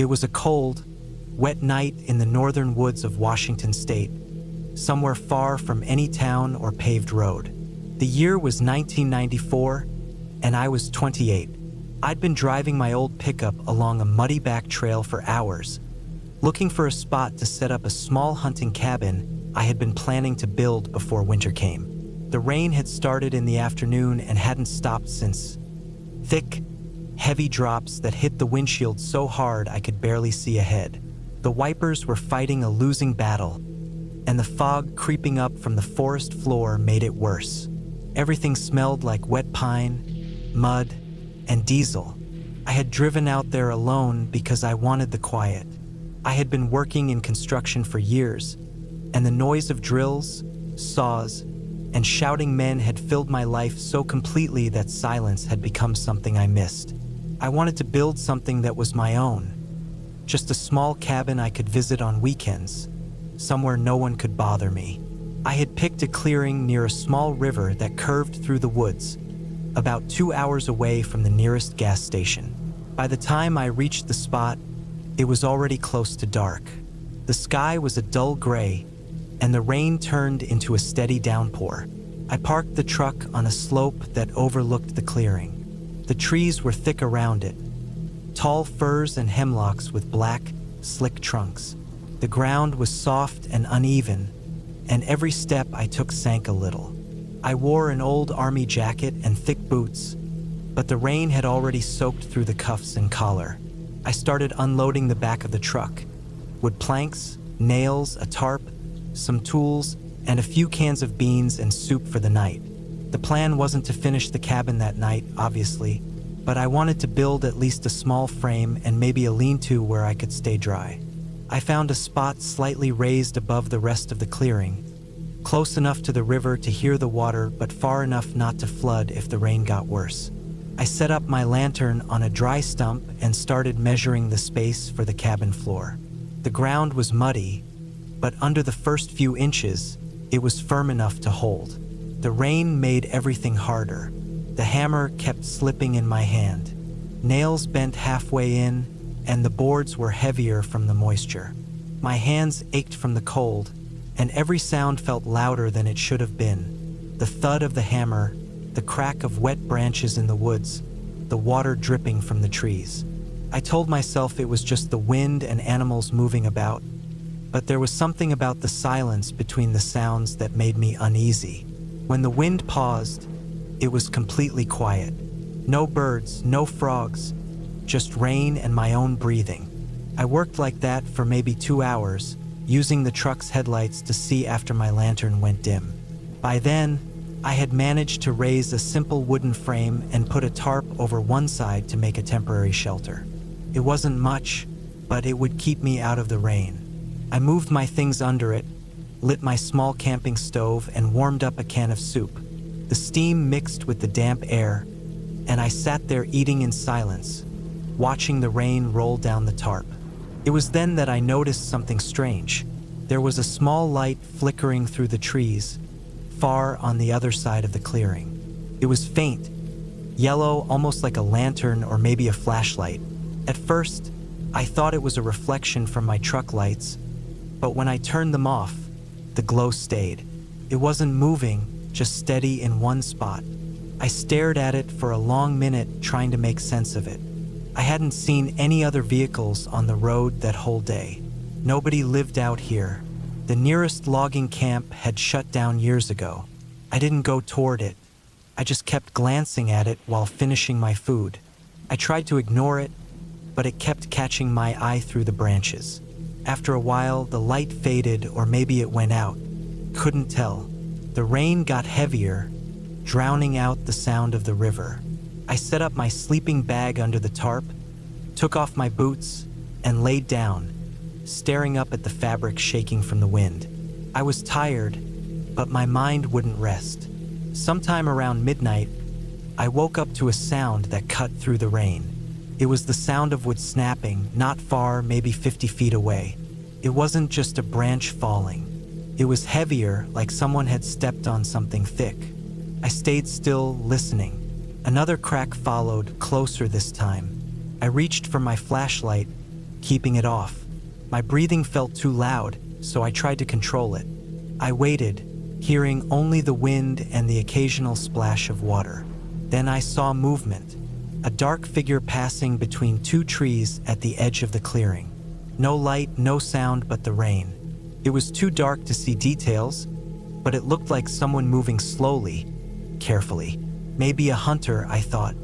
It was a cold, wet night in the northern woods of Washington state, somewhere far from any town or paved road. The year was 1994, and I was 28. I'd been driving my old pickup along a muddy back trail for hours, looking for a spot to set up a small hunting cabin I had been planning to build before winter came. The rain had started in the afternoon and hadn't stopped since. Thick, heavy drops that hit the windshield so hard I could barely see ahead. The wipers were fighting a losing battle, and the fog creeping up from the forest floor made it worse. Everything smelled like wet pine, mud, and diesel. I had driven out there alone because I wanted the quiet. I had been working in construction for years, and the noise of drills, saws, and shouting men had filled my life so completely that silence had become something I missed. I wanted to build something that was my own, just a small cabin I could visit on weekends, somewhere no one could bother me. I had picked a clearing near a small river that curved through the woods, about 2 hours away from the nearest gas station. By the time I reached the spot, it was already close to dark. The sky was a dull gray, and the rain turned into a steady downpour. I parked the truck on a slope that overlooked the clearing. The trees were thick around it, tall firs and hemlocks with black, slick trunks. The ground was soft and uneven, and every step I took sank a little. I wore an old army jacket and thick boots, but the rain had already soaked through the cuffs and collar. I started unloading the back of the truck. Wood planks, nails, a tarp, some tools, and a few cans of beans and soup for the night. The plan wasn't to finish the cabin that night, obviously, but I wanted to build at least a small frame and maybe a lean-to where I could stay dry. I found a spot slightly raised above the rest of the clearing, close enough to the river to hear the water but far enough not to flood if the rain got worse. I set up my lantern on a dry stump and started measuring the space for the cabin floor. The ground was muddy, but under the first few inches, it was firm enough to hold. The rain made everything harder. The hammer kept slipping in my hand. Nails bent halfway in, and the boards were heavier from the moisture. My hands ached from the cold, and every sound felt louder than it should have been. The thud of the hammer, the crack of wet branches in the woods, the water dripping from the trees. I told myself it was just the wind and animals moving about, but there was something about the silence between the sounds that made me uneasy. When the wind paused, it was completely quiet. No birds, no frogs, just rain and my own breathing. I worked like that for maybe 2 hours, using the truck's headlights to see after my lantern went dim. By then, I had managed to raise a simple wooden frame and put a tarp over one side to make a temporary shelter. It wasn't much, but it would keep me out of the rain. I moved my things under it, lit my small camping stove, and warmed up a can of soup. The steam mixed with the damp air, and I sat there eating in silence, watching the rain roll down the tarp. It was then that I noticed something strange. There was a small light flickering through the trees, far on the other side of the clearing. It was faint, yellow, almost like a lantern or maybe a flashlight. At first, I thought it was a reflection from my truck lights, but when I turned them off, the glow stayed. It wasn't moving, just steady in one spot. I stared at it for a long minute, trying to make sense of it. I hadn't seen any other vehicles on the road that whole day. Nobody lived out here. The nearest logging camp had shut down years ago. I didn't go toward it. I just kept glancing at it while finishing my food. I tried to ignore it, but it kept catching my eye through the branches. After a while, the light faded, or maybe it went out. Couldn't tell. The rain got heavier, drowning out the sound of the river. I set up my sleeping bag under the tarp, took off my boots, and laid down, staring up at the fabric shaking from the wind. I was tired, but my mind wouldn't rest. Sometime around midnight, I woke up to a sound that cut through the rain. It was the sound of wood snapping, not far, maybe 50 feet away. It wasn't just a branch falling. It was heavier, like someone had stepped on something thick. I stayed still, listening. Another crack followed, closer this time. I reached for my flashlight, keeping it off. My breathing felt too loud, so I tried to control it. I waited, hearing only the wind and the occasional splash of water. Then I saw movement, a dark figure passing between two trees at the edge of the clearing. No light, no sound but the rain. It was too dark to see details, but it looked like someone moving slowly, carefully. Maybe a hunter, I thought,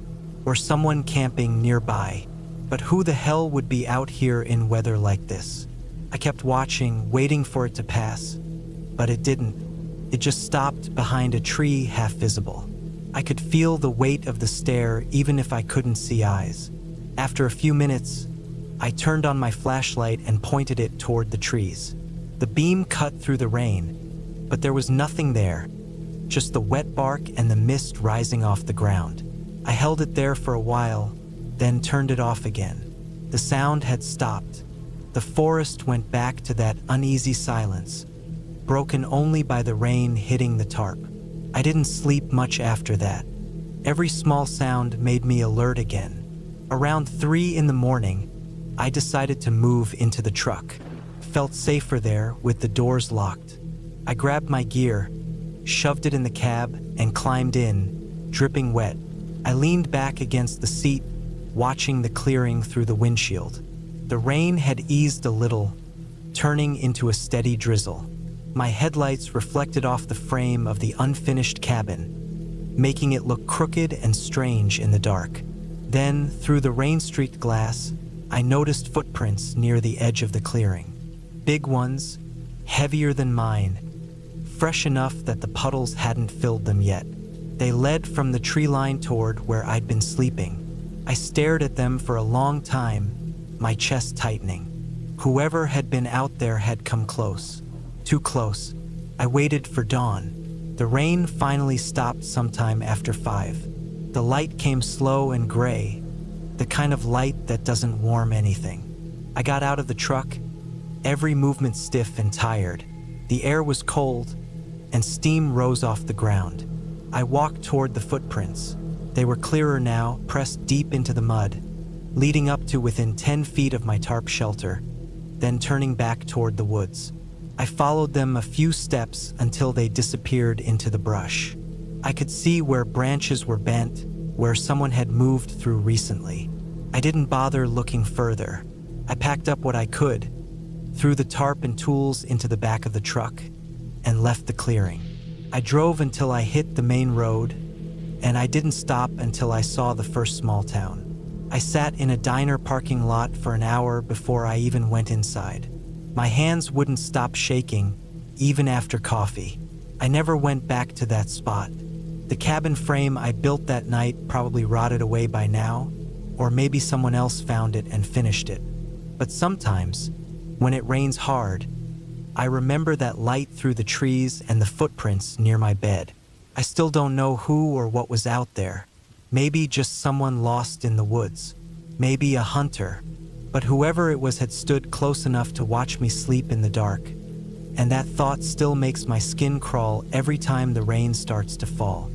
or someone camping nearby. But who the hell would be out here in weather like this? I kept watching, waiting for it to pass, but it didn't. It just stopped behind a tree, half visible. I could feel the weight of the stare even if I couldn't see eyes. After a few minutes, I turned on my flashlight and pointed it toward the trees. The beam cut through the rain, but there was nothing there, just the wet bark and the mist rising off the ground. I held it there for a while, then turned it off again. The sound had stopped. The forest went back to that uneasy silence, broken only by the rain hitting the tarp. I didn't sleep much after that. Every small sound made me alert again. Around 3 in the morning, I decided to move into the truck. Felt safer there with the doors locked. I grabbed my gear, shoved it in the cab, and climbed in, dripping wet. I leaned back against the seat, watching the clearing through the windshield. The rain had eased a little, turning into a steady drizzle. My headlights reflected off the frame of the unfinished cabin, making it look crooked and strange in the dark. Then, through the rain-streaked glass, I noticed footprints near the edge of the clearing. Big ones, heavier than mine, fresh enough that the puddles hadn't filled them yet. They led from the tree line toward where I'd been sleeping. I stared at them for a long time, my chest tightening. Whoever had been out there had come close. Too close. I waited for dawn. The rain finally stopped sometime after 5. The light came slow and gray, the kind of light that doesn't warm anything. I got out of the truck, every movement stiff and tired. The air was cold, and steam rose off the ground. I walked toward the footprints. They were clearer now, pressed deep into the mud, leading up to within 10 feet of my tarp shelter, then turning back toward the woods. I followed them a few steps until they disappeared into the brush. I could see where branches were bent, where someone had moved through recently. I didn't bother looking further. I packed up what I could, threw the tarp and tools into the back of the truck, and left the clearing. I drove until I hit the main road, and I didn't stop until I saw the first small town. I sat in a diner parking lot for an hour before I even went inside. My hands wouldn't stop shaking, even after coffee. I never went back to that spot. The cabin frame I built that night probably rotted away by now, or maybe someone else found it and finished it. But sometimes, when it rains hard, I remember that light through the trees and the footprints near my bed. I still don't know who or what was out there. Maybe just someone lost in the woods. Maybe a hunter. But whoever it was had stood close enough to watch me sleep in the dark. And that thought still makes my skin crawl every time the rain starts to fall.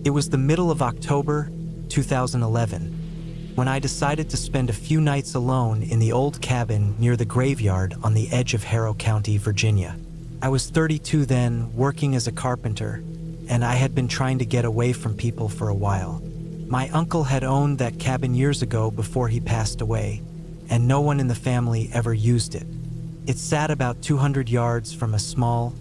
It was the middle of October, 2011, when I decided to spend a few nights alone in the old cabin near the graveyard on the edge of Harrow County, Virginia. I was 32 then, working as a carpenter, and I had been trying to get away from people for a while. My uncle had owned that cabin years ago before he passed away, and no one in the family ever used it. It sat about 200 yards from a small,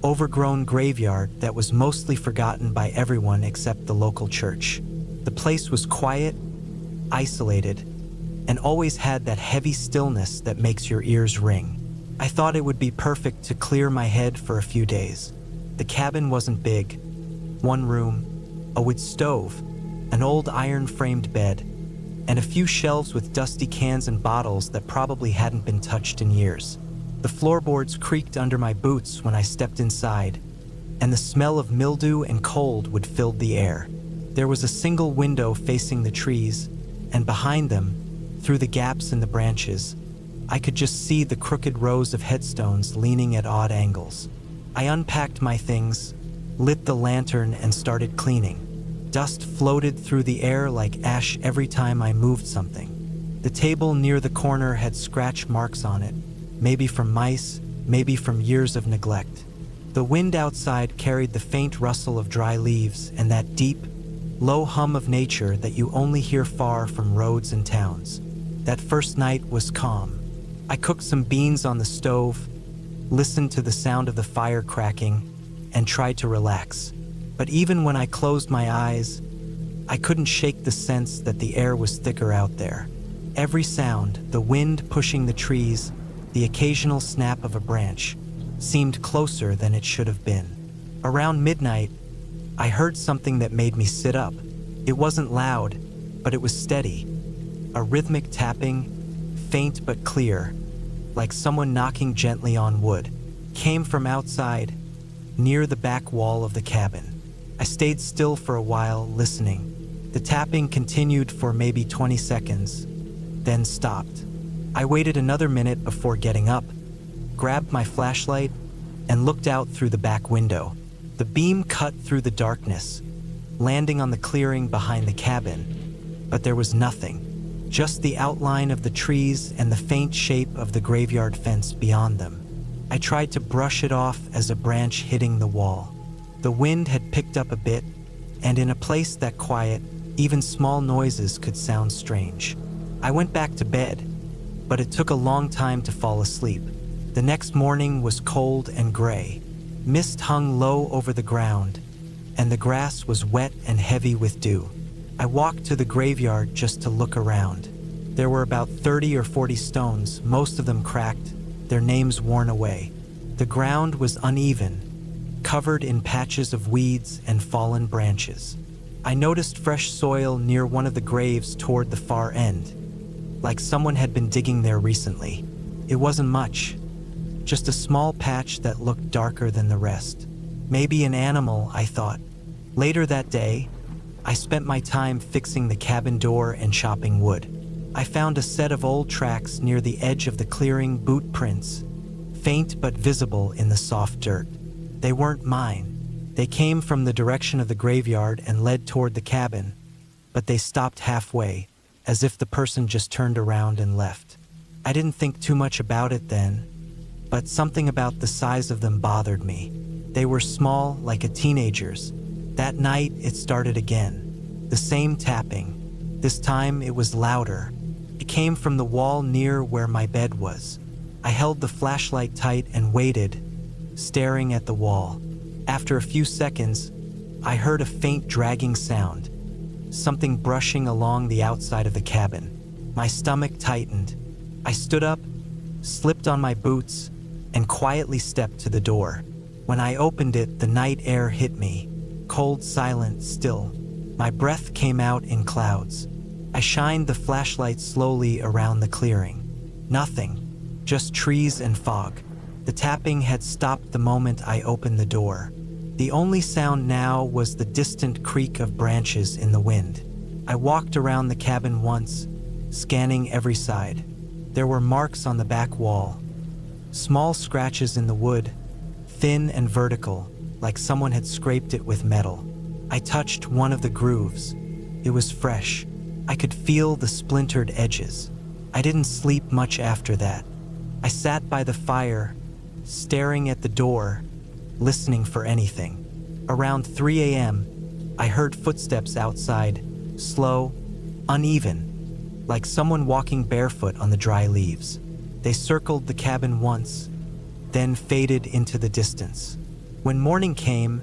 overgrown graveyard that was mostly forgotten by everyone except the local church. The place was quiet, isolated, and always had that heavy stillness that makes your ears ring. I thought it would be perfect to clear my head for a few days. The cabin wasn't big. 1 room, a wood stove, an old iron-framed bed, and a few shelves with dusty cans and bottles that probably hadn't been touched in years. The floorboards creaked under my boots when I stepped inside, and the smell of mildew and cold would fill the air. There was a single window facing the trees, and behind them, through the gaps in the branches, I could just see the crooked rows of headstones leaning at odd angles. I unpacked my things, lit the lantern, and started cleaning. Dust floated through the air like ash every time I moved something. The table near the corner had scratch marks on it, maybe from mice, maybe from years of neglect. The wind outside carried the faint rustle of dry leaves and that deep, low hum of nature that you only hear far from roads and towns. That first night was calm. I cooked some beans on the stove, listened to the sound of the fire cracking, and tried to relax. But even when I closed my eyes, I couldn't shake the sense that the air was thicker out there. Every sound, the wind pushing the trees, the occasional snap of a branch, seemed closer than it should have been. Around midnight, I heard something that made me sit up. It wasn't loud, but it was steady. A rhythmic tapping, faint but clear, like someone knocking gently on wood, came from outside, near the back wall of the cabin. I stayed still for a while, listening. The tapping continued for maybe 20 seconds, then stopped. I waited another minute before getting up, grabbed my flashlight, and looked out through the back window. The beam cut through the darkness, landing on the clearing behind the cabin, but there was nothing, just the outline of the trees and the faint shape of the graveyard fence beyond them. I tried to brush it off as a branch hitting the wall. The wind had picked up a bit, and in a place that quiet, even small noises could sound strange. I went back to bed, but it took a long time to fall asleep. The next morning was cold and gray. Mist hung low over the ground, and the grass was wet and heavy with dew. I walked to the graveyard just to look around. There were about 30 or 40 stones, most of them cracked, their names worn away. The ground was uneven, covered in patches of weeds and fallen branches. I noticed fresh soil near one of the graves toward the far end, like someone had been digging there recently. It wasn't much, just a small patch that looked darker than the rest. Maybe an animal, I thought. Later that day, I spent my time fixing the cabin door and chopping wood. I found a set of old tracks near the edge of the clearing, boot prints, faint but visible in the soft dirt. They weren't mine. They came from the direction of the graveyard and led toward the cabin, but they stopped halfway, as if the person just turned around and left. I didn't think too much about it then, but something about the size of them bothered me. They were small, like a teenager's. That night, it started again. The same tapping. This time, it was louder. It came from the wall near where my bed was. I held the flashlight tight and waited, staring at the wall. After a few seconds, I heard a faint dragging sound, something brushing along the outside of the cabin. My stomach tightened. I stood up, slipped on my boots, and quietly stepped to the door. When I opened it, the night air hit me, cold, silent, still. My breath came out in clouds. I shined the flashlight slowly around the clearing. Nothing, just trees and fog. The tapping had stopped the moment I opened the door. The only sound now was the distant creak of branches in the wind. I walked around the cabin once, scanning every side. There were marks on the back wall, small scratches in the wood, thin and vertical, like someone had scraped it with metal. I touched one of the grooves. It was fresh. I could feel the splintered edges. I didn't sleep much after that. I sat by the fire, staring at the door, listening for anything. Around 3 a.m., I heard footsteps outside, slow, uneven, like someone walking barefoot on the dry leaves. They circled the cabin once, then faded into the distance. When morning came,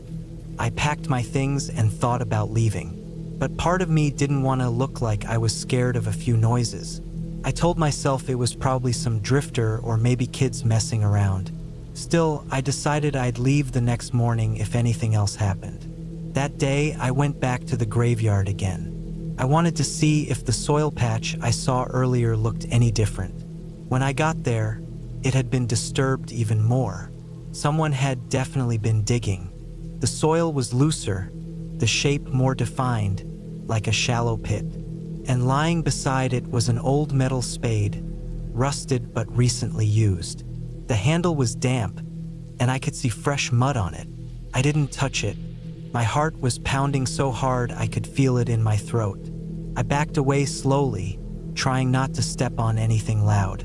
I packed my things and thought about leaving. But part of me didn't want to look like I was scared of a few noises. I told myself it was probably some drifter or maybe kids messing around. Still, I decided I'd leave the next morning if anything else happened. That day, I went back to the graveyard again. I wanted to see if the soil patch I saw earlier looked any different. When I got there, it had been disturbed even more. Someone had definitely been digging. The soil was looser, the shape more defined, like a shallow pit. And lying beside it was an old metal spade, rusted but recently used. The handle was damp, and I could see fresh mud on it. I didn't touch it. My heart was pounding so hard I could feel it in my throat. I backed away slowly, trying not to step on anything loud.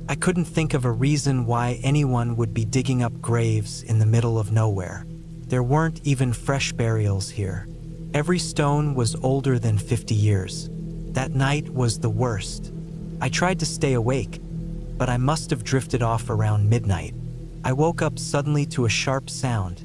I couldn't think of a reason why anyone would be digging up graves in the middle of nowhere. There weren't even fresh burials here. Every stone was older than 50 years. That night was the worst. I tried to stay awake, but I must have drifted off around midnight. I woke up suddenly to a sharp sound,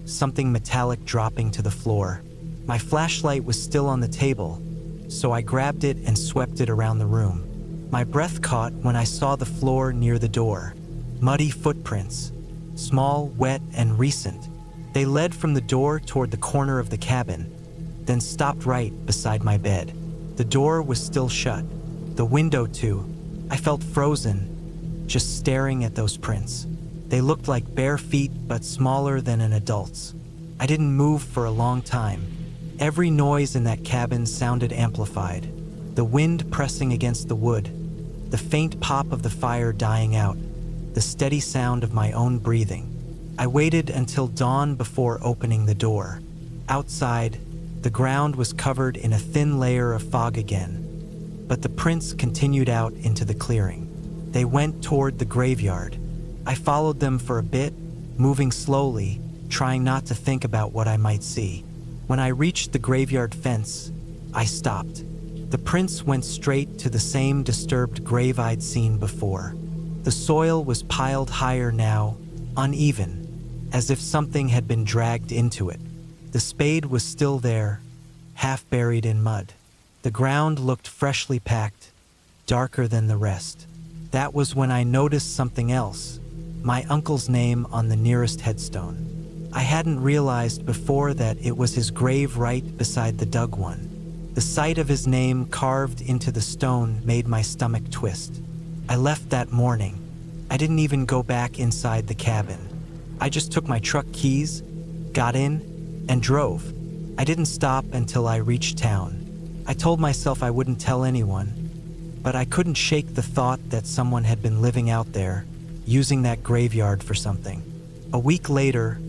something metallic dropping to the floor. My flashlight was still on the table, so I grabbed it and swept it around the room. My breath caught when I saw the floor near the door. Muddy footprints, small, wet, and recent. They led from the door toward the corner of the cabin, then stopped right beside my bed. The door was still shut. The window too. I felt frozen, just staring at those prints. They looked like bare feet, but smaller than an adult's. I didn't move for a long time. Every noise in that cabin sounded amplified. The wind pressing against the wood, the faint pop of the fire dying out, the steady sound of my own breathing. I waited until dawn before opening the door. Outside, the ground was covered in a thin layer of fog again, but the prints continued out into the clearing. They went toward the graveyard. I followed them for a bit, moving slowly, trying not to think about what I might see. When I reached the graveyard fence, I stopped. The prints went straight to the same disturbed grave I'd seen before. The soil was piled higher now, uneven, as if something had been dragged into it. The spade was still there, half buried in mud. The ground looked freshly packed, darker than the rest. That was when I noticed something else, my uncle's name on the nearest headstone. I hadn't realized before that it was his grave right beside the dug one. The sight of his name carved into the stone made my stomach twist. I left that morning. I didn't even go back inside the cabin. I just took my truck keys, got in, and drove. I didn't stop until I reached town. I told myself I wouldn't tell anyone, but I couldn't shake the thought that someone had been living out there, using that graveyard for something. A week later,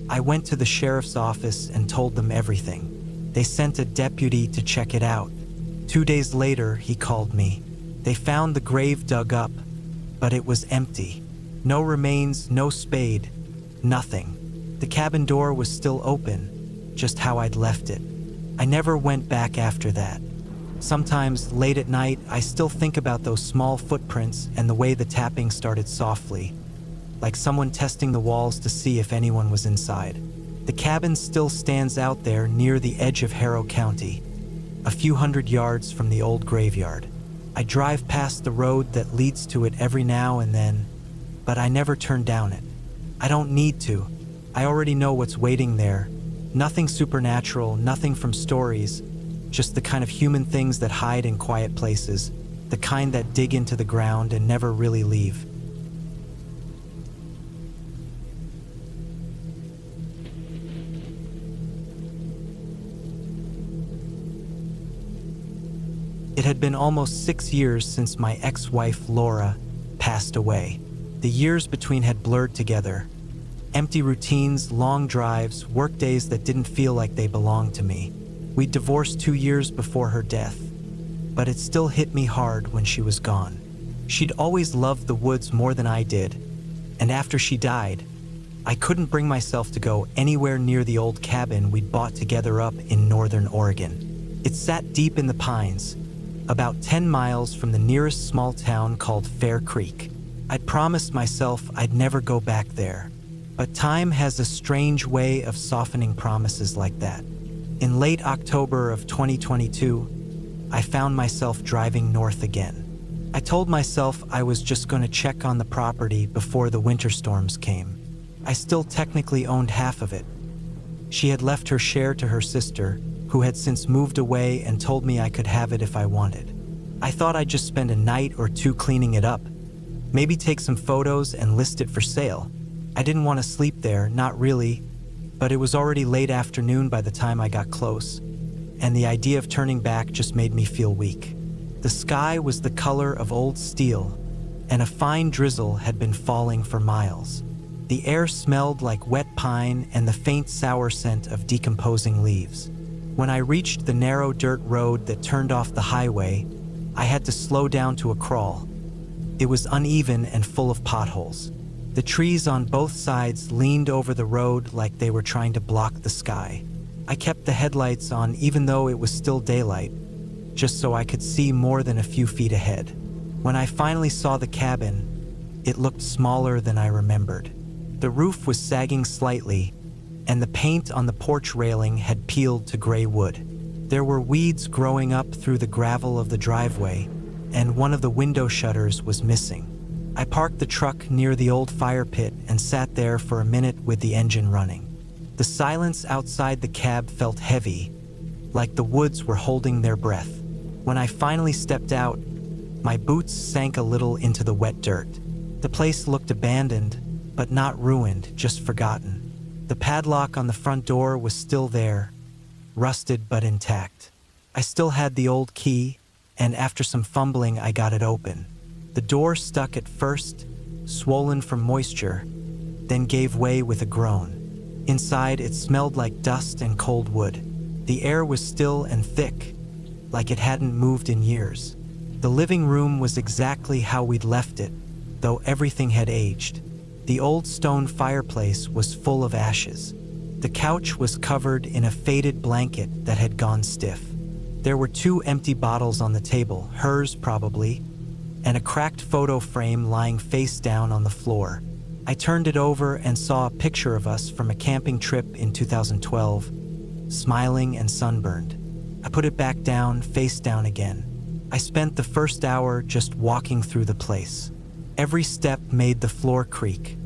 I went to the sheriff's office and told them everything. They sent a deputy to check it out. 2 days later, he called me. They found the grave dug up, but it was empty. No remains, no spade, nothing. The cabin door was still open, just how I'd left it. I never went back after that. Sometimes, late at night, I still think about those small footprints and the way the tapping started softly, like someone testing the walls to see if anyone was inside. The cabin still stands out there near the edge of Harrow County, a few hundred yards from the old graveyard. I drive past the road that leads to it every now and then, but I never turn down it. I don't need to. I already know what's waiting there. Nothing supernatural, nothing from stories, just the kind of human things that hide in quiet places, the kind that dig into the ground and never really leave. It had been almost 6 years since my ex-wife, Laura, passed away. The years between had blurred together. Empty routines, long drives, work days that didn't feel like they belonged to me. We divorced 2 years before her death, but it still hit me hard when she was gone. She'd always loved the woods more than I did, and after she died, I couldn't bring myself to go anywhere near the old cabin we'd bought together up in northern Oregon. It sat deep in the pines, about 10 miles from the nearest small town called Fair Creek. I'd promised myself I'd never go back there, but time has a strange way of softening promises like that. In late October of 2022, I found myself driving north again. I told myself I was just going to check on the property before the winter storms came. I still technically owned half of it. She had left her share to her sister, who had since moved away and told me I could have it if I wanted. I thought I'd just spend a night or two cleaning it up, maybe take some photos and list it for sale. I didn't want to sleep there, not really, but it was already late afternoon by the time I got close, and the idea of turning back just made me feel weak. The sky was the color of old steel, and a fine drizzle had been falling for miles. The air smelled like wet pine and the faint sour scent of decomposing leaves. When I reached the narrow dirt road that turned off the highway, I had to slow down to a crawl. It was uneven and full of potholes. The trees on both sides leaned over the road like they were trying to block the sky. I kept the headlights on even though it was still daylight, just so I could see more than a few feet ahead. When I finally saw the cabin, it looked smaller than I remembered. The roof was sagging slightly, and the paint on the porch railing had peeled to gray wood. There were weeds growing up through the gravel of the driveway, and one of the window shutters was missing. I parked the truck near the old fire pit and sat there for a minute with the engine running. The silence outside the cab felt heavy, like the woods were holding their breath. When I finally stepped out, my boots sank a little into the wet dirt. The place looked abandoned, but not ruined, just forgotten. The padlock on the front door was still there, rusted but intact. I still had the old key, and after some fumbling, I got it open. The door stuck at first, swollen from moisture, then gave way with a groan. Inside, it smelled like dust and cold wood. The air was still and thick, like it hadn't moved in years. The living room was exactly how we'd left it, though everything had aged. The old stone fireplace was full of ashes. The couch was covered in a faded blanket that had gone stiff. There were 2 empty bottles on the table, hers probably, and a cracked photo frame lying face down on the floor. I turned it over and saw a picture of us from a camping trip in 2012, smiling and sunburned. I put it back down, face down again. I spent the first hour just walking through the place. Every step made the floor creak.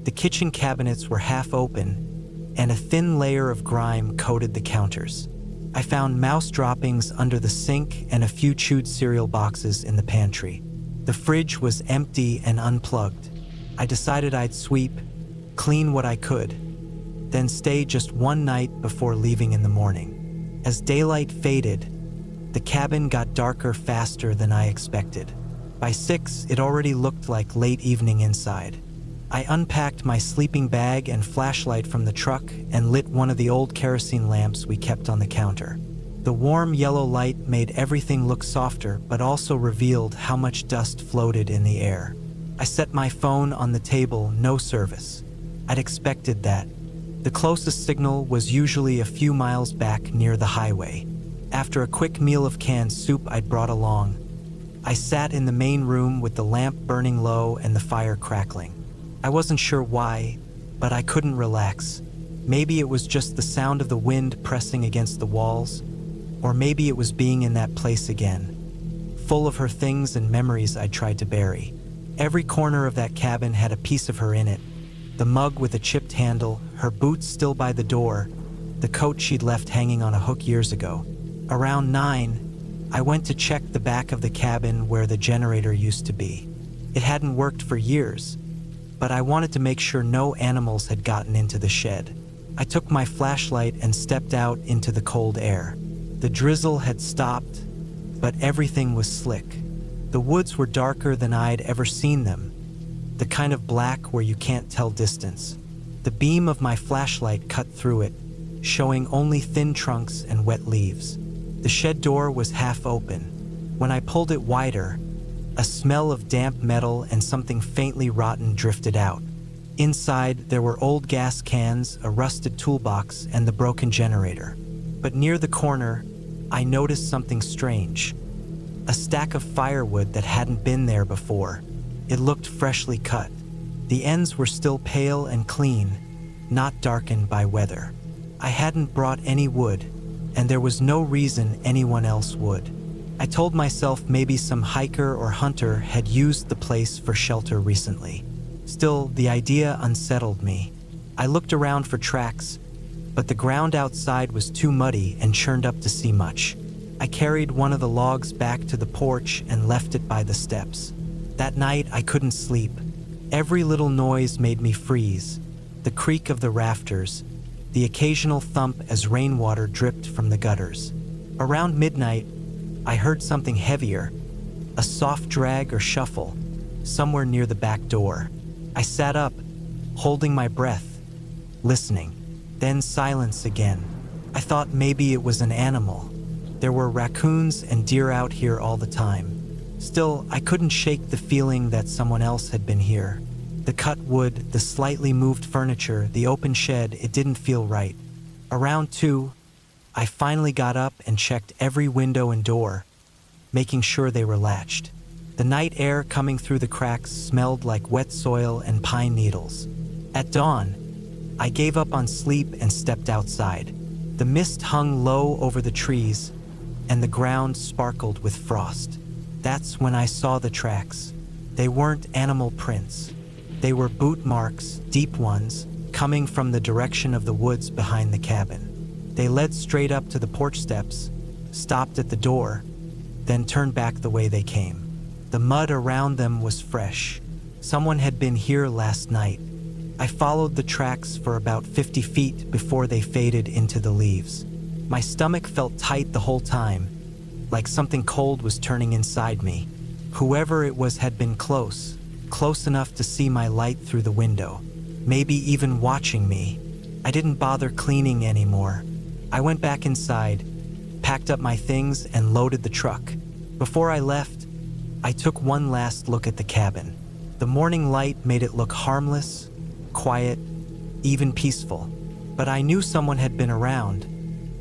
The kitchen cabinets were half open, and a thin layer of grime coated the counters. I found mouse droppings under the sink and a few chewed cereal boxes in the pantry. The fridge was empty and unplugged. I decided I'd sweep, clean what I could, then stay just one night before leaving in the morning. As daylight faded, the cabin got darker faster than I expected. By 6, it already looked like late evening inside. I unpacked my sleeping bag and flashlight from the truck and lit one of the old kerosene lamps we kept on the counter. The warm yellow light made everything look softer, but also revealed how much dust floated in the air. I set my phone on the table, no service. I'd expected that. The closest signal was usually a few miles back near the highway. After a quick meal of canned soup I'd brought along, I sat in the main room with the lamp burning low and the fire crackling. I wasn't sure why, but I couldn't relax. Maybe it was just the sound of the wind pressing against the walls, or maybe it was being in that place again, full of her things and memories I'd tried to bury. Every corner of that cabin had a piece of her in it. The mug with a chipped handle, her boots still by the door, the coat she'd left hanging on a hook years ago. Around 9, I went to check the back of the cabin where the generator used to be. It hadn't worked for years, but I wanted to make sure no animals had gotten into the shed. I took my flashlight and stepped out into the cold air. The drizzle had stopped, but everything was slick. The woods were darker than I'd ever seen them, the kind of black where you can't tell distance. The beam of my flashlight cut through it, showing only thin trunks and wet leaves. The shed door was half open. When I pulled it wider, a smell of damp metal and something faintly rotten drifted out. Inside, there were old gas cans, a rusted toolbox, and the broken generator. But near the corner, I noticed something strange. A stack of firewood that hadn't been there before. It looked freshly cut. The ends were still pale and clean, not darkened by weather. I hadn't brought any wood, and there was no reason anyone else would. I told myself maybe some hiker or hunter had used the place for shelter recently. Still, the idea unsettled me. I looked around for tracks, but the ground outside was too muddy and churned up to see much. I carried one of the logs back to the porch and left it by the steps. That night, I couldn't sleep. Every little noise made me freeze. The creak of the rafters, the occasional thump as rainwater dripped from the gutters. Around midnight, I heard something heavier, a soft drag or shuffle, somewhere near the back door. I sat up, holding my breath, listening. Then silence again. I thought maybe it was an animal. There were raccoons and deer out here all the time. Still, I couldn't shake the feeling that someone else had been here. The cut wood, the slightly moved furniture, the open shed, it didn't feel right. Around 2, I finally got up and checked every window and door, making sure they were latched. The night air coming through the cracks smelled like wet soil and pine needles. At dawn, I gave up on sleep and stepped outside. The mist hung low over the trees, and the ground sparkled with frost. That's when I saw the tracks. They weren't animal prints. They were boot marks, deep ones, coming from the direction of the woods behind the cabin. They led straight up to the porch steps, stopped at the door, then turned back the way they came. The mud around them was fresh. Someone had been here last night. I followed the tracks for about 50 feet before they faded into the leaves. My stomach felt tight the whole time, like something cold was turning inside me. Whoever it was had been close enough to see my light through the window, maybe even watching me. I didn't bother cleaning anymore. I went back inside, packed up my things, and loaded the truck. Before I left, I took one last look at the cabin. The morning light made it look harmless, quiet, even peaceful. But I knew someone had been around,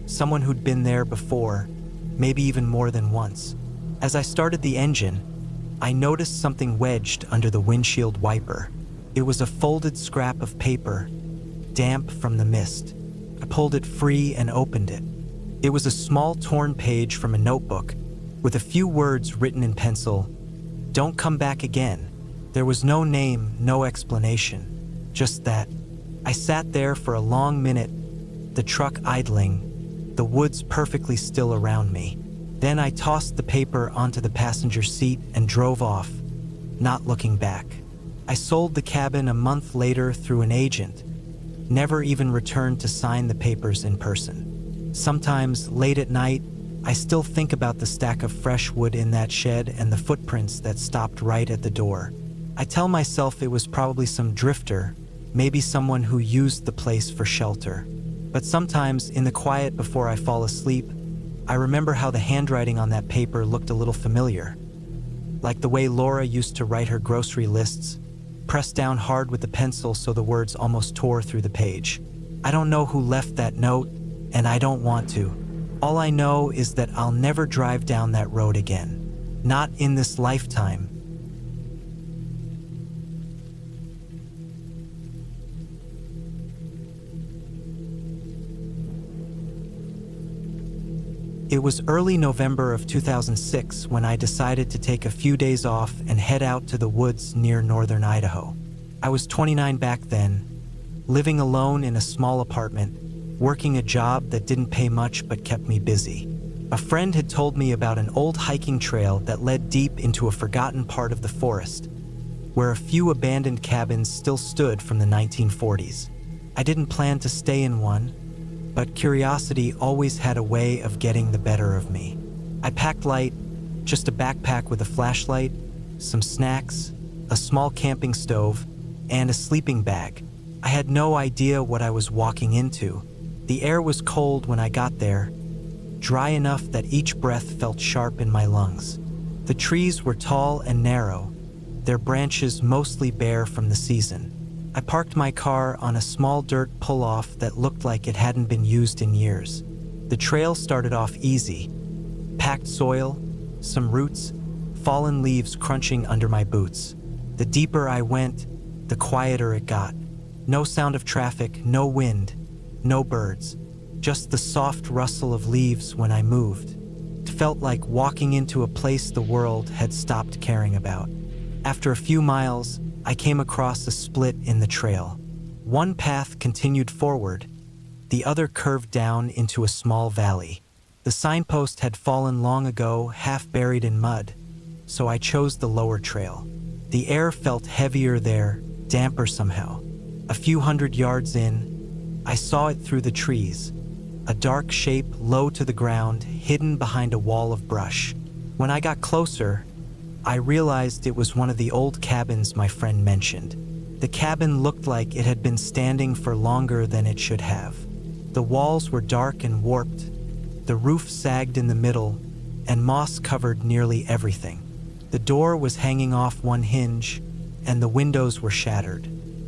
someone who'd been there before, maybe even more than once. As I started the engine, I noticed something wedged under the windshield wiper. It was a folded scrap of paper, damp from the mist. I pulled it free and opened it. It was a small torn page from a notebook with a few words written in pencil. "Don't come back again." There was no name, no explanation, just that. I sat there for a long minute, the truck idling, the woods perfectly still around me. Then I tossed the paper onto the passenger seat and drove off, not looking back. I sold the cabin a month later through an agent, never even returned to sign the papers in person. Sometimes, late at night, I still think about the stack of fresh wood in that shed and the footprints that stopped right at the door. I tell myself it was probably some drifter, maybe someone who used the place for shelter. But sometimes, in the quiet before I fall asleep, I remember how the handwriting on that paper looked a little familiar. Like the way Laura used to write her grocery lists, pressed down hard with the pencil so the words almost tore through the page. I don't know who left that note, and I don't want to. All I know is that I'll never drive down that road again. Not in this lifetime. It was early November of 2006 when I decided to take a few days off and head out to the woods near northern Idaho. I was 29 back then, living alone in a small apartment, working a job that didn't pay much but kept me busy. A friend had told me about an old hiking trail that led deep into a forgotten part of the forest, where a few abandoned cabins still stood from the 1940s. I didn't plan to stay in one, but curiosity always had a way of getting the better of me. I packed light, just a backpack with a flashlight, some snacks, a small camping stove, and a sleeping bag. I had no idea what I was walking into. The air was cold when I got there, dry enough that each breath felt sharp in my lungs. The trees were tall and narrow, their branches mostly bare from the season. I parked my car on a small dirt pull-off that looked like it hadn't been used in years. The trail started off easy. Packed soil, some roots, fallen leaves crunching under my boots. The deeper I went, the quieter it got. No sound of traffic, no wind, no birds. Just the soft rustle of leaves when I moved. It felt like walking into a place the world had stopped caring about. After a few miles, I came across a split in the trail. One path continued forward, the other curved down into a small valley. The signpost had fallen long ago, half buried in mud, so I chose the lower trail. The air felt heavier there, damper somehow. A few hundred yards in, I saw it through the trees, a dark shape low to the ground, hidden behind a wall of brush. When I got closer, I realized it was one of the old cabins my friend mentioned. The cabin looked like it had been standing for longer than it should have. The walls were dark and warped, the roof sagged in the middle, and moss covered nearly everything. The door was hanging off one hinge, and the windows were shattered.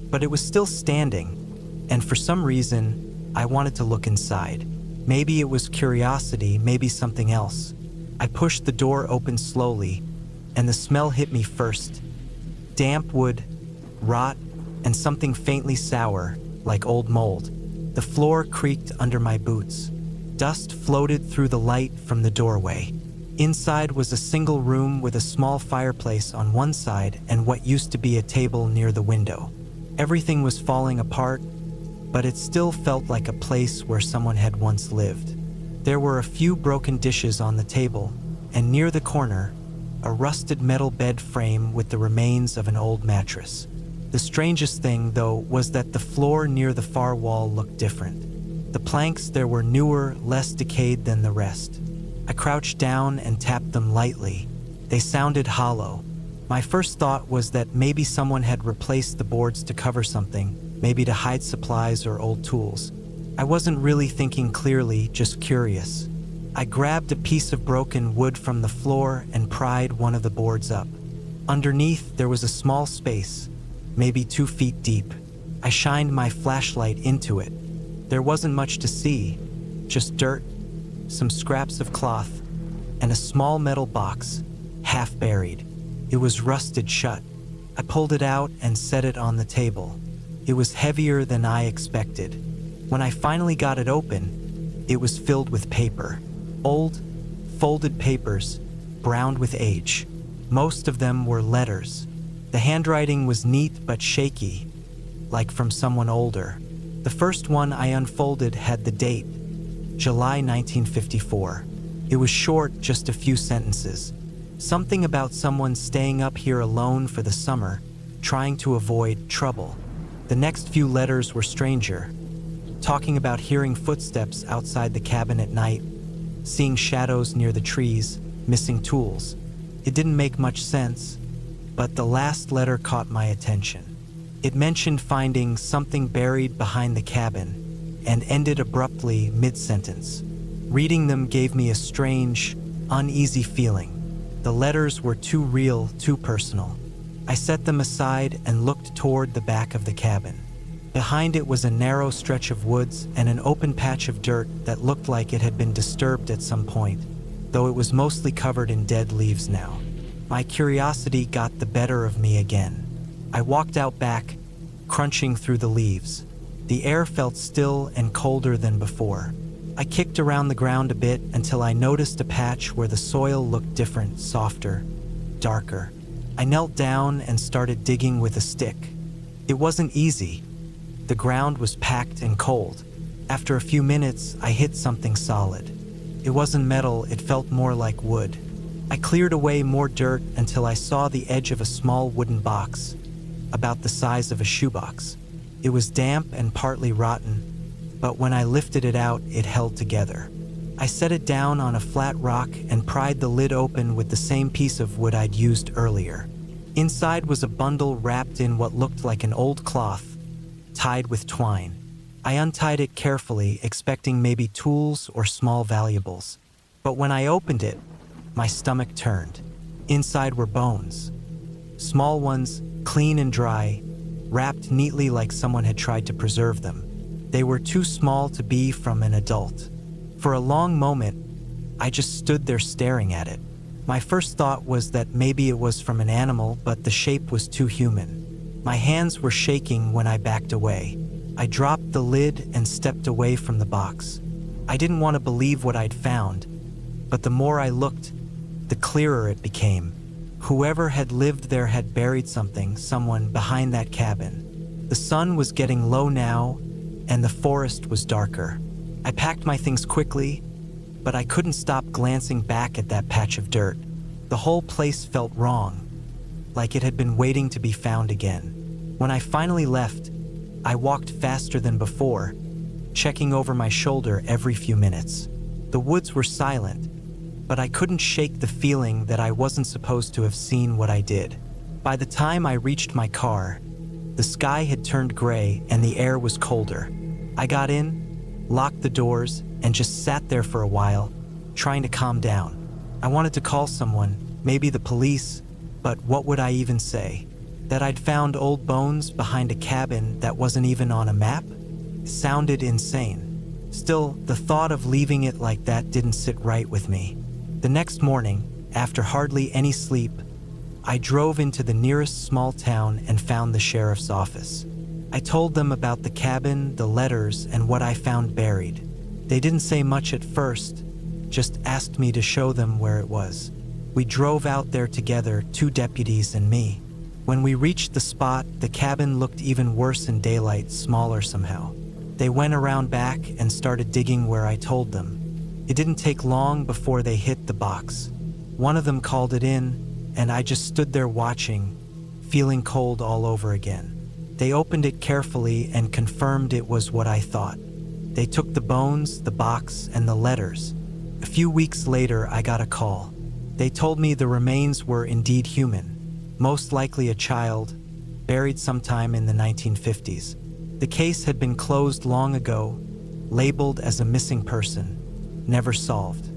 But it was still standing, and for some reason, I wanted to look inside. Maybe it was curiosity, maybe something else. I pushed the door open slowly, and the smell hit me first. Damp wood, rot, and something faintly sour, like old mold. The floor creaked under my boots. Dust floated through the light from the doorway. Inside was a single room with a small fireplace on one side and what used to be a table near the window. Everything was falling apart, but it still felt like a place where someone had once lived. There were a few broken dishes on the table, and near the corner, a rusted metal bed frame with the remains of an old mattress. The strangest thing, though, was that the floor near the far wall looked different. The planks there were newer, less decayed than the rest. I crouched down and tapped them lightly. They sounded hollow. My first thought was that maybe someone had replaced the boards to cover something, maybe to hide supplies or old tools. I wasn't really thinking clearly, just curious. I grabbed a piece of broken wood from the floor and pried one of the boards up. Underneath, there was a small space, maybe 2 feet deep. I shined my flashlight into it. There wasn't much to see, just dirt, some scraps of cloth, and a small metal box, half buried. It was rusted shut. I pulled it out and set it on the table. It was heavier than I expected. When I finally got it open, it was filled with paper. Old, folded papers, browned with age. Most of them were letters. The handwriting was neat but shaky, like from someone older. The first one I unfolded had the date, July 1954. It was short, just a few sentences. Something about someone staying up here alone for the summer, trying to avoid trouble. The next few letters were stranger, talking about hearing footsteps outside the cabin at night, seeing shadows near the trees, missing tools. It didn't make much sense, but the last letter caught my attention. It mentioned finding something buried behind the cabin and ended abruptly mid-sentence. Reading them gave me a strange, uneasy feeling. The letters were too real, too personal. I set them aside and looked toward the back of the cabin. Behind it was a narrow stretch of woods and an open patch of dirt that looked like it had been disturbed at some point, though it was mostly covered in dead leaves now. My curiosity got the better of me again. I walked out back, crunching through the leaves. The air felt still and colder than before. I kicked around the ground a bit until I noticed a patch where the soil looked different, softer, darker. I knelt down and started digging with a stick. It wasn't easy. The ground was packed and cold. After a few minutes, I hit something solid. It wasn't metal, it felt more like wood. I cleared away more dirt until I saw the edge of a small wooden box, about the size of a shoebox. It was damp and partly rotten, but when I lifted it out, it held together. I set it down on a flat rock and pried the lid open with the same piece of wood I'd used earlier. Inside was a bundle wrapped in what looked like an old cloth, tied with twine. I untied it carefully, expecting maybe tools or small valuables. But when I opened it, my stomach turned. Inside were bones. Small ones, clean and dry, wrapped neatly like someone had tried to preserve them. They were too small to be from an adult. For a long moment, I just stood there staring at it. My first thought was that maybe it was from an animal, but the shape was too human. My hands were shaking when I backed away. I dropped the lid and stepped away from the box. I didn't want to believe what I'd found, but the more I looked, the clearer it became. Whoever had lived there had buried something, someone behind that cabin. The sun was getting low now, and the forest was darker. I packed my things quickly, but I couldn't stop glancing back at that patch of dirt. The whole place felt wrong, like it had been waiting to be found again. When I finally left, I walked faster than before, checking over my shoulder every few minutes. The woods were silent, but I couldn't shake the feeling that I wasn't supposed to have seen what I did. By the time I reached my car, The sky had turned gray and the air was colder. I got in, locked the doors, and just sat there for a while, trying to calm down. I wanted to call someone, maybe the police, but what would I even say? That I'd found old bones behind a cabin that wasn't even on a map? Sounded insane. Still, the thought of leaving it like that didn't sit right with me. The next morning, after hardly any sleep, I drove into the nearest small town and found the sheriff's office. I told them about the cabin, the letters, and what I found buried. They didn't say much at first, just asked me to show them where it was. We drove out there together, 2 deputies and me. When we reached the spot, the cabin looked even worse in daylight, smaller somehow. They went around back and started digging where I told them. It didn't take long before they hit the box. One of them called it in, and I just stood there watching, feeling cold all over again. They opened it carefully and confirmed it was what I thought. They took the bones, the box, and the letters. A few weeks later, I got a call. They told me the remains were indeed human, most likely a child, buried sometime in the 1950s. The case had been closed long ago, labeled as a missing person, never solved.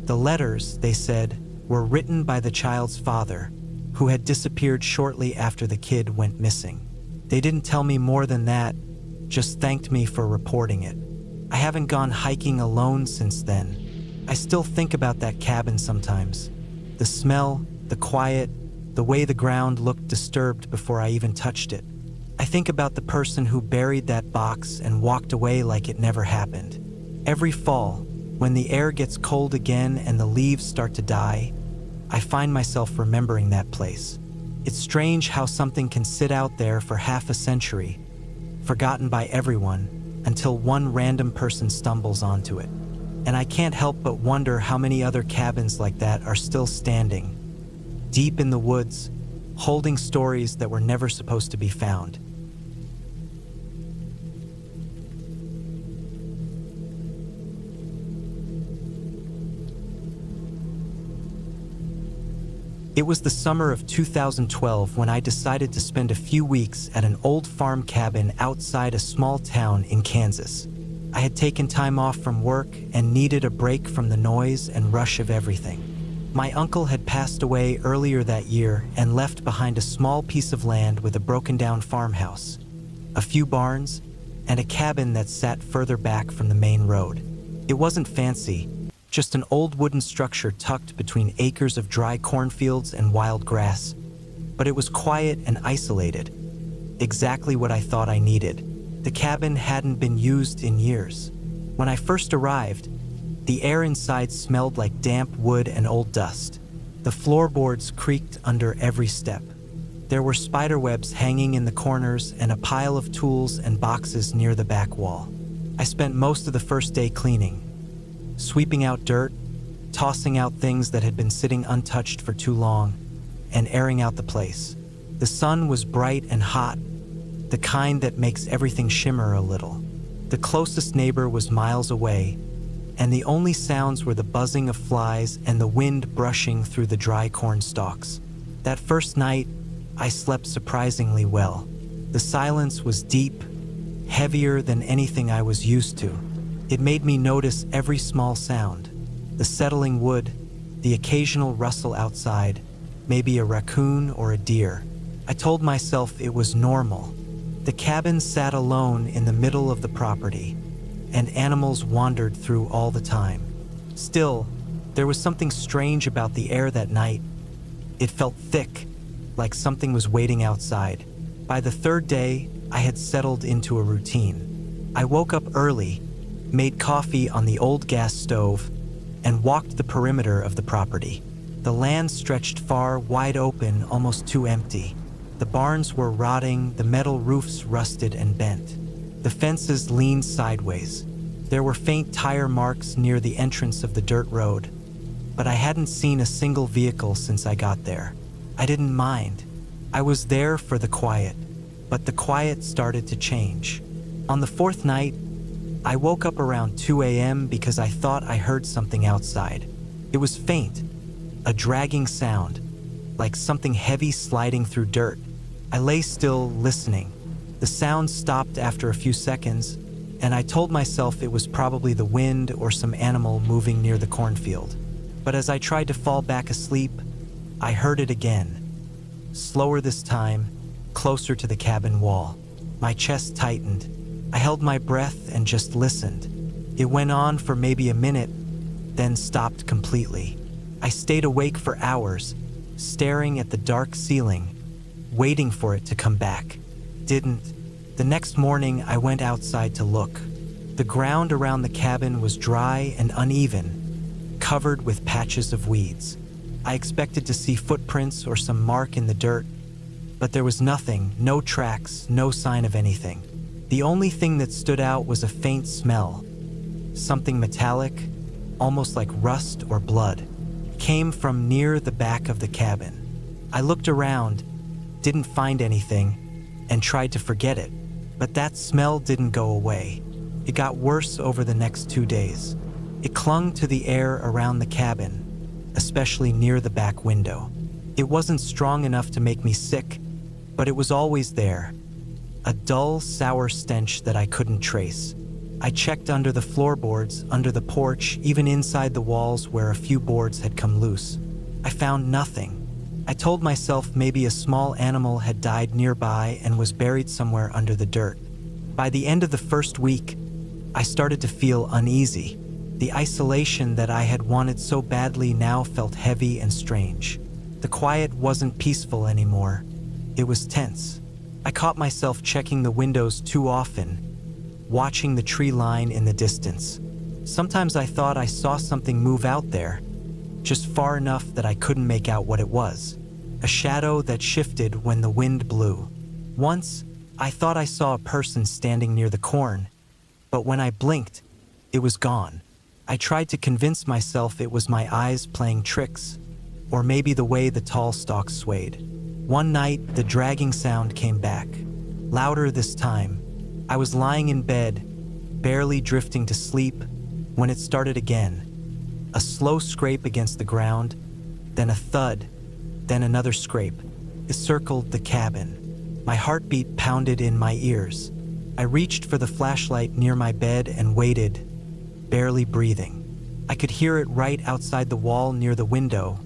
The letters, they said, were written by the child's father, who had disappeared shortly after the kid went missing. They didn't tell me more than that, just thanked me for reporting it. I haven't gone hiking alone since then. I still think about that cabin sometimes. The smell, the quiet, the way the ground looked disturbed before I even touched it. I think about the person who buried that box and walked away like it never happened. Every fall, when the air gets cold again and the leaves start to die, I find myself remembering that place. It's strange how something can sit out there for half a century, forgotten by everyone, until one random person stumbles onto it. And I can't help but wonder how many other cabins like that are still standing, deep in the woods, holding stories that were never supposed to be found. It was the summer of 2012 when I decided to spend a few weeks at an old farm cabin outside a small town in Kansas. I had taken time off from work and needed a break from the noise and rush of everything. My uncle had passed away earlier that year and left behind a small piece of land with a broken-down farmhouse, a few barns, and a cabin that sat further back from the main road. It wasn't fancy, just an old wooden structure tucked between acres of dry cornfields and wild grass. But it was quiet and isolated, exactly what I thought I needed. The cabin hadn't been used in years. When I first arrived, the air inside smelled like damp wood and old dust. The floorboards creaked under every step. There were spiderwebs hanging in the corners and a pile of tools and boxes near the back wall. I spent most of the first day cleaning, sweeping out dirt, tossing out things that had been sitting untouched for too long, and airing out the place. The sun was bright and hot, the kind that makes everything shimmer a little. The closest neighbor was miles away, and the only sounds were the buzzing of flies and the wind brushing through the dry corn stalks. That first night, I slept surprisingly well. The silence was deep, heavier than anything I was used to. It made me notice every small sound, the settling wood, the occasional rustle outside, maybe a raccoon or a deer. I told myself it was normal. The cabin sat alone in the middle of the property, and animals wandered through all the time. Still, there was something strange about the air that night. It felt thick, like something was waiting outside. By the third day, I had settled into a routine. I woke up early, made coffee on the old gas stove, and walked the perimeter of the property. The land stretched far, wide open, almost too empty. The barns were rotting, the metal roofs rusted and bent. The fences leaned sideways. There were faint tire marks near the entrance of the dirt road, but I hadn't seen a single vehicle since I got there. I didn't mind. I was there for the quiet, but the quiet started to change. On the fourth night, I woke up around 2 a.m. because I thought I heard something outside. It was faint, a dragging sound, like something heavy sliding through dirt. I lay still, listening. The sound stopped after a few seconds, and I told myself it was probably the wind or some animal moving near the cornfield. But as I tried to fall back asleep, I heard it again. Slower this time, closer to the cabin wall. My chest tightened. I held my breath and just listened. It went on for maybe a minute, then stopped completely. I stayed awake for hours, staring at the dark ceiling, waiting for it to come back. Didn't. The next morning, I went outside to look. The ground around the cabin was dry and uneven, covered with patches of weeds. I expected to see footprints or some mark in the dirt, but there was nothing, no tracks, no sign of anything. The only thing that stood out was a faint smell. Something metallic, almost like rust or blood, came from near the back of the cabin. I looked around, didn't find anything, and tried to forget it. But that smell didn't go away. It got worse over the next 2 days. It clung to the air around the cabin, especially near the back window. It wasn't strong enough to make me sick, but it was always there. A dull, sour stench that I couldn't trace. I checked under the floorboards, under the porch, even inside the walls where a few boards had come loose. I found nothing. I told myself maybe a small animal had died nearby and was buried somewhere under the dirt. By the end of the first week, I started to feel uneasy. The isolation that I had wanted so badly now felt heavy and strange. The quiet wasn't peaceful anymore. It was tense. I caught myself checking the windows too often, watching the tree line in the distance. Sometimes I thought I saw something move out there, just far enough that I couldn't make out what it was. A shadow that shifted when the wind blew. Once, I thought I saw a person standing near the corn, but when I blinked, it was gone. I tried to convince myself it was my eyes playing tricks, or maybe the way the tall stalks swayed. One night, the dragging sound came back, louder this time. I was lying in bed, barely drifting to sleep, when it started again. A slow scrape against the ground, then a thud, then another scrape. It circled the cabin. My heartbeat pounded in my ears. I reached for the flashlight near my bed and waited, barely breathing. I could hear it right outside the wall near the window.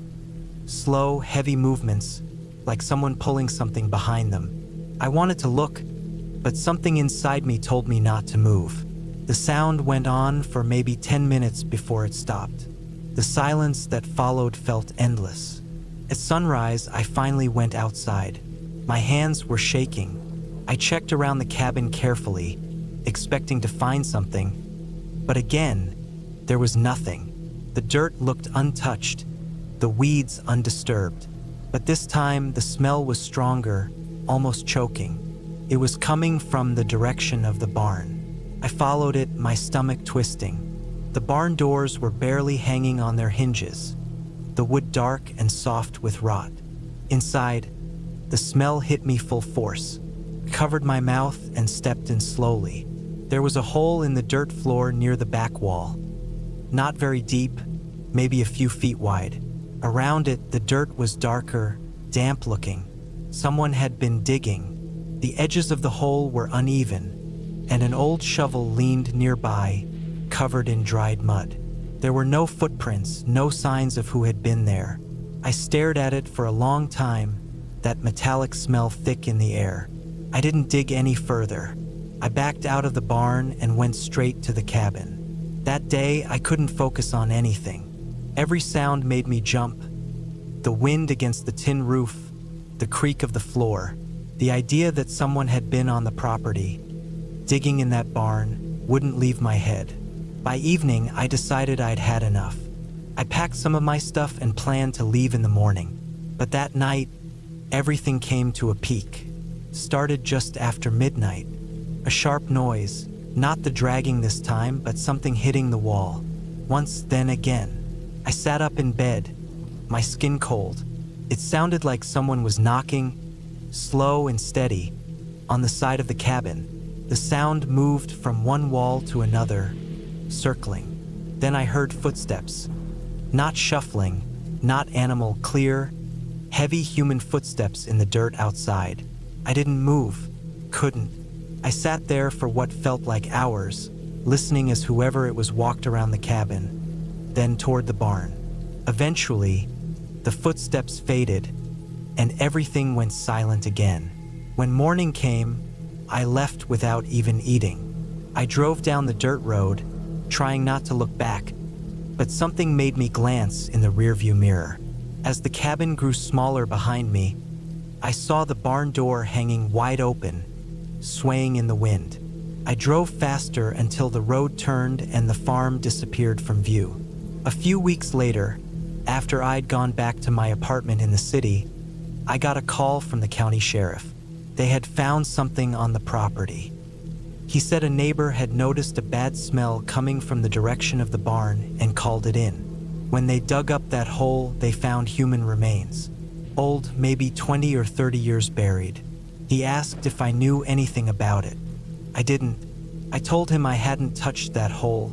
Slow, heavy movements, like someone pulling something behind them. I wanted to look, but something inside me told me not to move. The sound went on for maybe 10 minutes before it stopped. The silence that followed felt endless. At sunrise, I finally went outside. My hands were shaking. I checked around the cabin carefully, expecting to find something. But again, there was nothing. The dirt looked untouched, the weeds undisturbed. But this time, the smell was stronger, almost choking. It was coming from the direction of the barn. I followed it, my stomach twisting. The barn doors were barely hanging on their hinges, the wood dark and soft with rot. Inside, the smell hit me full force, covered my mouth and stepped in slowly. There was a hole in the dirt floor near the back wall. Not very deep, maybe a few feet wide. Around it, the dirt was darker, damp looking. Someone had been digging. The edges of the hole were uneven, and an old shovel leaned nearby, covered in dried mud. There were no footprints, no signs of who had been there. I stared at it for a long time, that metallic smell thick in the air. I didn't dig any further. I backed out of the barn and went straight to the cabin. That day, I couldn't focus on anything. Every sound made me jump. The wind against the tin roof, the creak of the floor, the idea that someone had been on the property, digging in that barn, wouldn't leave my head. By evening, I decided I'd had enough. I packed some of my stuff and planned to leave in the morning. But that night, everything came to a peak. Started just after midnight. A sharp noise, not the dragging this time, but something hitting the wall. Once, then again. I sat up in bed, my skin cold. It sounded like someone was knocking, slow and steady, on the side of the cabin. The sound moved from one wall to another, circling. Then I heard footsteps. Not shuffling, not animal, clear, heavy human footsteps in the dirt outside. I didn't move, couldn't. I sat there for what felt like hours, listening as whoever it was walked around the cabin, then toward the barn. Eventually, the footsteps faded, and everything went silent again. When morning came, I left without even eating. I drove down the dirt road, trying not to look back, but something made me glance in the rearview mirror. As the cabin grew smaller behind me, I saw the barn door hanging wide open, swaying in the wind. I drove faster until the road turned and the farm disappeared from view. A few weeks later, after I'd gone back to my apartment in the city, I got a call from the county sheriff. They had found something on the property. He said a neighbor had noticed a bad smell coming from the direction of the barn and called it in. When they dug up that hole, they found human remains, old, maybe 20 or 30 years buried. He asked if I knew anything about it. I didn't. I told him I hadn't touched that hole,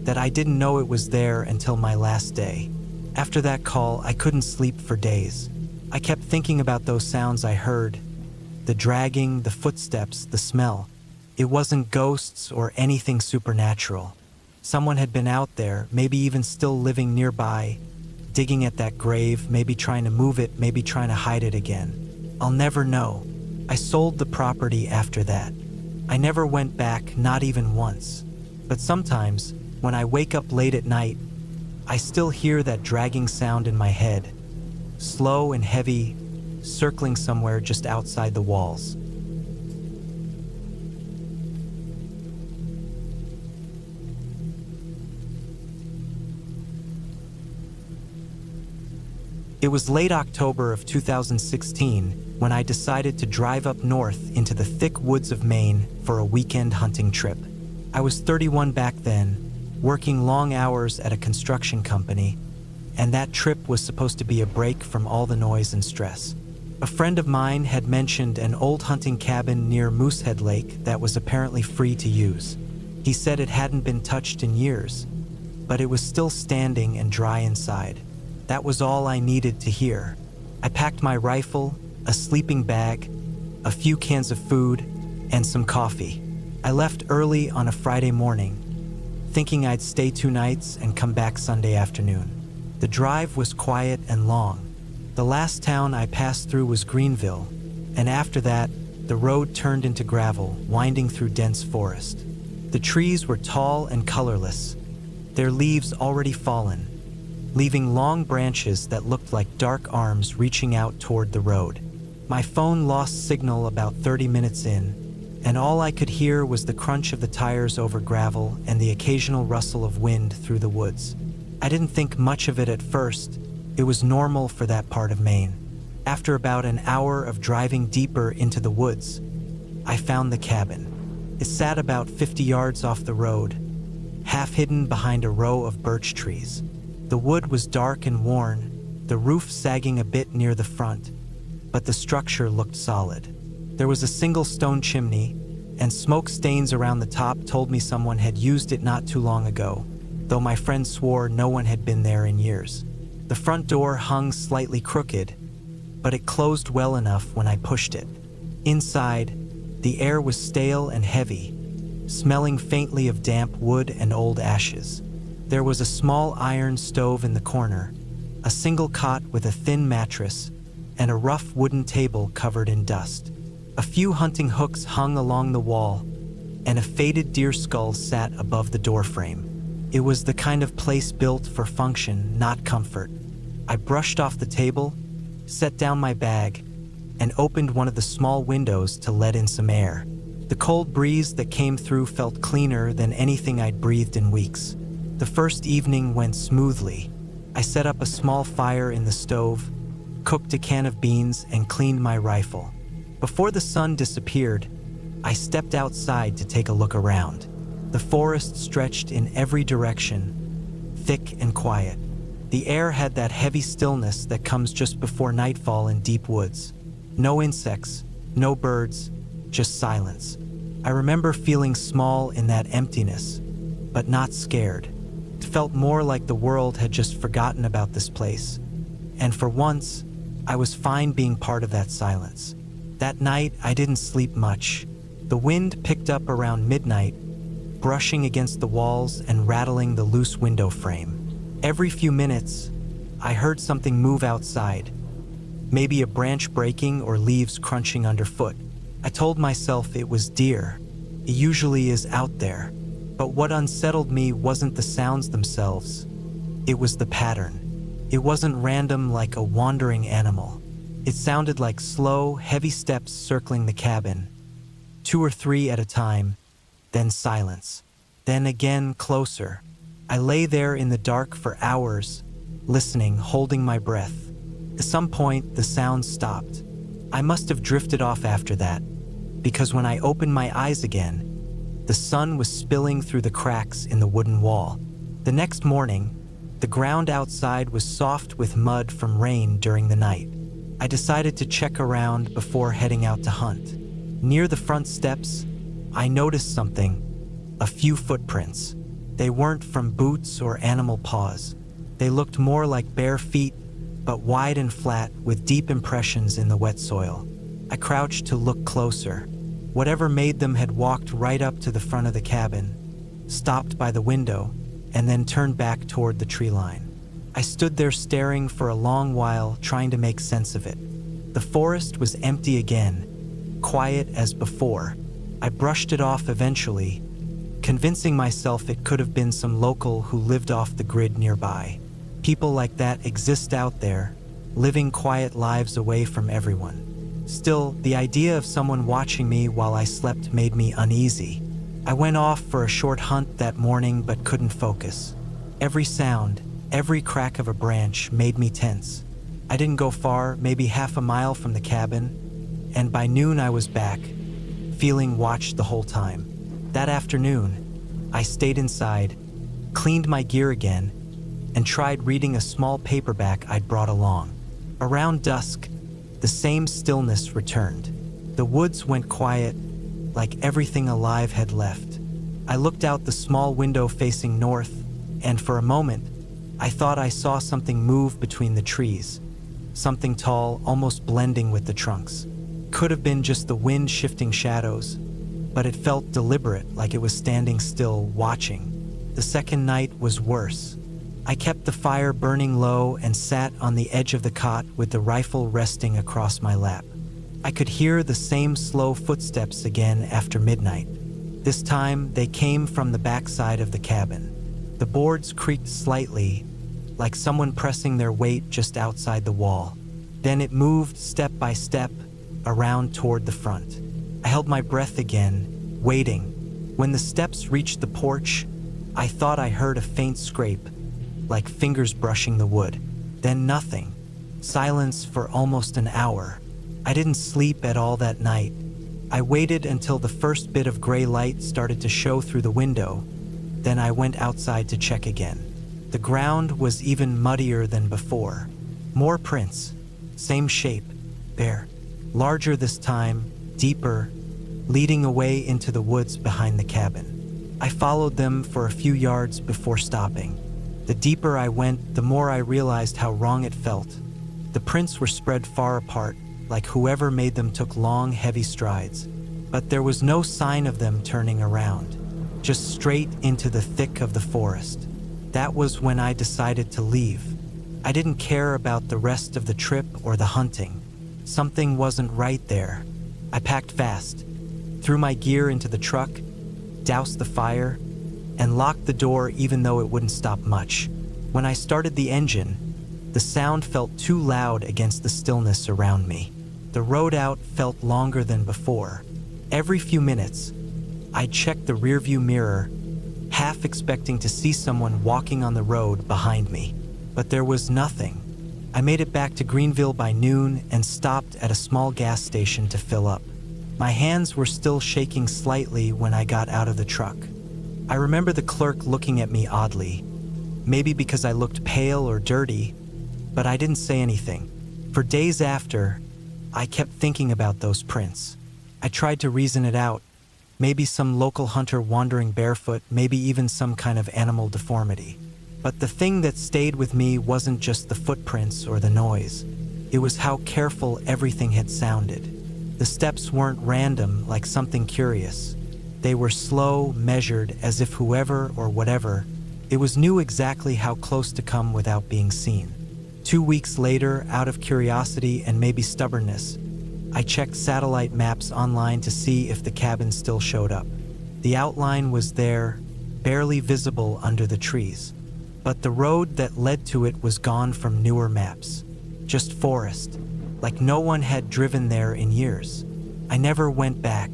that I didn't know it was there until my last day. After that call, I couldn't sleep for days. I kept thinking about those sounds I heard, the dragging, the footsteps, the smell. It wasn't ghosts or anything supernatural. Someone had been out there, maybe even still living nearby, digging at that grave, maybe trying to move it, maybe trying to hide it again. I'll never know. I sold the property after that. I never went back, not even once. But sometimes, when I wake up late at night, I still hear that dragging sound in my head, slow and heavy, circling somewhere just outside the walls. It was late October of 2016 when I decided to drive up north into the thick woods of Maine for a weekend hunting trip. I was 31 back then, working long hours at a construction company, and that trip was supposed to be a break from all the noise and stress. A friend of mine had mentioned an old hunting cabin near Moosehead Lake that was apparently free to use. He said it hadn't been touched in years, but it was still standing and dry inside. That was all I needed to hear. I packed my rifle, a sleeping bag, a few cans of food, and some coffee. I left early on a Friday morning, thinking I'd stay 2 nights and come back Sunday afternoon. The drive was quiet and long. The last town I passed through was Greenville, and after that, the road turned into gravel, winding through dense forest. The trees were tall and colorless, their leaves already fallen, leaving long branches that looked like dark arms reaching out toward the road. My phone lost signal about 30 minutes in, and all I could hear was the crunch of the tires over gravel and the occasional rustle of wind through the woods. I didn't think much of it at first. It was normal for that part of Maine. After about an hour of driving deeper into the woods, I found the cabin. It sat about 50 yards off the road, half hidden behind a row of birch trees. The wood was dark and worn, the roof sagging a bit near the front, but the structure looked solid. There was a single stone chimney, and smoke stains around the top told me someone had used it not too long ago, though my friend swore no one had been there in years. The front door hung slightly crooked, but it closed well enough when I pushed it. Inside, the air was stale and heavy, smelling faintly of damp wood and old ashes. There was a small iron stove in the corner, a single cot with a thin mattress, and a rough wooden table covered in dust. A few hunting hooks hung along the wall, and a faded deer skull sat above the doorframe. It was the kind of place built for function, not comfort. I brushed off the table, set down my bag, and opened one of the small windows to let in some air. The cold breeze that came through felt cleaner than anything I'd breathed in weeks. The first evening went smoothly. I set up a small fire in the stove, cooked a can of beans, and cleaned my rifle. Before the sun disappeared, I stepped outside to take a look around. The forest stretched in every direction, thick and quiet. The air had that heavy stillness that comes just before nightfall in deep woods. No insects, no birds, just silence. I remember feeling small in that emptiness, but not scared. It felt more like the world had just forgotten about this place. And for once, I was fine being part of that silence. That night, I didn't sleep much. The wind picked up around midnight, brushing against the walls and rattling the loose window frame. Every few minutes, I heard something move outside, maybe a branch breaking or leaves crunching underfoot. I told myself it was deer. It usually is out there. But what unsettled me wasn't the sounds themselves. It was the pattern. It wasn't random like a wandering animal. It sounded like slow, heavy steps circling the cabin, 2 or 3 at a time, then silence, then again closer. I lay there in the dark for hours, listening, holding my breath. At some point, the sound stopped. I must have drifted off after that, because when I opened my eyes again, the sun was spilling through the cracks in the wooden wall. The next morning, the ground outside was soft with mud from rain during the night. I decided to check around before heading out to hunt. Near the front steps, I noticed something, a few footprints. They weren't from boots or animal paws. They looked more like bare feet, but wide and flat with deep impressions in the wet soil. I crouched to look closer. Whatever made them had walked right up to the front of the cabin, stopped by the window, and then turned back toward the tree line. I stood there staring for a long while, trying to make sense of it. The forest was empty again, quiet as before. I brushed it off eventually, convincing myself it could have been some local who lived off the grid nearby. People like that exist out there, living quiet lives away from everyone. Still, the idea of someone watching me while I slept made me uneasy. I went off for a short hunt that morning but couldn't focus. Every sound, every crack of a branch made me tense. I didn't go far, maybe half a mile from the cabin, and by noon I was back, feeling watched the whole time. That afternoon, I stayed inside, cleaned my gear again, and tried reading a small paperback I'd brought along. Around dusk, the same stillness returned. The woods went quiet, like everything alive had left. I looked out the small window facing north, and for a moment, I thought I saw something move between the trees. Something tall, almost blending with the trunks. Could have been just the wind shifting shadows, but it felt deliberate, like it was standing still, watching. The second night was worse. I kept the fire burning low and sat on the edge of the cot with the rifle resting across my lap. I could hear the same slow footsteps again after midnight. This time, they came from the backside of the cabin. The boards creaked slightly, like someone pressing their weight just outside the wall. Then it moved step by step around toward the front. I held my breath again, waiting. When the steps reached the porch, I thought I heard a faint scrape, like fingers brushing the wood. Then nothing. Silence for almost an hour. I didn't sleep at all that night. I waited until the first bit of gray light started to show through the window. Then I went outside to check again. The ground was even muddier than before. More prints. Same shape. Bare. Larger this time, deeper, leading away into the woods behind the cabin. I followed them for a few yards before stopping. The deeper I went, the more I realized how wrong it felt. The prints were spread far apart, like whoever made them took long, heavy strides. But there was no sign of them turning around, just straight into the thick of the forest. That was when I decided to leave. I didn't care about the rest of the trip or the hunting. Something wasn't right there. I packed fast, threw my gear into the truck, doused the fire, and locked the door even though it wouldn't stop much. When I started the engine, the sound felt too loud against the stillness around me. The road out felt longer than before. Every few minutes, I checked the rearview mirror, half expecting to see someone walking on the road behind me. But there was nothing. I made it back to Greenville by noon and stopped at a small gas station to fill up. My hands were still shaking slightly when I got out of the truck. I remember the clerk looking at me oddly, maybe because I looked pale or dirty, but I didn't say anything. For days after, I kept thinking about those prints. I tried to reason it out. Maybe some local hunter wandering barefoot, maybe even some kind of animal deformity. But the thing that stayed with me wasn't just the footprints or the noise. It was how careful everything had sounded. The The steps weren't random like something curious. They were slow, measured, as if whoever or whatever it was knew exactly how close to come without being seen. 2 weeks later, out of curiosity and maybe stubbornness, I checked satellite maps online to see if the cabin still showed up. The outline was there, barely visible under the trees. But the road that led to it was gone from newer maps. Just forest, like no one had driven there in years. I never went back.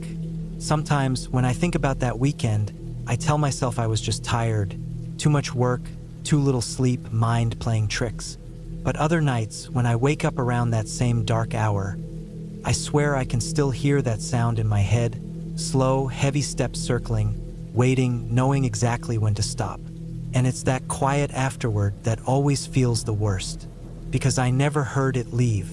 Sometimes, when I think about that weekend, I tell myself I was just tired. Too much work, too little sleep, mind playing tricks. But other nights, when I wake up around that same dark hour, I swear I can still hear that sound in my head, slow, heavy steps circling, waiting, knowing exactly when to stop. And it's that quiet afterward that always feels the worst, because I never heard it leave.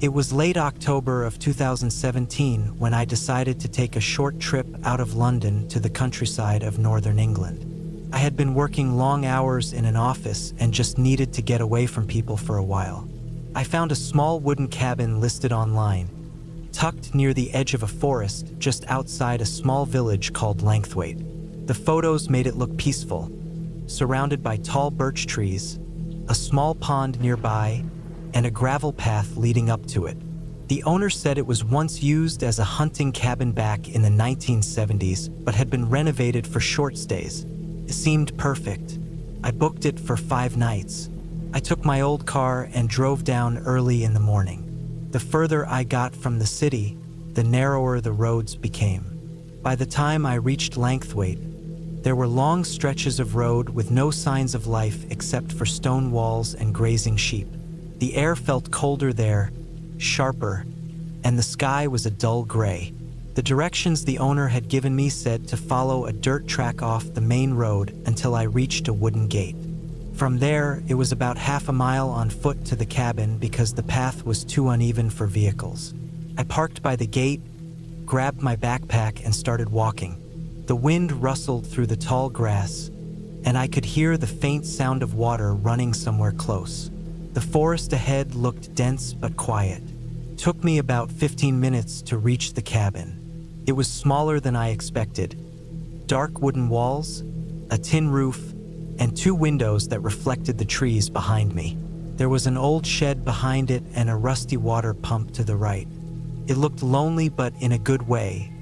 It was late October of 2017 when I decided to take a short trip out of London to the countryside of northern England. I had been working long hours in an office and just needed to get away from people for a while. I found a small wooden cabin listed online, tucked near the edge of a forest just outside a small village called Langthwaite. The photos made it look peaceful, surrounded by tall birch trees, a small pond nearby, and a gravel path leading up to it. The owner said it was once used as a hunting cabin back in the 1970s, but had been renovated for short stays. It seemed perfect. I booked it for 5 nights. I took my old car and drove down early in the morning. The further I got from the city, the narrower the roads became. By the time I reached Langthwaite, there were long stretches of road with no signs of life except for stone walls and grazing sheep. The air felt colder there, sharper, and the sky was a dull gray. The directions the owner had given me said to follow a dirt track off the main road until I reached a wooden gate. From there, it was about half a mile on foot to the cabin because the path was too uneven for vehicles. I parked by the gate, grabbed my backpack, and started walking. The wind rustled through the tall grass, and I could hear the faint sound of water running somewhere close. The forest ahead looked dense but quiet. It took me about 15 minutes to reach the cabin. It was smaller than I expected. Dark wooden walls, a tin roof, and 2 windows that reflected the trees behind me. There was an old shed behind it and a rusty water pump to the right. It looked lonely, but in a good way,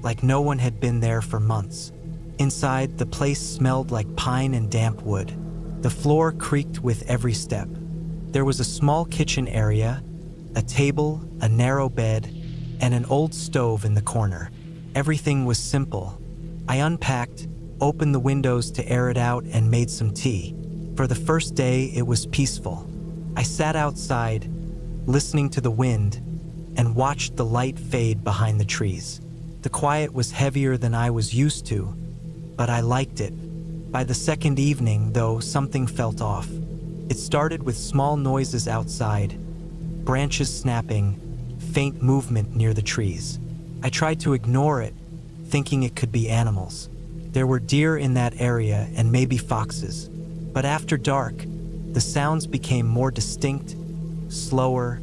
like no one had been there for months. Inside, the place smelled like pine and damp wood. The floor creaked with every step. There was a small kitchen area, a table, a narrow bed, and an old stove in the corner. Everything was simple. I unpacked, opened the windows to air it out, and made some tea. For the first day, it was peaceful. I sat outside, listening to the wind, and watched the light fade behind the trees. The quiet was heavier than I was used to, but I liked it. By the second evening, though, something felt off. It started with small noises outside, branches snapping, faint movement near the trees. I tried to ignore it, thinking it could be animals. There were deer in that area and maybe foxes. But after dark, the sounds became more distinct, slower,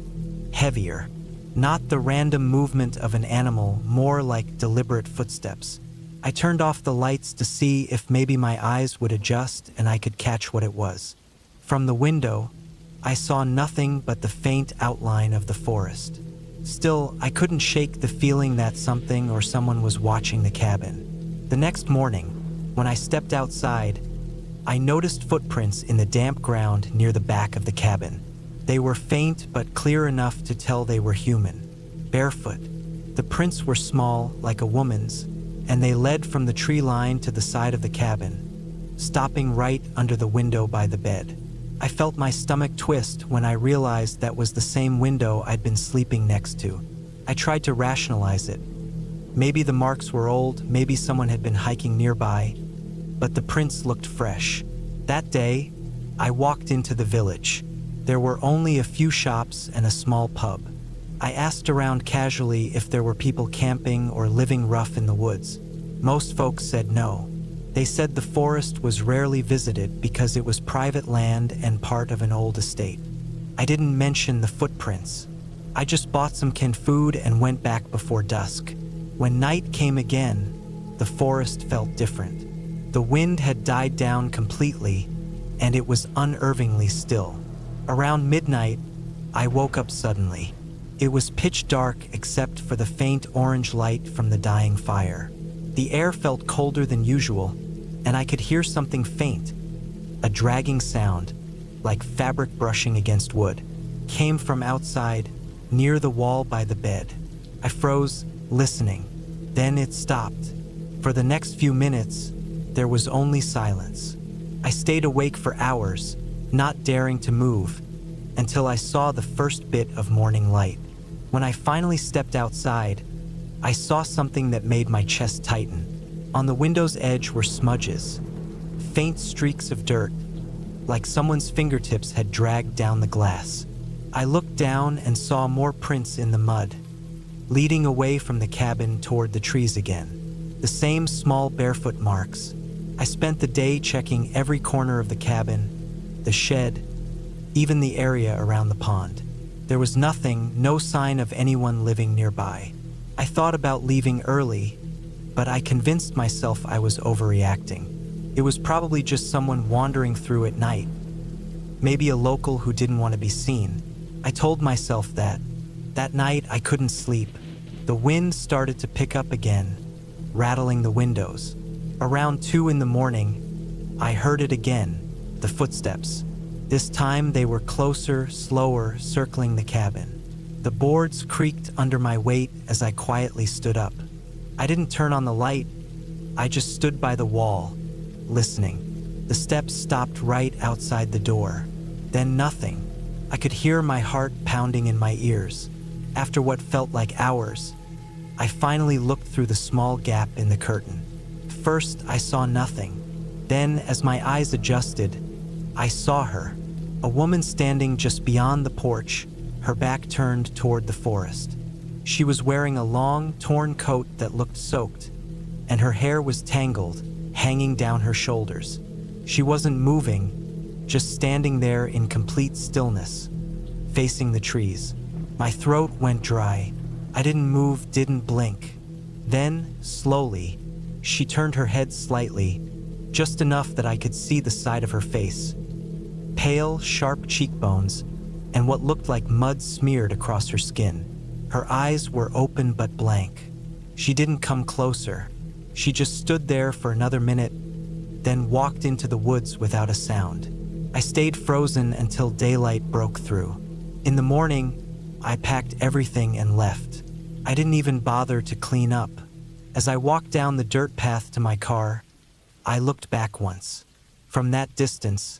heavier. Not the random movement of an animal, more like deliberate footsteps. I turned off the lights to see if maybe my eyes would adjust and I could catch what it was. From the window, I saw nothing but the faint outline of the forest. Still, I couldn't shake the feeling that something or someone was watching the cabin. The next morning, when I stepped outside, I noticed footprints in the damp ground near the back of the cabin. They were faint but clear enough to tell they were human. Barefoot. The prints were small, like a woman's, and they led from the tree line to the side of the cabin, stopping right under the window by the bed. I felt my stomach twist when I realized that was the same window I'd been sleeping next to. I tried to rationalize it. Maybe the marks were old, maybe someone had been hiking nearby, but the prints looked fresh. That day, I walked into the village. There were only a few shops and a small pub. I asked around casually if there were people camping or living rough in the woods. Most folks said no. They said the forest was rarely visited because it was private land and part of an old estate. I didn't mention the footprints. I just bought some canned food and went back before dusk. When night came again, the forest felt different. The wind had died down completely, and it was unnervingly still. Around midnight, I woke up suddenly. It was pitch dark except for the faint orange light from the dying fire. The air felt colder than usual, and I could hear something faint. A dragging sound, like fabric brushing against wood, came from outside, near the wall by the bed. I froze, listening. Then it stopped. For the next few minutes, there was only silence. I stayed awake for hours, not daring to move, until I saw the first bit of morning light. When I finally stepped outside, I saw something that made my chest tighten. On the window's edge were smudges, faint streaks of dirt, like someone's fingertips had dragged down the glass. I looked down and saw more prints in the mud, leading away from the cabin toward the trees again. The same small barefoot marks. I spent the day checking every corner of the cabin, the shed, even the area around the pond. There was nothing, no sign of anyone living nearby. I thought about leaving early, but I convinced myself I was overreacting. It was probably just someone wandering through at night. Maybe a local who didn't want to be seen. I told myself that. That night, I couldn't sleep. The wind started to pick up again, rattling the windows. Around 2 in the morning, I heard it again, the footsteps. This time they were closer, slower, circling the cabin. The boards creaked under my weight as I quietly stood up. I didn't turn on the light. I just stood by the wall, listening. The steps stopped right outside the door. Then nothing. I could hear my heart pounding in my ears. After what felt like hours, I finally looked through the small gap in the curtain. First, I saw nothing. Then, as my eyes adjusted, I saw her, a woman standing just beyond the porch, her back turned toward the forest. She was wearing a long, torn coat that looked soaked, and her hair was tangled, hanging down her shoulders. She wasn't moving, just standing there in complete stillness, facing the trees. My throat went dry. I didn't move, didn't blink. Then, slowly, she turned her head slightly, just enough that I could see the side of her face. Pale, sharp cheekbones, and what looked like mud smeared across her skin. Her eyes were open but blank. She didn't come closer. She just stood there for another minute, then walked into the woods without a sound. I stayed frozen until daylight broke through. In the morning, I packed everything and left. I didn't even bother to clean up. As I walked down the dirt path to my car, I looked back once. From that distance,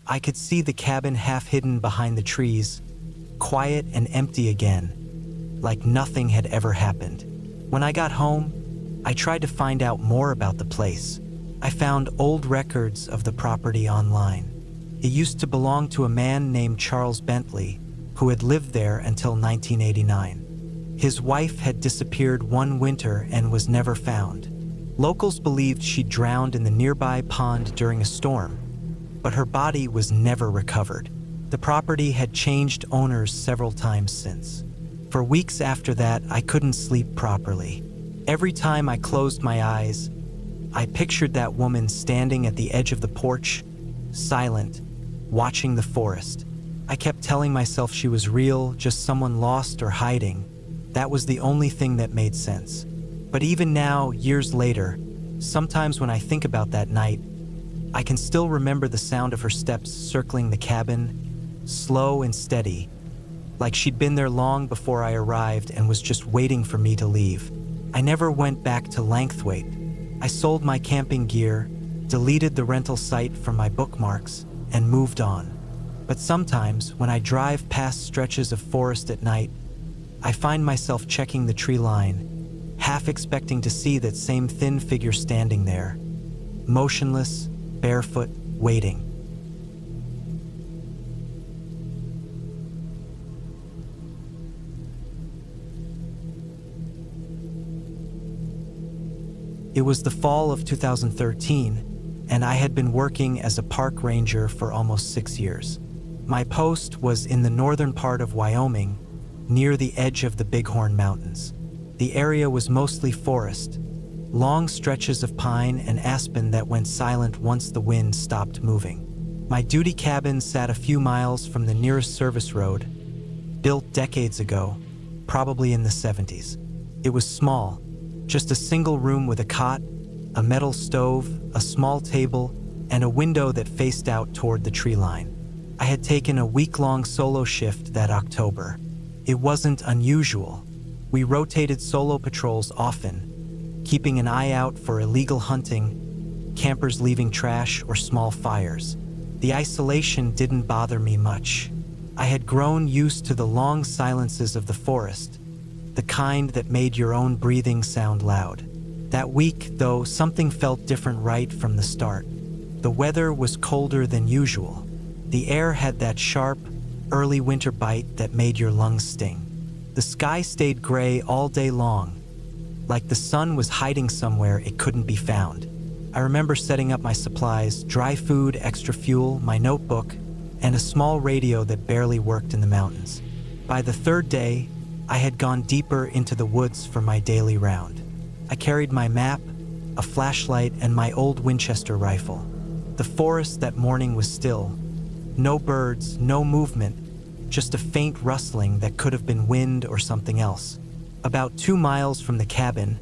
I could see the cabin half hidden behind the trees, quiet and empty again, like nothing had ever happened. When I got home, I tried to find out more about the place. I found old records of the property online. It used to belong to a man named Charles Bentley, who had lived there until 1989. His wife had disappeared one winter and was never found. Locals believed she drowned in the nearby pond during a storm, but her body was never recovered. The property had changed owners several times since. For weeks after that, I couldn't sleep properly. Every time I closed my eyes, I pictured that woman standing at the edge of the porch, silent, watching the forest. I kept telling myself she was real, just someone lost or hiding. That was the only thing that made sense. But even now, years later, sometimes when I think about that night, I can still remember the sound of her steps circling the cabin, slow and steady, like she'd been there long before I arrived and was just waiting for me to leave. I never went back to Lanthwaite. I sold my camping gear, deleted the rental site from my bookmarks, and moved on. But sometimes, when I drive past stretches of forest at night, I find myself checking the tree line, half expecting to see that same thin figure standing there, motionless, barefoot, waiting. It It was the fall of 2013, and I had been working as a park ranger for almost 6 years. My post was in the northern part of Wyoming, near the edge of the Bighorn Mountains. The area was mostly forest, long stretches of pine and aspen that went silent once the wind stopped moving. My duty cabin sat a few miles from the nearest service road, built decades ago, probably in the 70s. It was small, just a single room with a cot, a metal stove, a small table, and a window that faced out toward the tree line. I had taken a week-long solo shift that October. It wasn't unusual. We rotated solo patrols often, keeping an eye out for illegal hunting, campers leaving trash, or small fires. The isolation didn't bother me much. I had grown used to the long silences of the forest, the kind that made your own breathing sound loud. That week, though, something felt different right from the start. The weather was colder than usual. The air had that sharp, early winter bite that made your lungs sting. The sky stayed gray all day long, like the sun was hiding somewhere it couldn't be found. I remember setting up my supplies, dry food, extra fuel, my notebook, and a small radio that barely worked in the mountains. By the third day, I had gone deeper into the woods for my daily round. I carried my map, a flashlight, and my old Winchester rifle. The forest that morning was still. No birds, no movement, just a faint rustling that could have been wind or something else. About 2 miles from the cabin,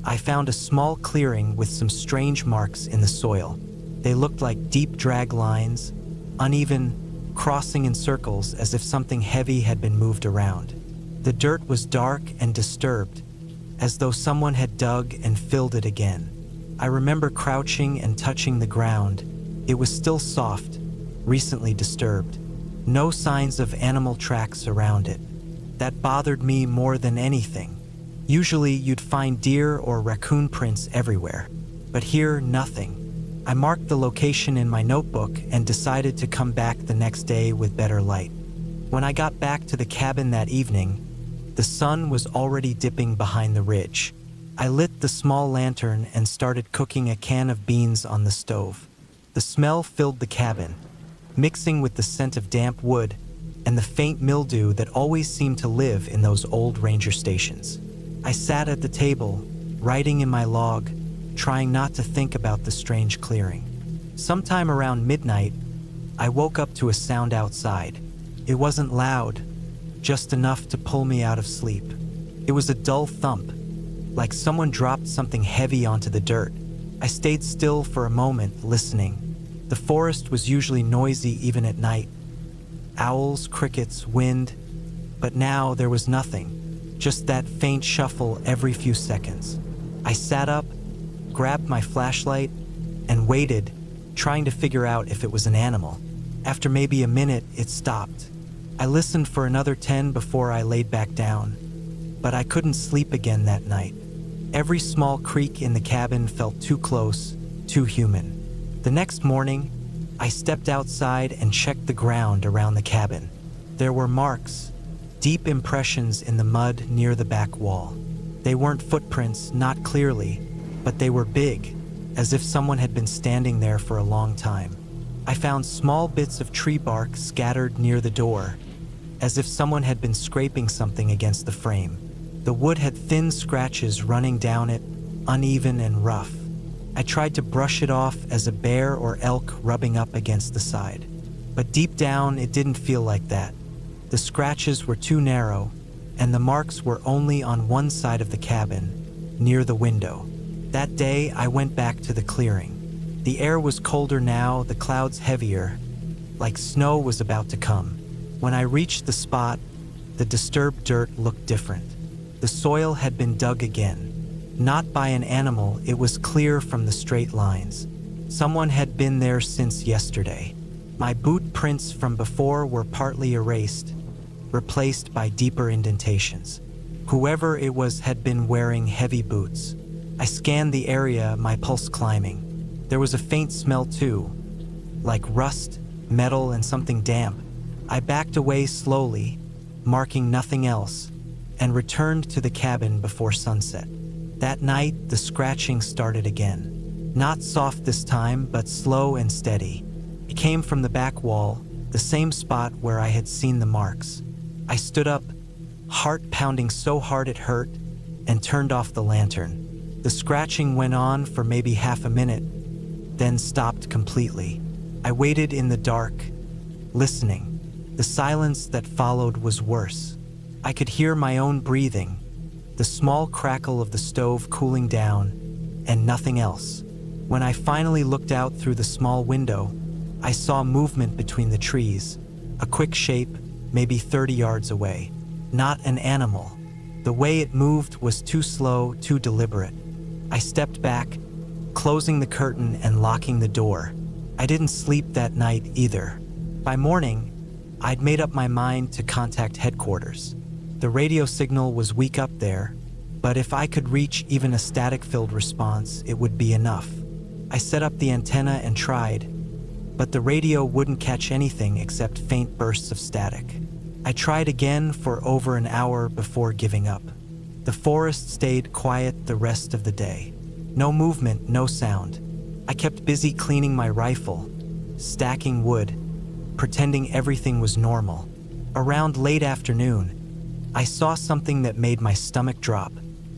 I found a small clearing with some strange marks in the soil. They looked like deep drag lines, uneven, crossing in circles as if something heavy had been moved around. The dirt was dark and disturbed, as though someone had dug and filled it again. I remember crouching and touching the ground. It was still soft, recently disturbed. No signs of animal tracks around it. That bothered me more than anything. Usually you'd find deer or raccoon prints everywhere, but here, nothing. I marked the location in my notebook and decided to come back the next day with better light. When I got back to the cabin that evening, the sun was already dipping behind the ridge. I lit the small lantern and started cooking a can of beans on the stove. The smell filled the cabin, mixing with the scent of damp wood and the faint mildew that always seemed to live in those old ranger stations. I sat at the table, writing in my log, trying not to think about the strange clearing. Sometime around midnight, I woke up to a sound outside. It wasn't loud, just enough to pull me out of sleep. It was a dull thump, like someone dropped something heavy onto the dirt. I stayed still for a moment, listening. The forest was usually noisy even at night. Owls, crickets, wind, but now there was nothing, just that faint shuffle every few seconds. I sat up, grabbed my flashlight, and waited, trying to figure out if it was an animal. After maybe a minute, it stopped. I listened for another 10 before I laid back down, but I couldn't sleep again that night. Every small creak in the cabin felt too close, too human. The next morning, I stepped outside and checked the ground around the cabin. There were marks, deep impressions in the mud near the back wall. They weren't footprints, not clearly, but they were big, as if someone had been standing there for a long time. I found small bits of tree bark scattered near the door, as if someone had been scraping something against the frame. The wood had thin scratches running down it, uneven and rough. I tried to brush it off as a bear or elk rubbing up against the side. But deep down, it didn't feel like that. The scratches were too narrow, and the marks were only on one side of the cabin, near the window. That day, I went back to the clearing. The air was colder now, the clouds heavier, like snow was about to come. When I reached the spot, the disturbed dirt looked different. The soil had been dug again. Not by an animal, it was clear from the straight lines. Someone had been there since yesterday. My boot prints from before were partly erased, replaced by deeper indentations. Whoever it was had been wearing heavy boots. I scanned the area, my pulse climbing. There was a faint smell too, like rust, metal, and something damp. I backed away slowly, marking nothing else, and returned to the cabin before sunset. That night, the scratching started again. Not soft this time, but slow and steady. It came from the back wall, the same spot where I had seen the marks. I stood up, heart pounding so hard it hurt, and turned off the lantern. The scratching went on for maybe half a minute, then stopped completely. I waited in the dark, listening. The silence that followed was worse. I could hear my own breathing, the small crackle of the stove cooling down, and nothing else. When I finally looked out through the small window, I saw movement between the trees, a quick shape, maybe 30 yards away. Not an animal. The way it moved was too slow, too deliberate. I stepped back, closing the curtain and locking the door. I didn't sleep that night either. By morning, I'd made up my mind to contact headquarters. The radio signal was weak up there, but if I could reach even a static-filled response, it would be enough. I set up the antenna and tried, but the radio wouldn't catch anything except faint bursts of static. I tried again for over an hour before giving up. The forest stayed quiet the rest of the day. No movement, no sound. I kept busy cleaning my rifle, stacking wood, pretending everything was normal. Around late afternoon, I saw something that made my stomach drop.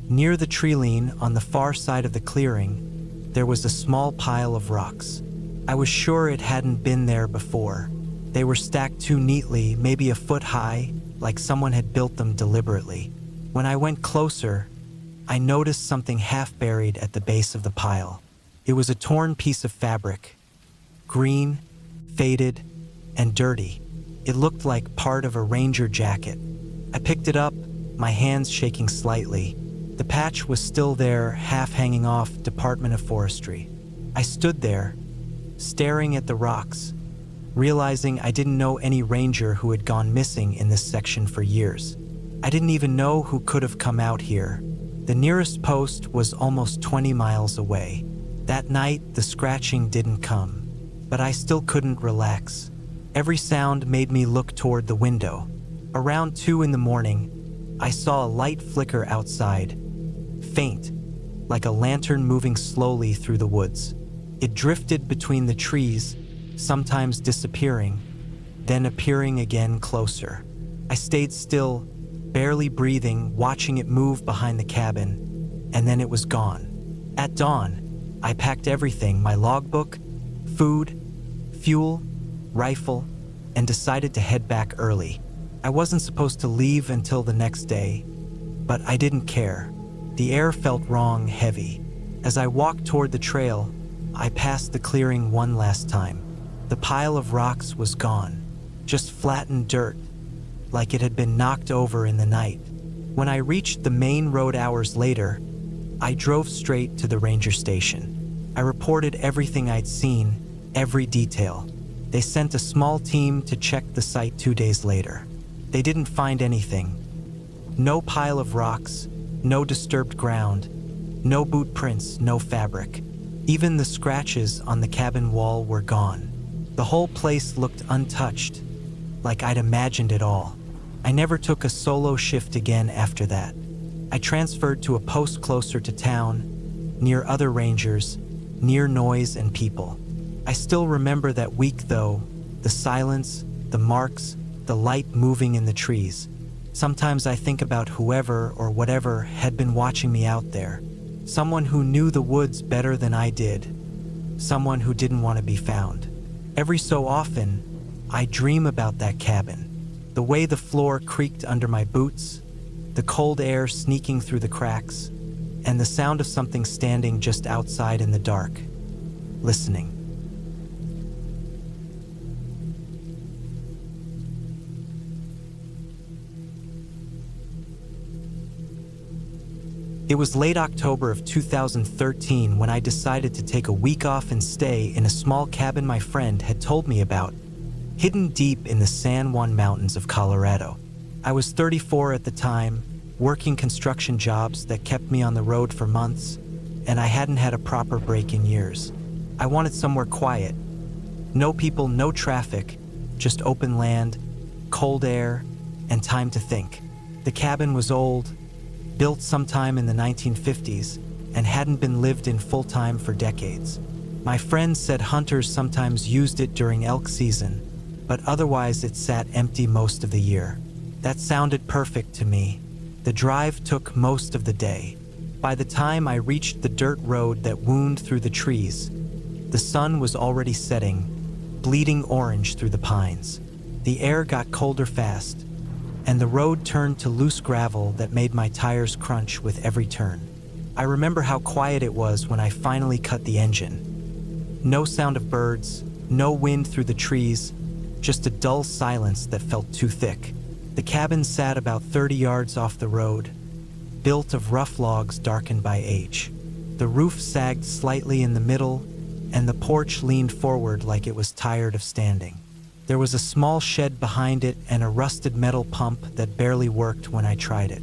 Near the tree line on the far side of the clearing, there was a small pile of rocks. I was sure it hadn't been there before. They were stacked too neatly, maybe a foot high, like someone had built them deliberately. When I went closer, I noticed something half buried at the base of the pile. It was a torn piece of fabric, green, faded, and dirty. It looked like part of a ranger jacket. I picked it up, my hands shaking slightly. The patch was still there, half hanging off Department of Forestry. I stood there, staring at the rocks, realizing I didn't know any ranger who had gone missing in this section for years. I didn't even know who could have come out here. The nearest post was almost 20 miles away. That night, the scratching didn't come, but I still couldn't relax. Every sound made me look toward the window. Around 2 in the morning, I saw a light flicker outside, faint, like a lantern moving slowly through the woods. It drifted between the trees, sometimes disappearing, then appearing again closer. I stayed still, barely breathing, watching it move behind the cabin, and then it was gone. At dawn, I packed everything, my logbook, food, fuel, rifle, and decided to head back early. I wasn't supposed to leave until the next day, but I didn't care. The air felt wrong, heavy. As I walked toward the trail, I passed the clearing one last time. The pile of rocks was gone, just flattened dirt, like it had been knocked over in the night. When I reached the main road hours later, I drove straight to the ranger station. I reported everything I'd seen, every detail. They sent a small team to check the site 2 days later. They didn't find anything. No pile of rocks, no disturbed ground, no boot prints, no fabric. Even the scratches on the cabin wall were gone. The whole place looked untouched, like I'd imagined it all. I never took a solo shift again after that. I transferred to a post closer to town, near other rangers, near noise and people. I still remember that week though, the silence, the marks, the light moving in the trees. Sometimes I think about whoever or whatever had been watching me out there. Someone who knew the woods better than I did. Someone who didn't want to be found. Every so often, I dream about that cabin. The way the floor creaked under my boots, the cold air sneaking through the cracks, and the sound of something standing just outside in the dark, listening. It was late October of 2013 when I decided to take a week off and stay in a small cabin my friend had told me about, hidden deep in the San Juan Mountains of Colorado. I was 34 at the time, working construction jobs that kept me on the road for months, and I hadn't had a proper break in years. I wanted somewhere quiet. No people, no traffic, just open land, cold air, and time to think. The cabin was old, built sometime in the 1950s and hadn't been lived in full-time for decades. My friends said hunters sometimes used it during elk season, but otherwise it sat empty most of the year. That sounded perfect to me. The drive took most of the day. By the time I reached the dirt road that wound through the trees, the sun was already setting, bleeding orange through the pines. The air got colder fast, and the road turned to loose gravel that made my tires crunch with every turn. I remember how quiet it was when I finally cut the engine. No sound of birds, no wind through the trees, just a dull silence that felt too thick. The cabin sat about 30 yards off the road, built of rough logs darkened by age. The roof sagged slightly in the middle, and the porch leaned forward like it was tired of standing. There was a small shed behind it and a rusted metal pump that barely worked when I tried it.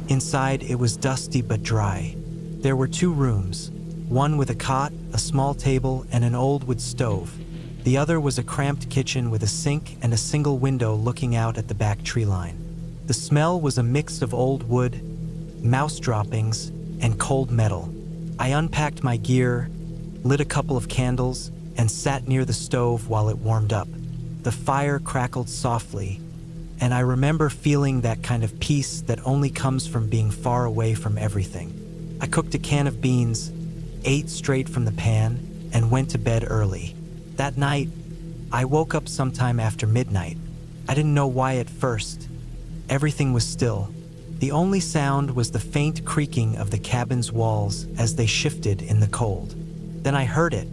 Inside, it was dusty but dry. There were 2 rooms, one with a cot, a small table, and an old wood stove. The other was a cramped kitchen with a sink and a single window looking out at the back tree line. The smell was a mix of old wood, mouse droppings, and cold metal. I unpacked my gear, lit a couple of candles, and sat near the stove while it warmed up. The fire crackled softly, and I remember feeling that kind of peace that only comes from being far away from everything. I cooked a can of beans, ate straight from the pan, and went to bed early. That night, I woke up sometime after midnight. I didn't know why at first. Everything was still. The only sound was the faint creaking of the cabin's walls as they shifted in the cold. Then I heard it,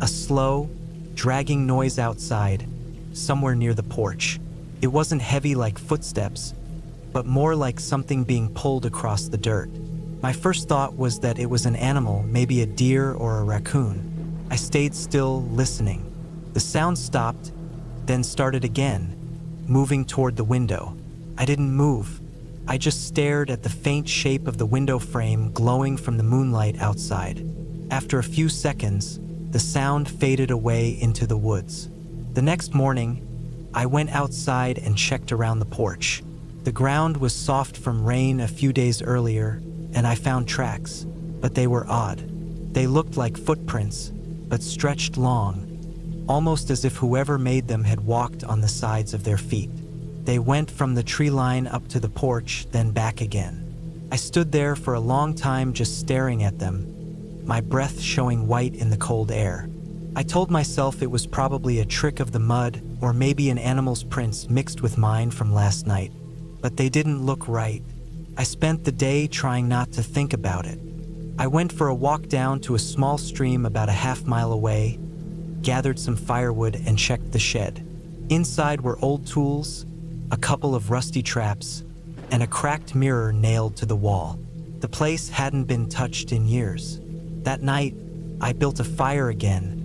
a slow, dragging noise outside, somewhere near the porch. It wasn't heavy like footsteps, but more like something being pulled across the dirt. My first thought was that it was an animal, maybe a deer or a raccoon. I stayed still, listening. The sound stopped, then started again, moving toward the window. I didn't move. I just stared at the faint shape of the window frame glowing from the moonlight outside. After a few seconds, the sound faded away into the woods. The next morning, I went outside and checked around the porch. The ground was soft from rain a few days earlier, and I found tracks, but they were odd. They looked like footprints, but stretched long, almost as if whoever made them had walked on the sides of their feet. They went from the tree line up to the porch, then back again. I stood there for a long time just staring at them, my breath showing white in the cold air. I told myself it was probably a trick of the mud or maybe an animal's prints mixed with mine from last night, but they didn't look right. I spent the day trying not to think about it. I went for a walk down to a small stream about a half-mile away, gathered some firewood, and checked the shed. Inside were old tools, a couple of rusty traps, and a cracked mirror nailed to the wall. The place hadn't been touched in years. That night, I built a fire again,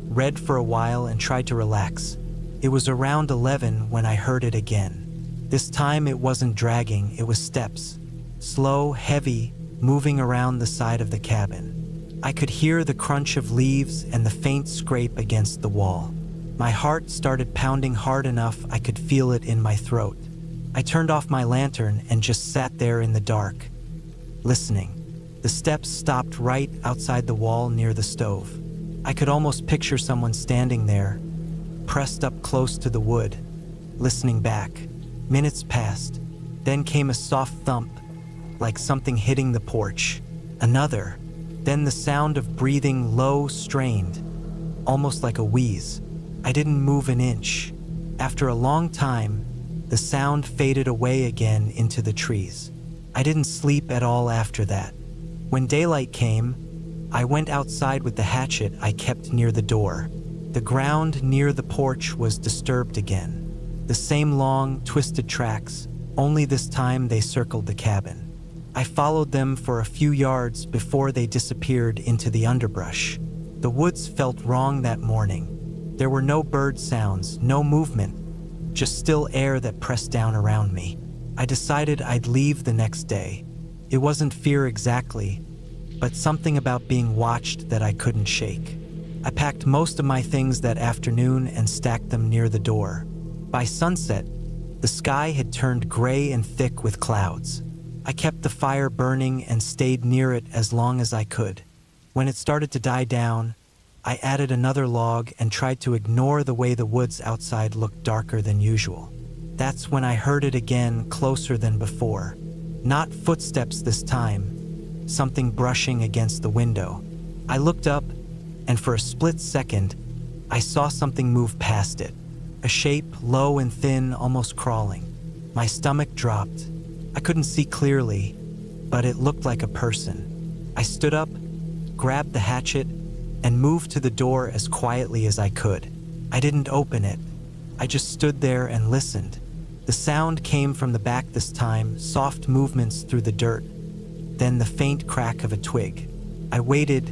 read for a while, and tried to relax. It was around 11 when I heard it again. This time it wasn't dragging, it was steps. Slow, heavy, moving around the side of the cabin. I could hear the crunch of leaves and the faint scrape against the wall. My heart started pounding hard enough I could feel it in my throat. I turned off my lantern and just sat there in the dark, listening. The steps stopped right outside the wall near the stove. I could almost picture someone standing there, pressed up close to the wood, listening back. Minutes passed. Then came a soft thump, like something hitting the porch. Another. Then the sound of breathing, low, strained, almost like a wheeze. I didn't move an inch. After a long time, the sound faded away again into the trees. I didn't sleep at all after that. When daylight came, I went outside with the hatchet I kept near the door. The ground near the porch was disturbed again. The same long, twisted tracks, only this time they circled the cabin. I followed them for a few yards before they disappeared into the underbrush. The woods felt wrong that morning. There were no bird sounds, no movement, just still air that pressed down around me. I decided I'd leave the next day. It wasn't fear exactly, but something about being watched that I couldn't shake. I packed most of my things that afternoon and stacked them near the door. By sunset, the sky had turned gray and thick with clouds. I kept the fire burning and stayed near it as long as I could. When it started to die down, I added another log and tried to ignore the way the woods outside looked darker than usual. That's when I heard it again, closer than before. Not footsteps this time, something brushing against the window. I looked up, and for a split second, I saw something move past it. A shape, low and thin, almost crawling. My stomach dropped. I couldn't see clearly, but it looked like a person. I stood up, grabbed the hatchet, and moved to the door as quietly as I could. I didn't open it. I just stood there and listened. The sound came from the back this time, soft movements through the dirt, then the faint crack of a twig. I waited,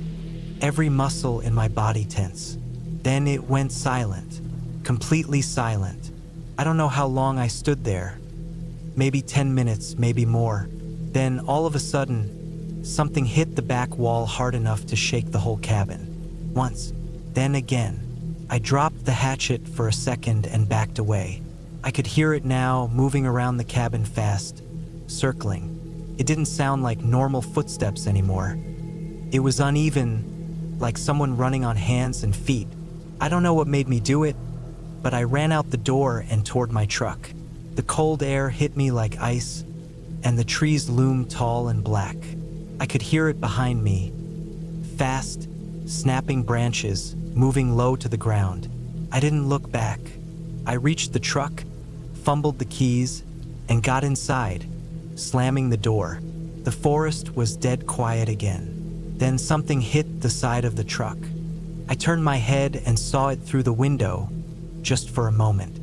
every muscle in my body tense. Then it went silent, completely silent. I don't know how long I stood there. Maybe 10 minutes, maybe more. Then all of a sudden, something hit the back wall hard enough to shake the whole cabin. Once, then again. I dropped the hatchet for a second and backed away. I could hear it now, moving around the cabin fast, circling. It didn't sound like normal footsteps anymore. It was uneven, like someone running on hands and feet. I don't know what made me do it, but I ran out the door and toward my truck. The cold air hit me like ice, and the trees loomed tall and black. I could hear it behind me. Fast, snapping branches, moving low to the ground. I didn't look back. I reached the truck, fumbled the keys, and got inside, slamming the door. The forest was dead quiet again. Then something hit the side of the truck. I turned my head and saw it through the window, just for a moment.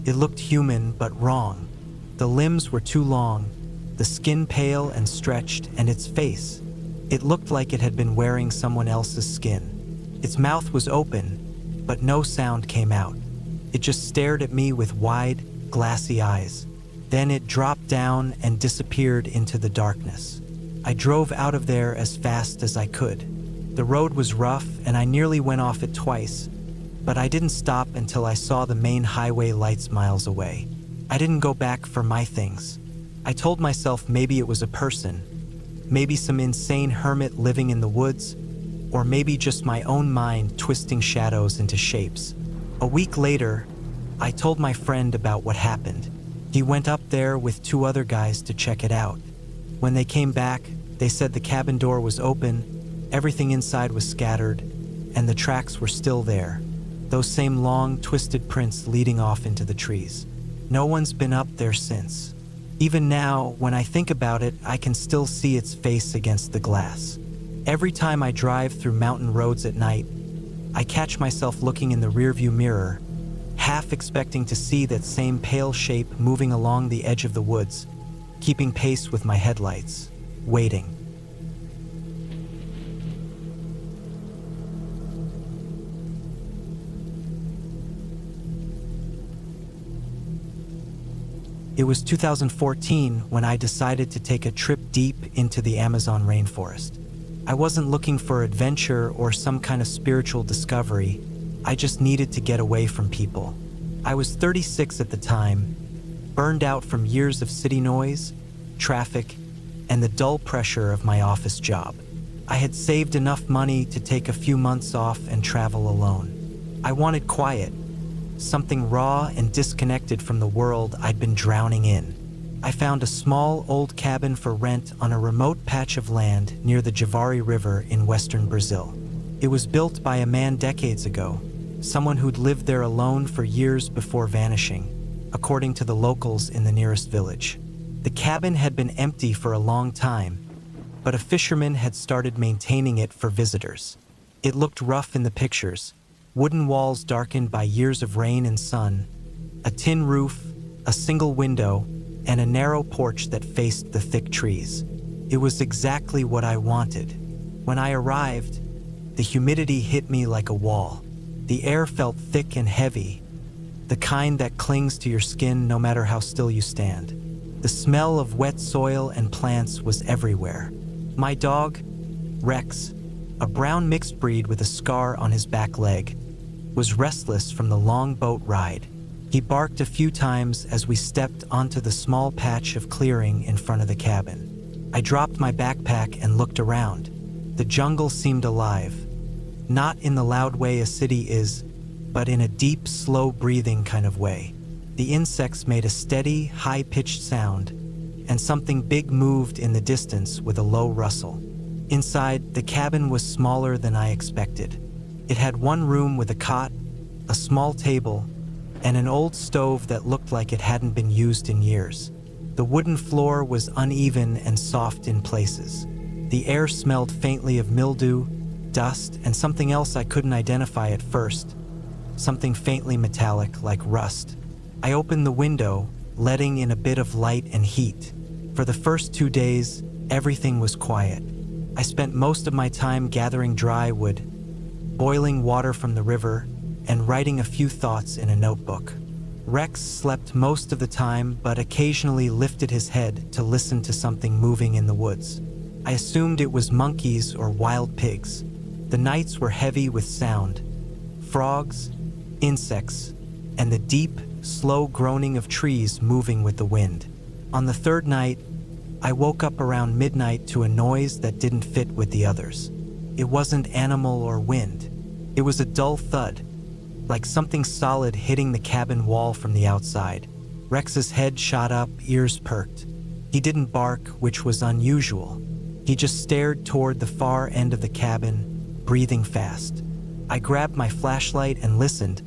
It looked human, but wrong. The limbs were too long, the skin pale and stretched, and its face. It looked like it had been wearing someone else's skin. Its mouth was open, but no sound came out. It just stared at me with wide, glassy eyes. Then it dropped down and disappeared into the darkness. I drove out of there as fast as I could. The road was rough and I nearly went off it twice, but I didn't stop until I saw the main highway lights miles away. I didn't go back for my things. I told myself maybe it was a person, maybe some insane hermit living in the woods, or maybe just my own mind twisting shadows into shapes. A week later, I told my friend about what happened. He went up there with 2 other guys to check it out. When they came back, they said the cabin door was open, everything inside was scattered, and the tracks were still there. Those same long, twisted prints leading off into the trees. No one's been up there since. Even now, when I think about it, I can still see its face against the glass. Every time I drive through mountain roads at night, I catch myself looking in the rearview mirror, half expecting to see that same pale shape moving along the edge of the woods, keeping pace with my headlights, waiting. It was 2014 when I decided to take a trip deep into the Amazon rainforest. I wasn't looking for adventure or some kind of spiritual discovery. I just needed to get away from people. I was 36 at the time, burned out from years of city noise, traffic, and the dull pressure of my office job. I had saved enough money to take a few months off and travel alone. I wanted quiet, something raw and disconnected from the world I'd been drowning in. I found a small old cabin for rent on a remote patch of land near the Javari River in western Brazil. It was built by a man decades ago, someone who'd lived there alone for years before vanishing, according to the locals in the nearest village. The cabin had been empty for a long time, but a fisherman had started maintaining it for visitors. It looked rough in the pictures, wooden walls darkened by years of rain and sun, a tin roof, a single window, and a narrow porch that faced the thick trees. It was exactly what I wanted. When I arrived, the humidity hit me like a wall. The air felt thick and heavy, the kind that clings to your skin no matter how still you stand. The smell of wet soil and plants was everywhere. My dog, Rex, a brown mixed breed with a scar on his back leg, was restless from the long boat ride. He barked a few times as we stepped onto the small patch of clearing in front of the cabin. I dropped my backpack and looked around. The jungle seemed alive, not in the loud way a city is, but in a deep, slow-breathing kind of way. The insects made a steady, high-pitched sound, and something big moved in the distance with a low rustle. Inside, the cabin was smaller than I expected. It had one room with a cot, a small table, and an old stove that looked like it hadn't been used in years. The wooden floor was uneven and soft in places. The air smelled faintly of mildew, dust, and something else I couldn't identify at first, something faintly metallic like rust. I opened the window, letting in a bit of light and heat. For the first 2 days, everything was quiet. I spent most of my time gathering dry wood, boiling water from the river, and writing a few thoughts in a notebook. Rex slept most of the time, but occasionally lifted his head to listen to something moving in the woods. I assumed it was monkeys or wild pigs. The nights were heavy with sound, frogs, insects, and the deep, slow groaning of trees moving with the wind. On the third night, I woke up around midnight to a noise that didn't fit with the others. It wasn't animal or wind. It was a dull thud, like something solid hitting the cabin wall from the outside. Rex's head shot up, ears perked. He didn't bark, which was unusual. He just stared toward the far end of the cabin, breathing fast. I grabbed my flashlight and listened,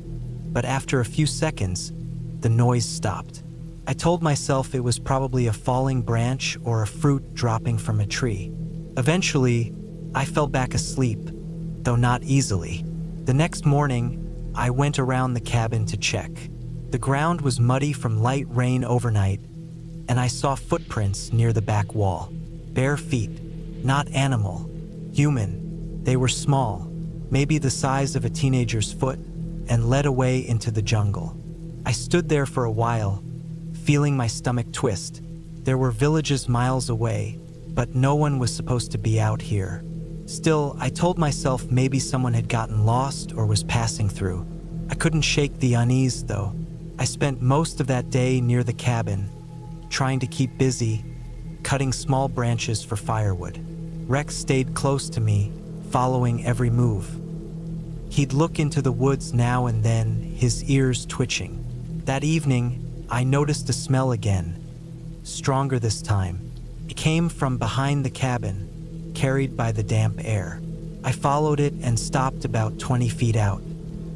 but after a few seconds, the noise stopped. I told myself it was probably a falling branch or a fruit dropping from a tree. Eventually, I fell back asleep, though not easily. The next morning, I went around the cabin to check. The ground was muddy from light rain overnight, and I saw footprints near the back wall. Bare feet, not animal, human. They were small, maybe the size of a teenager's foot, and led away into the jungle. I stood there for a while, feeling my stomach twist. There were villages miles away, but no one was supposed to be out here. Still, I told myself maybe someone had gotten lost or was passing through. I couldn't shake the unease, though. I spent most of that day near the cabin, trying to keep busy, cutting small branches for firewood. Rex stayed close to me, following every move. He'd look into the woods now and then, his ears twitching. That evening, I noticed a smell again, stronger this time. It came from behind the cabin, carried by the damp air. I followed it and stopped about 20 feet out.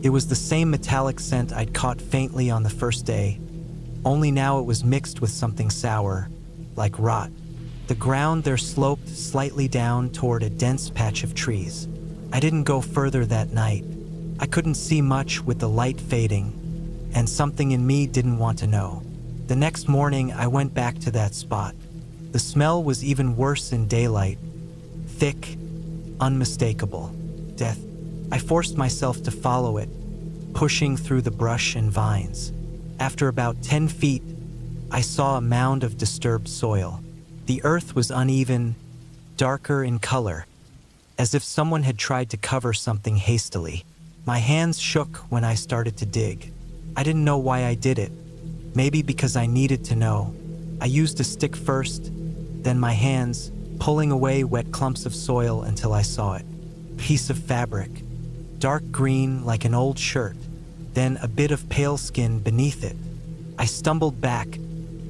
It was the same metallic scent I'd caught faintly on the first day, only now it was mixed with something sour, like rot. The ground there sloped slightly down toward a dense patch of trees. I didn't go further that night. I couldn't see much with the light fading, and something in me didn't want to know. The next morning, I went back to that spot. The smell was even worse in daylight. Thick, unmistakable. Death. I forced myself to follow it, pushing through the brush and vines. After about 10 feet, I saw a mound of disturbed soil. The earth was uneven, darker in color, as if someone had tried to cover something hastily. My hands shook when I started to dig. I didn't know why I did it. Maybe because I needed to know. I used a stick first, then my hands, pulling away wet clumps of soil until I saw it. Piece of fabric, dark green like an old shirt, then a bit of pale skin beneath it. I stumbled back,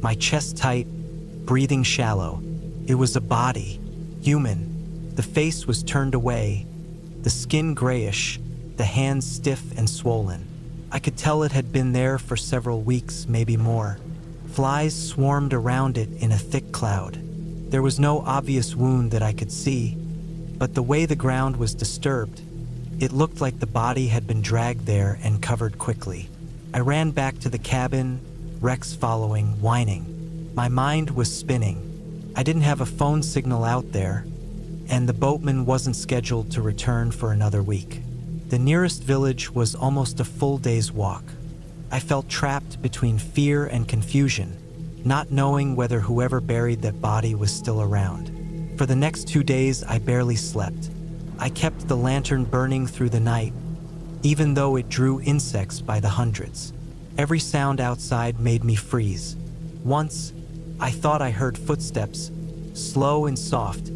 my chest tight, breathing shallow. It was a body, human. The face was turned away, the skin grayish, the hands stiff and swollen. I could tell it had been there for several weeks, maybe more. Flies swarmed around it in a thick cloud. There was no obvious wound that I could see, but the way the ground was disturbed, it looked like the body had been dragged there and covered quickly. I ran back to the cabin, Rex following, whining. My mind was spinning. I didn't have a phone signal out there, and the boatman wasn't scheduled to return for another week. The nearest village was almost a full day's walk. I felt trapped between fear and confusion, not knowing whether whoever buried that body was still around. For the next 2 days, I barely slept. I kept the lantern burning through the night, even though it drew insects by the hundreds. Every sound outside made me freeze. Once, I thought I heard footsteps, slow and soft,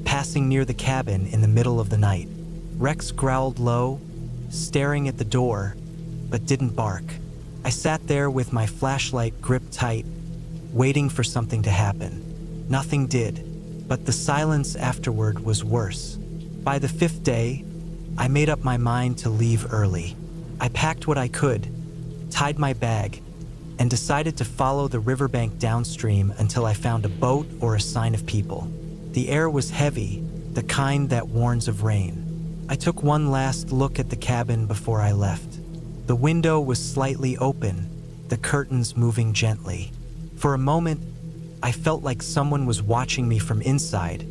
passing near the cabin in the middle of the night. Rex growled low, staring at the door, but didn't bark. I sat there with my flashlight gripped tight, waiting for something to happen. Nothing did, but the silence afterward was worse. By the 5th day, I made up my mind to leave early. I packed what I could, tied my bag, and decided to follow the riverbank downstream until I found a boat or a sign of people. The air was heavy, the kind that warns of rain. I took one last look at the cabin before I left. The window was slightly open, the curtains moving gently. For a moment, I felt like someone was watching me from inside,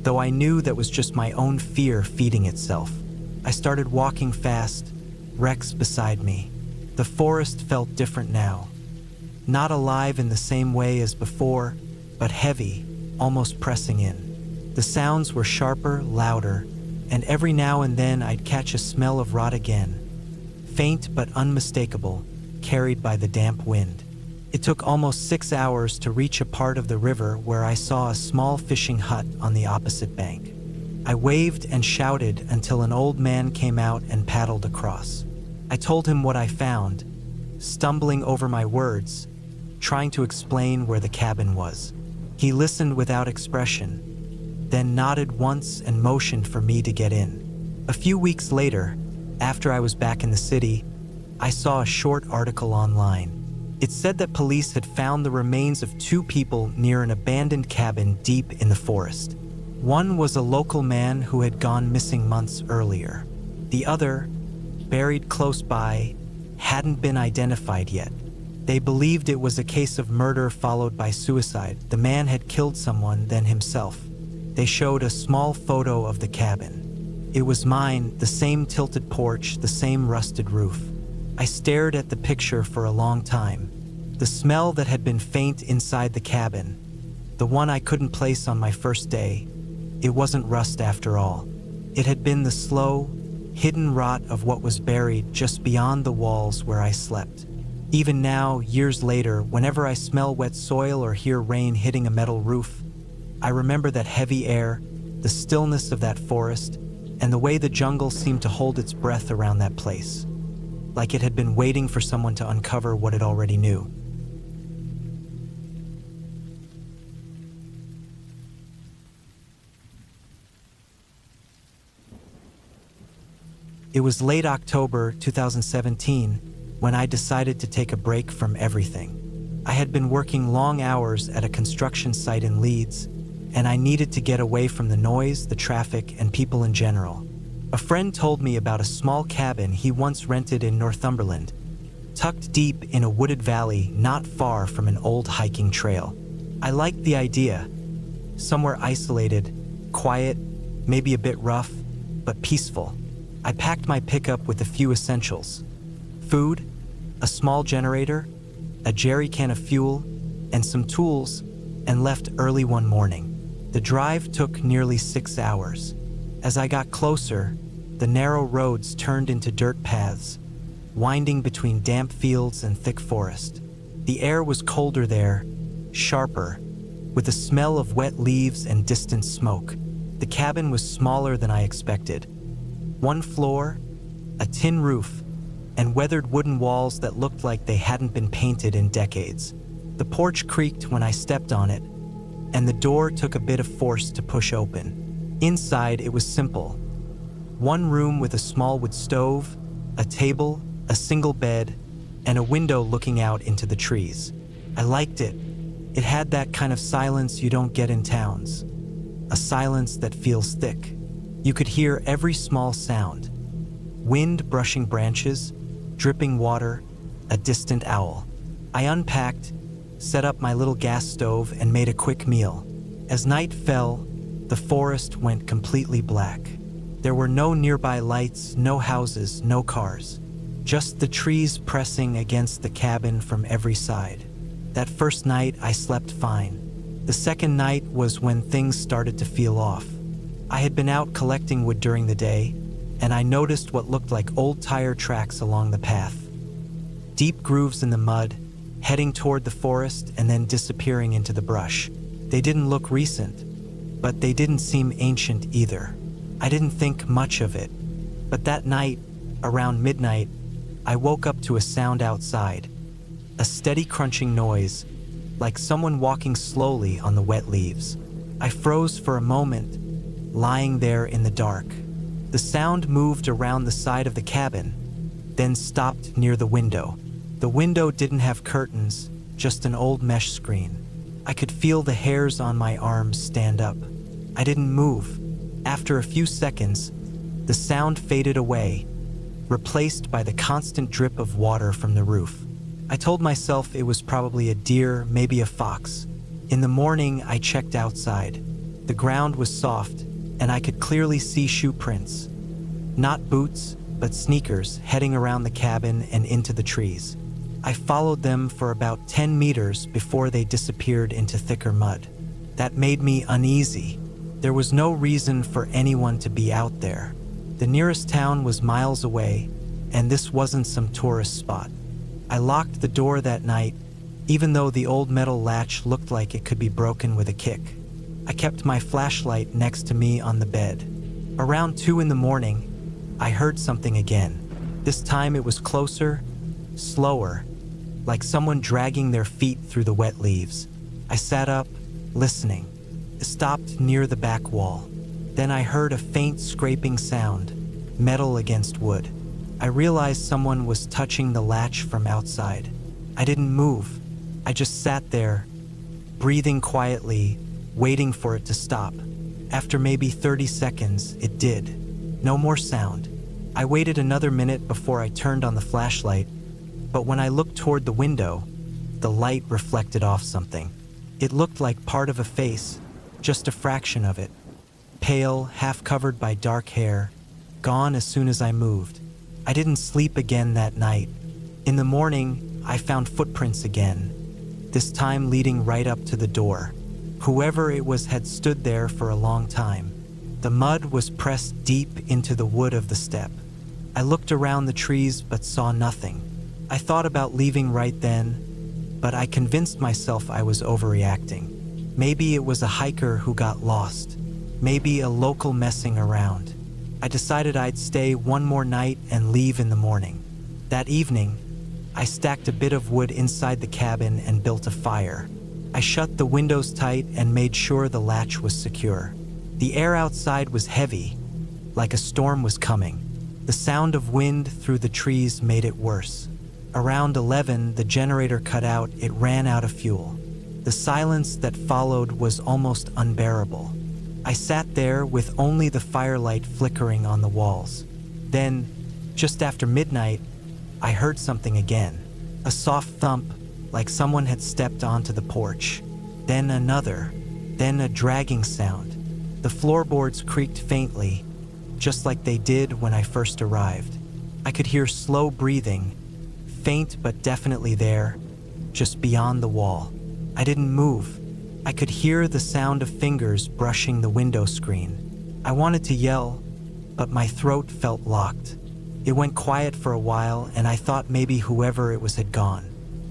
though I knew that was just my own fear feeding itself. I started walking fast, Rex beside me. The forest felt different now. Not alive in the same way as before, but heavy, almost pressing in. The sounds were sharper, louder, and every now and then I'd catch a smell of rot again, faint but unmistakable, carried by the damp wind. It took almost 6 hours to reach a part of the river where I saw a small fishing hut on the opposite bank. I waved and shouted until an old man came out and paddled across. I told him what I found, stumbling over my words, trying to explain where the cabin was. He listened without expression, then nodded once and motioned for me to get in. A few weeks later, after I was back in the city, I saw a short article online. It said that police had found the remains of 2 people near an abandoned cabin deep in the forest. One was a local man who had gone missing months earlier. The other, buried close by, hadn't been identified yet. They believed it was a case of murder followed by suicide. The man had killed someone, then himself. They showed a small photo of the cabin. It was mine, the same tilted porch, the same rusted roof. I stared at the picture for a long time. The smell that had been faint inside the cabin, the one I couldn't place on my first day, it wasn't rust after all. It had been the slow, hidden rot of what was buried just beyond the walls where I slept. Even now, years later, whenever I smell wet soil or hear rain hitting a metal roof, I remember that heavy air, the stillness of that forest, and the way the jungle seemed to hold its breath around that place, like it had been waiting for someone to uncover what it already knew. It was late October 2017 when I decided to take a break from everything. I had been working long hours at a construction site in Leeds, and I needed to get away from the noise, the traffic, and people in general. A friend told me about a small cabin he once rented in Northumberland, tucked deep in a wooded valley not far from an old hiking trail. I liked the idea. Somewhere isolated, quiet, maybe a bit rough, but peaceful. I packed my pickup with a few essentials: food, a small generator, a jerry can of fuel, and some tools, and left early one morning. The drive took nearly 6 hours. As I got closer, the narrow roads turned into dirt paths, winding between damp fields and thick forest. The air was colder there, sharper, with the smell of wet leaves and distant smoke. The cabin was smaller than I expected. 1 floor, a tin roof, and weathered wooden walls that looked like they hadn't been painted in decades. The porch creaked when I stepped on it, and the door took a bit of force to push open. Inside, it was simple. 1 room with a small wood stove, a table, a single bed, and a window looking out into the trees. I liked it. It had that kind of silence you don't get in towns. A silence that feels thick. You could hear every small sound. Wind brushing branches, dripping water, a distant owl. I unpacked, set up my little gas stove, and made a quick meal. As night fell, the forest went completely black. There were no nearby lights, no houses, no cars. Just the trees pressing against the cabin from every side. That first night, I slept fine. The second night was when things started to feel off. I had been out collecting wood during the day, and I noticed what looked like old tire tracks along the path. Deep grooves in the mud, heading toward the forest and then disappearing into the brush. They didn't look recent, but they didn't seem ancient either. I didn't think much of it. But that night, around midnight, I woke up to a sound outside. A steady crunching noise, like someone walking slowly on the wet leaves. I froze for a moment, lying there in the dark. The sound moved around the side of the cabin, then stopped near the window. The window didn't have curtains, just an old mesh screen. I could feel the hairs on my arms stand up. I didn't move. After a few seconds, the sound faded away, replaced by the constant drip of water from the roof. I told myself it was probably a deer, maybe a fox. In the morning, I checked outside. The ground was soft, and I could clearly see shoe prints. Not boots, but sneakers heading around the cabin and into the trees. I followed them for about 10 meters before they disappeared into thicker mud. That made me uneasy. There was no reason for anyone to be out there. The nearest town was miles away, and this wasn't some tourist spot. I locked the door that night, even though the old metal latch looked like it could be broken with a kick. I kept my flashlight next to me on the bed. Around 2 in the morning, I heard something again. This time it was closer, slower, like someone dragging their feet through the wet leaves. I sat up, listening. It stopped near the back wall. Then I heard a faint scraping sound, metal against wood. I realized someone was touching the latch from outside. I didn't move. I just sat there, breathing quietly, waiting for it to stop. After maybe 30 seconds, it did. No more sound. I waited another minute before I turned on the flashlight, but when I looked toward the window, the light reflected off something. It looked like part of a face, just a fraction of it. Pale, half covered by dark hair, gone as soon as I moved. I didn't sleep again that night. In the morning, I found footprints again, this time leading right up to the door. Whoever it was had stood there for a long time. The mud was pressed deep into the wood of the step. I looked around the trees but saw nothing. I thought about leaving right then, but I convinced myself I was overreacting. Maybe it was a hiker who got lost. Maybe a local messing around. I decided I'd stay one more night and leave in the morning. That evening, I stacked a bit of wood inside the cabin and built a fire. I shut the windows tight and made sure the latch was secure. The air outside was heavy, like a storm was coming. The sound of wind through the trees made it worse. Around 11, the generator cut out. It ran out of fuel. The silence that followed was almost unbearable. I sat there with only the firelight flickering on the walls. Then, just after midnight, I heard something again. A soft thump, like someone had stepped onto the porch. Then another, then a dragging sound. The floorboards creaked faintly, just like they did when I first arrived. I could hear slow breathing, faint but definitely there, just beyond the wall. I didn't move. I could hear the sound of fingers brushing the window screen. I wanted to yell, but my throat felt locked. It went quiet for a while, and I thought maybe whoever it was had gone.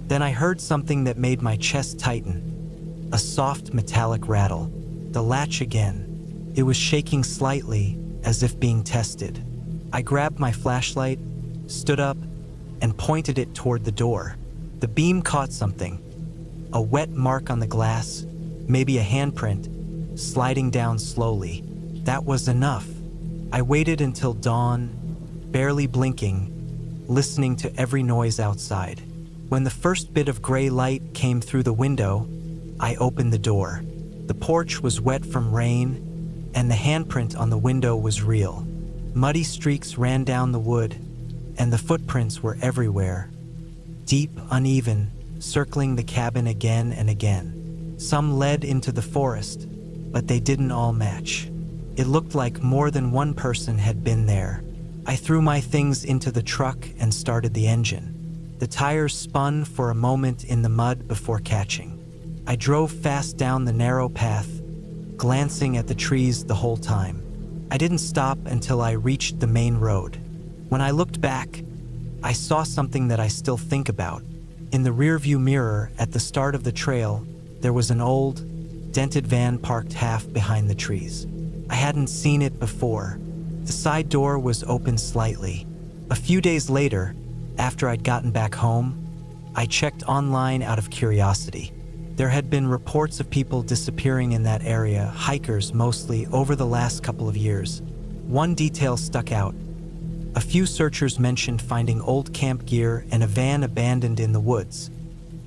Then I heard something that made my chest tighten. A soft metallic rattle. The latch again. It was shaking slightly, as if being tested. I grabbed my flashlight, stood up, and pointed it toward the door. The beam caught something. A wet mark on the glass, maybe a handprint, sliding down slowly. That was enough. I waited until dawn, barely blinking, listening to every noise outside. When the first bit of gray light came through the window, I opened the door. The porch was wet from rain, and the handprint on the window was real. Muddy streaks ran down the wood, and the footprints were everywhere. Deep, uneven, circling the cabin again and again. Some led into the forest, but they didn't all match. It looked like more than one person had been there. I threw my things into the truck and started the engine. The tires spun for a moment in the mud before catching. I drove fast down the narrow path, glancing at the trees the whole time. I didn't stop until I reached the main road. When I looked back, I saw something that I still think about. In the rearview mirror at the start of the trail, there was an old, dented van parked half behind the trees. I hadn't seen it before. The side door was open slightly. A few days later, after I'd gotten back home, I checked online out of curiosity. There had been reports of people disappearing in that area, hikers mostly, over the last couple of years. One detail stuck out. A few searchers mentioned finding old camp gear and a van abandoned in the woods,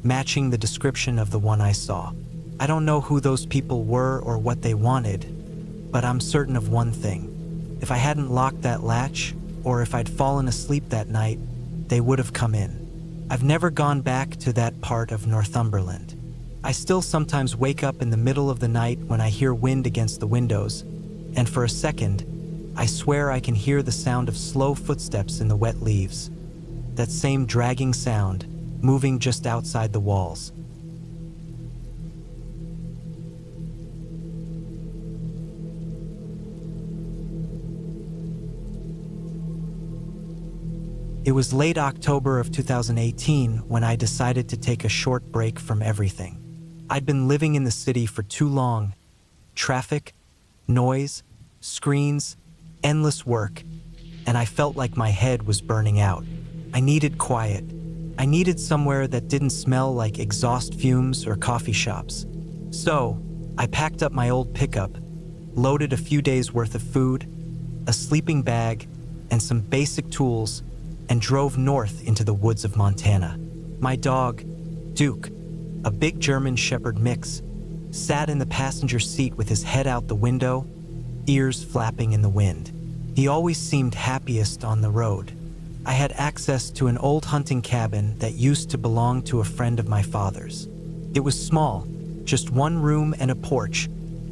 matching the description of the one I saw. I don't know who those people were or what they wanted, but I'm certain of one thing. If I hadn't locked that latch, or if I'd fallen asleep that night, they would have come in. I've never gone back to that part of Northumberland. I still sometimes wake up in the middle of the night when I hear wind against the windows, and for a second, I swear I can hear the sound of slow footsteps in the wet leaves. That same dragging sound, moving just outside the walls. It was late October of 2018 when I decided to take a short break from everything. I'd been living in the city for too long. Traffic, noise, screens, endless work, and I felt like my head was burning out. I needed quiet. I needed somewhere that didn't smell like exhaust fumes or coffee shops. So, I packed up my old pickup, loaded a few days' worth of food, a sleeping bag, and some basic tools, and drove north into the woods of Montana. My dog, Duke, a big German Shepherd mix, sat in the passenger seat with his head out the window, ears flapping in the wind. He always seemed happiest on the road. I had access to an old hunting cabin that used to belong to a friend of my father's. It was small, just one room and a porch,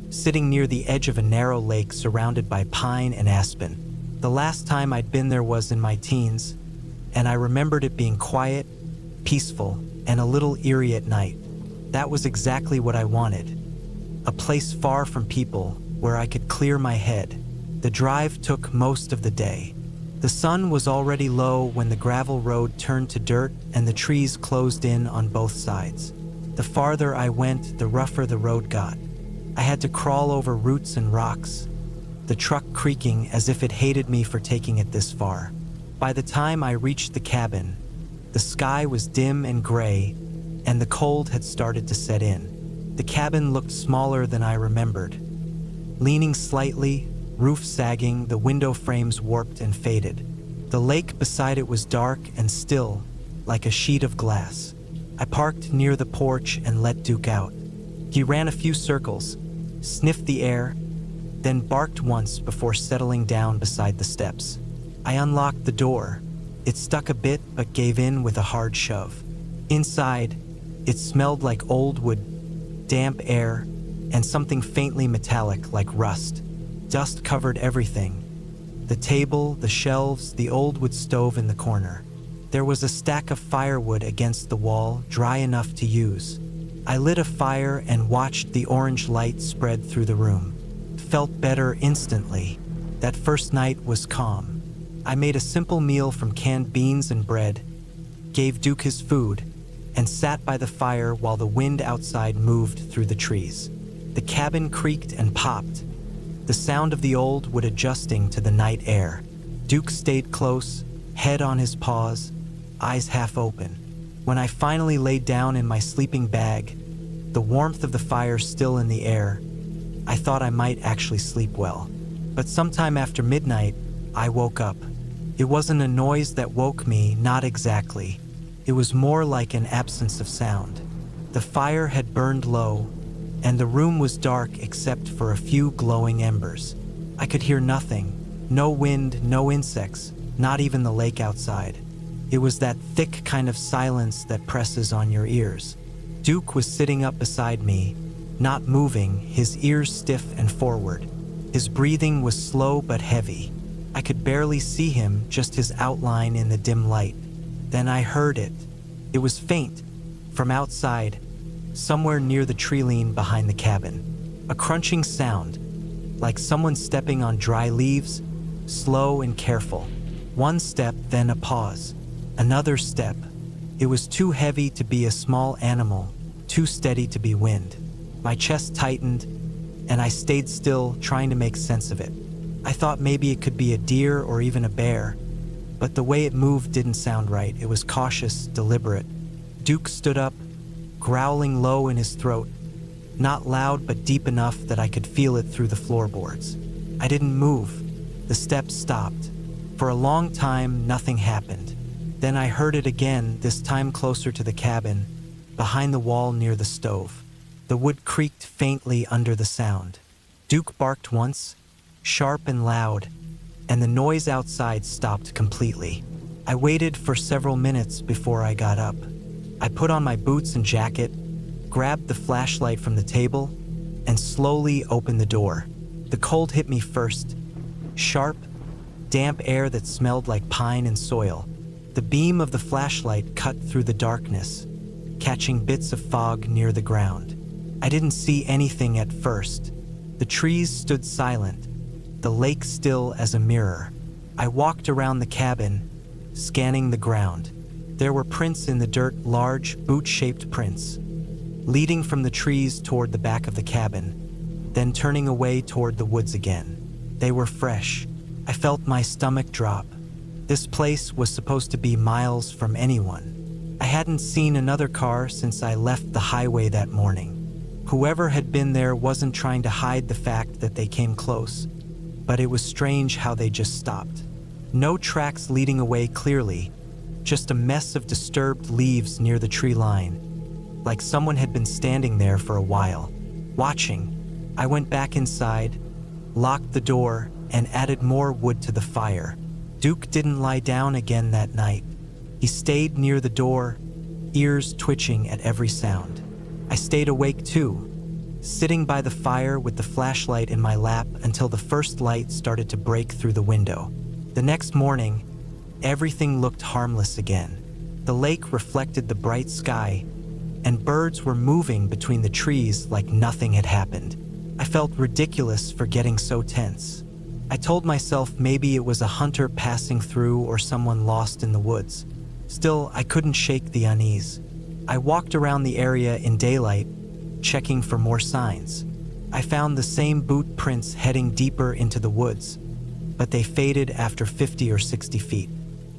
sitting near the edge of a narrow lake surrounded by pine and aspen. The last time I'd been there was in my teens, and I remembered it being quiet, peaceful, and a little eerie at night. That was exactly what I wanted. A place far from people where I could clear my head. The drive took most of the day. The sun was already low when the gravel road turned to dirt and the trees closed in on both sides. The farther I went, the rougher the road got. I had to crawl over roots and rocks, the truck creaking as if it hated me for taking it this far. By the time I reached the cabin, the sky was dim and gray, and the cold had started to set in. The cabin looked smaller than I remembered. Leaning slightly, roof sagging, the window frames warped and faded. The lake beside it was dark and still, like a sheet of glass. I parked near the porch and let Duke out. He ran a few circles, sniffed the air, then barked once before settling down beside the steps. I unlocked the door. It stuck a bit but gave in with a hard shove. Inside, it smelled like old wood, damp air, and something faintly metallic like rust. Dust covered everything. The table, the shelves, the old wood stove in the corner. There was a stack of firewood against the wall, dry enough to use. I lit a fire and watched the orange light spread through the room. Felt better instantly. That first night was calm. I made a simple meal from canned beans and bread, gave Duke his food, and sat by the fire while the wind outside moved through the trees. The cabin creaked and popped, the sound of the old wood adjusting to the night air. Duke stayed close, head on his paws, eyes half open. When I finally laid down in my sleeping bag, the warmth of the fire still in the air, I thought I might actually sleep well. But sometime after midnight, I woke up. It wasn't a noise that woke me, not exactly. It was more like an absence of sound. The fire had burned low, and the room was dark except for a few glowing embers. I could hear nothing. No wind, no insects, not even the lake outside. It was that thick kind of silence that presses on your ears. Duke was sitting up beside me, not moving, his ears stiff and forward. His breathing was slow but heavy. I could barely see him, just his outline in the dim light. Then I heard it. It was faint, from outside, somewhere near the tree line behind the cabin. A crunching sound, like someone stepping on dry leaves, slow and careful. One step, then a pause. Another step. It was too heavy to be a small animal, too steady to be wind. My chest tightened, and I stayed still, trying to make sense of it. I thought maybe it could be a deer or even a bear, but the way it moved didn't sound right. It was cautious, deliberate. Duke stood up, growling low in his throat, not loud but deep enough that I could feel it through the floorboards. I didn't move. The steps stopped. For a long time, nothing happened. Then I heard it again, this time closer to the cabin, behind the wall near the stove. The wood creaked faintly under the sound. Duke barked once, sharp and loud, and the noise outside stopped completely. I waited for several minutes before I got up. I put on my boots and jacket, grabbed the flashlight from the table, and slowly opened the door. The cold hit me first. Sharp, damp air that smelled like pine and soil. The beam of the flashlight cut through the darkness, catching bits of fog near the ground. I didn't see anything at first. The trees stood silent, the lake still as a mirror. I walked around the cabin, scanning the ground. There were prints in the dirt, large, boot-shaped prints, leading from the trees toward the back of the cabin, then turning away toward the woods again. They were fresh. I felt my stomach drop. This place was supposed to be miles from anyone. I hadn't seen another car since I left the highway that morning. Whoever had been there wasn't trying to hide the fact that they came close, but it was strange how they just stopped. No tracks leading away clearly, just a mess of disturbed leaves near the tree line, like someone had been standing there for a while, watching. I went back inside, locked the door, and added more wood to the fire. Duke didn't lie down again that night. He stayed near the door, ears twitching at every sound. I stayed awake too, sitting by the fire with the flashlight in my lap until the first light started to break through the window. The next morning, everything looked harmless again. The lake reflected the bright sky, and birds were moving between the trees like nothing had happened. I felt ridiculous for getting so tense. I told myself maybe it was a hunter passing through or someone lost in the woods. Still, I couldn't shake the unease. I walked around the area in daylight, checking for more signs. I found the same boot prints heading deeper into the woods, but they faded after 50 or 60 feet.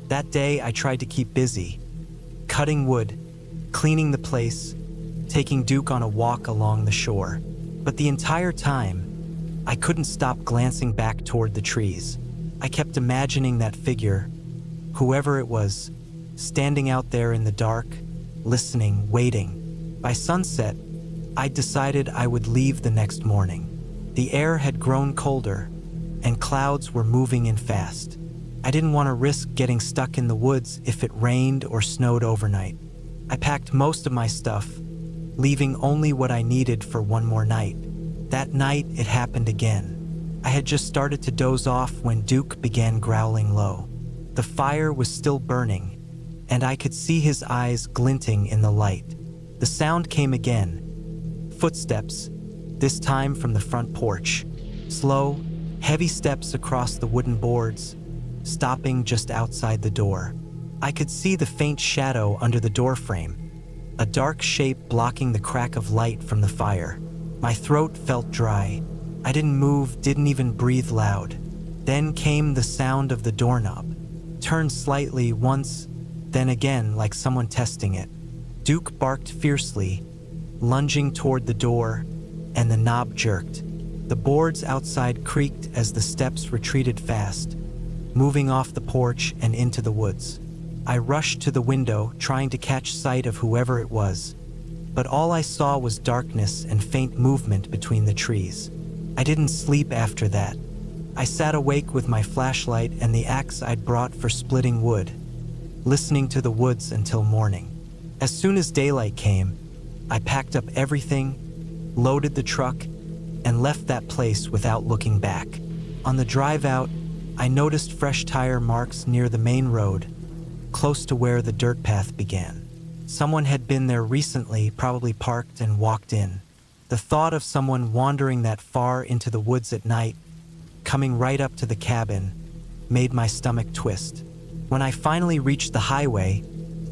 That day, I tried to keep busy, cutting wood, cleaning the place, taking Duke on a walk along the shore. But the entire time, I couldn't stop glancing back toward the trees. I kept imagining that figure, whoever it was, standing out there in the dark, listening, waiting. By sunset, I decided I would leave the next morning. The air had grown colder, and clouds were moving in fast. I didn't want to risk getting stuck in the woods if it rained or snowed overnight. I packed most of my stuff, leaving only what I needed for one more night. That night, it happened again. I had just started to doze off when Duke began growling low. The fire was still burning, and I could see his eyes glinting in the light. The sound came again. Footsteps, this time from the front porch. Slow, heavy steps across the wooden boards, stopping just outside the door. I could see the faint shadow under the doorframe, a dark shape blocking the crack of light from the fire. My throat felt dry. I didn't move, didn't even breathe loud. Then came the sound of the doorknob. Turned slightly once, then again like someone testing it. Duke barked fiercely, lunging toward the door, and the knob jerked. The boards outside creaked as the steps retreated fast, moving off the porch and into the woods. I rushed to the window, trying to catch sight of whoever it was, but all I saw was darkness and faint movement between the trees. I didn't sleep after that. I sat awake with my flashlight and the axe I'd brought for splitting wood, listening to the woods until morning. As soon as daylight came, I packed up everything, loaded the truck, and left that place without looking back. On the drive out, I noticed fresh tire marks near the main road, close to where the dirt path began. Someone had been there recently, probably parked and walked in. The thought of someone wandering that far into the woods at night, coming right up to the cabin, made my stomach twist. When I finally reached the highway,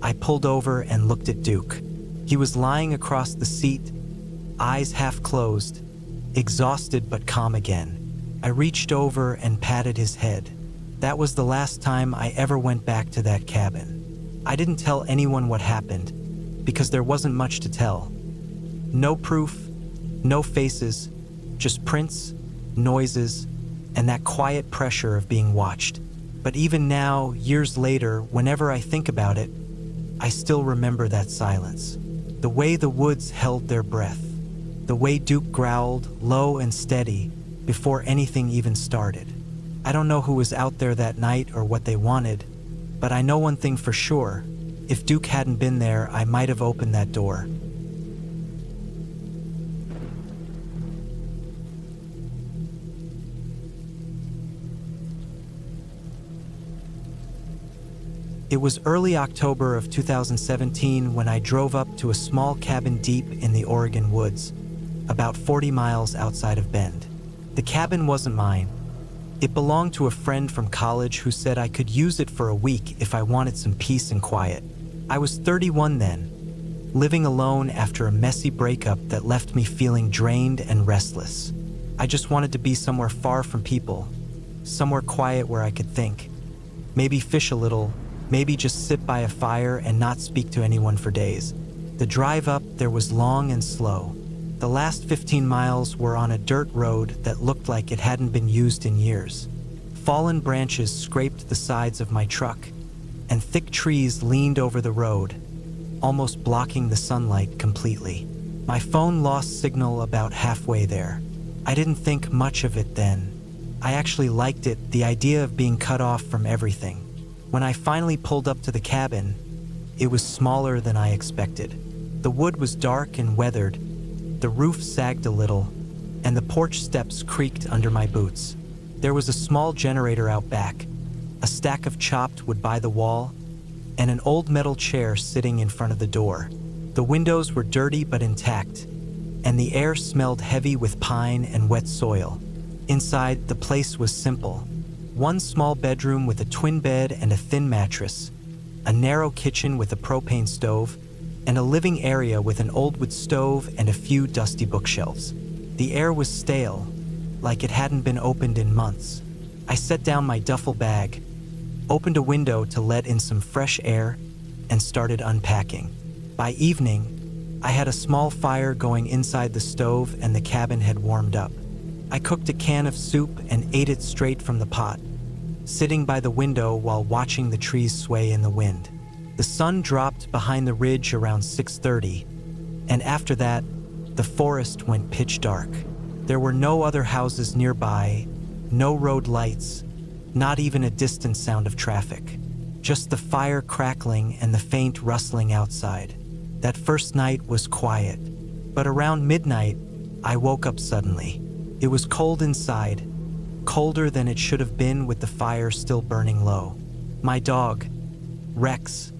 I pulled over and looked at Duke. He was lying across the seat, eyes half closed, exhausted but calm again. I reached over and patted his head. That was the last time I ever went back to that cabin. I didn't tell anyone what happened, because there wasn't much to tell. No proof, no faces, just prints, noises, and that quiet pressure of being watched. But even now, years later, whenever I think about it, I still remember that silence. The way the woods held their breath. The way Duke growled, low and steady, before anything even started. I don't know who was out there that night or what they wanted, but I know one thing for sure. If Duke hadn't been there, I might have opened that door. It was early October of 2017 when I drove up to a small cabin deep in the Oregon woods, about 40 miles outside of Bend. The cabin wasn't mine. It belonged to a friend from college who said I could use it for a week if I wanted some peace and quiet. I was 31 then, living alone after a messy breakup that left me feeling drained and restless. I just wanted to be somewhere far from people, somewhere quiet where I could think, maybe fish a little, maybe just sit by a fire and not speak to anyone for days. The drive up there was long and slow. The last 15 miles were on a dirt road that looked like it hadn't been used in years. Fallen branches scraped the sides of my truck, and thick trees leaned over the road, almost blocking the sunlight completely. My phone lost signal about halfway there. I didn't think much of it then. I actually liked it, the idea of being cut off from everything. When I finally pulled up to the cabin, it was smaller than I expected. The wood was dark and weathered, the roof sagged a little, and the porch steps creaked under my boots. There was a small generator out back, a stack of chopped wood by the wall, and an old metal chair sitting in front of the door. The windows were dirty but intact, and the air smelled heavy with pine and wet soil. Inside, the place was simple. One small bedroom with a twin bed and a thin mattress, a narrow kitchen with a propane stove, and a living area with an old wood stove and a few dusty bookshelves. The air was stale, like it hadn't been opened in months. I set down my duffel bag, opened a window to let in some fresh air, and started unpacking. By evening, I had a small fire going inside the stove and the cabin had warmed up. I cooked a can of soup and ate it straight from the pot, sitting by the window while watching the trees sway in the wind. The sun dropped behind the ridge around 6:30, and after that, the forest went pitch dark. There were no other houses nearby, no road lights, not even a distant sound of traffic. Just the fire crackling and the faint rustling outside. That first night was quiet, but around midnight, I woke up suddenly. It was cold inside, colder than it should have been with the fire still burning low. My dog, Rex,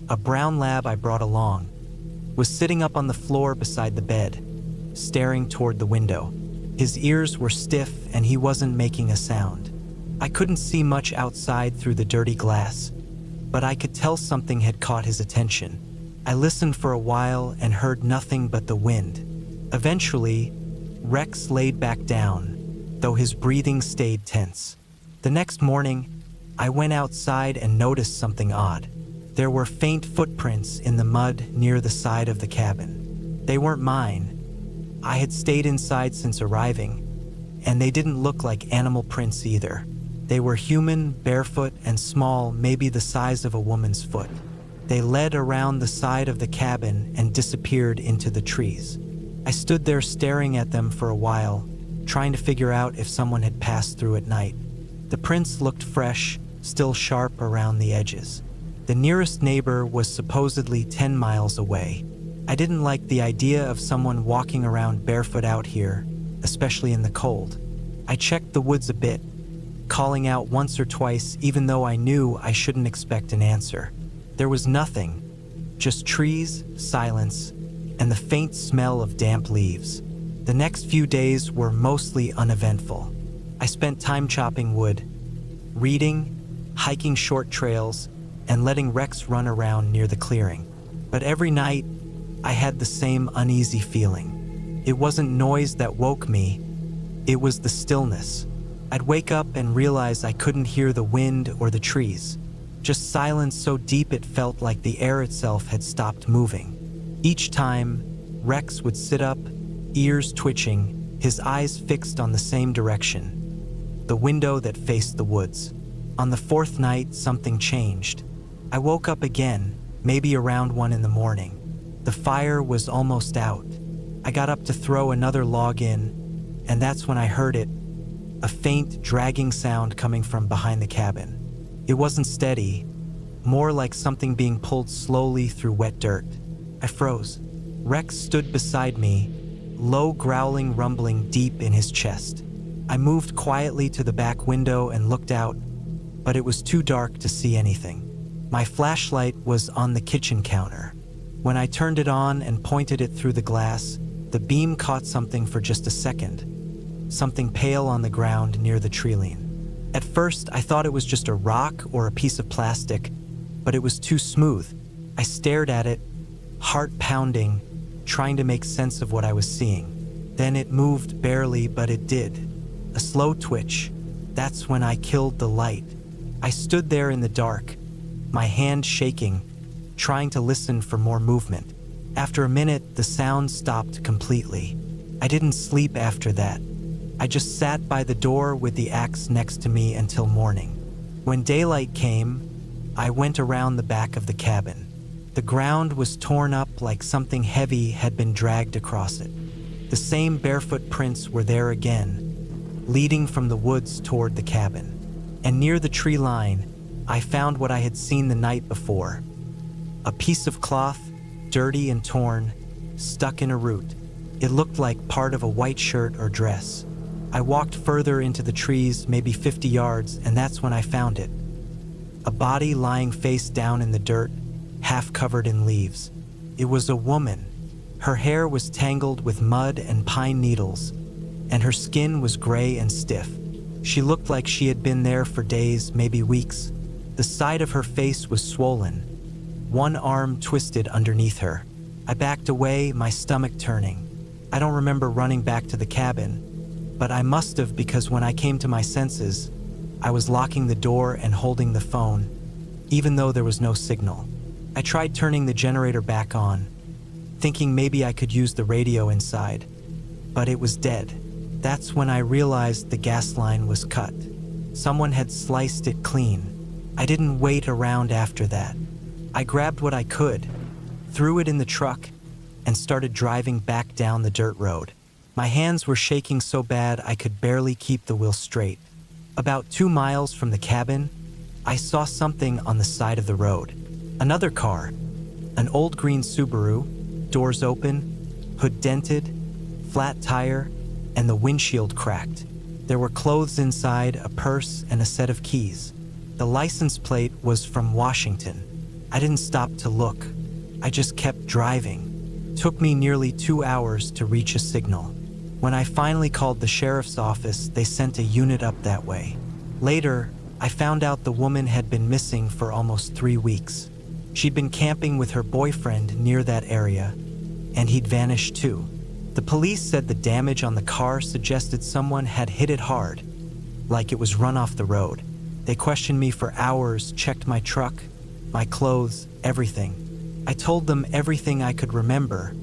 a brown lab I brought along, was sitting up on the floor beside the bed, staring toward the window. His ears were stiff and he wasn't making a sound. I couldn't see much outside through the dirty glass, but I could tell something had caught his attention. I listened for a while and heard nothing but the wind. Eventually, Rex laid back down, though his breathing stayed tense. The next morning, I went outside and noticed something odd. There were faint footprints in the mud near the side of the cabin. They weren't mine. I had stayed inside since arriving, and they didn't look like animal prints either. They were human, barefoot, and small, maybe the size of a woman's foot. They led around the side of the cabin and disappeared into the trees. I stood there staring at them for a while, trying to figure out if someone had passed through at night. The prints looked fresh, still sharp around the edges. The nearest neighbor was supposedly 10 miles away. I didn't like the idea of someone walking around barefoot out here, especially in the cold. I checked the woods a bit, calling out once or twice even though I knew I shouldn't expect an answer. There was nothing, just trees, silence, and the faint smell of damp leaves. The next few days were mostly uneventful. I spent time chopping wood, reading, hiking short trails, and letting Rex run around near the clearing. But every night, I had the same uneasy feeling. It wasn't noise that woke me, it was the stillness. I'd wake up and realize I couldn't hear the wind or the trees. Just silence so deep it felt like the air itself had stopped moving. Each time, Rex would sit up, ears twitching, his eyes fixed on the same direction, the window that faced the woods. On the fourth night, something changed. I woke up again, maybe around 1 in the morning. The fire was almost out. I got up to throw another log in, and that's when I heard it, a faint, dragging sound coming from behind the cabin. It wasn't steady, more like something being pulled slowly through wet dirt. I froze. Rex stood beside me, low growling rumbling deep in his chest. I moved quietly to the back window and looked out, but it was too dark to see anything. My flashlight was on the kitchen counter. When I turned it on and pointed it through the glass, the beam caught something for just a second, something pale on the ground near the treeline. At first, I thought it was just a rock or a piece of plastic, but it was too smooth. I stared at it, heart pounding, trying to make sense of what I was seeing. Then it moved barely, but it did. A slow twitch. That's when I killed the light. I stood there in the dark, my hand shaking, trying to listen for more movement. After a minute, the sound stopped completely. I didn't sleep after that. I just sat by the door with the axe next to me until morning. When daylight came, I went around the back of the cabin. The ground was torn up like something heavy had been dragged across it. The same barefoot prints were there again, leading from the woods toward the cabin. And near the tree line, I found what I had seen the night before. A piece of cloth, dirty and torn, stuck in a root. It looked like part of a white shirt or dress. I walked further into the trees, maybe 50 yards, and that's when I found it. A body lying face down in the dirt, half covered in leaves. It was a woman. Her hair was tangled with mud and pine needles, and her skin was gray and stiff. She looked like she had been there for days, maybe weeks. The side of her face was swollen, one arm twisted underneath her. I backed away, my stomach turning. I don't remember running back to the cabin, but I must have, because when I came to my senses, I was locking the door and holding the phone, even though there was no signal. I tried turning the generator back on, thinking maybe I could use the radio inside, but it was dead. That's when I realized the gas line was cut. Someone had sliced it clean. I didn't wait around after that. I grabbed what I could, threw it in the truck, and started driving back down the dirt road. My hands were shaking so bad I could barely keep the wheel straight. About 2 miles from the cabin, I saw something on the side of the road. Another car, an old green Subaru, doors open, hood dented, flat tire, and the windshield cracked. There were clothes inside, a purse, and a set of keys. The license plate was from Washington. I didn't stop to look. I just kept driving. It took me nearly 2 hours to reach a signal. When I finally called the sheriff's office, they sent a unit up that way. Later, I found out the woman had been missing for almost 3 weeks. She'd been camping with her boyfriend near that area, and he'd vanished too. The police said the damage on the car suggested someone had hit it hard, like it was run off the road. They questioned me for hours, checked my truck, my clothes, everything. I told them everything I could remember,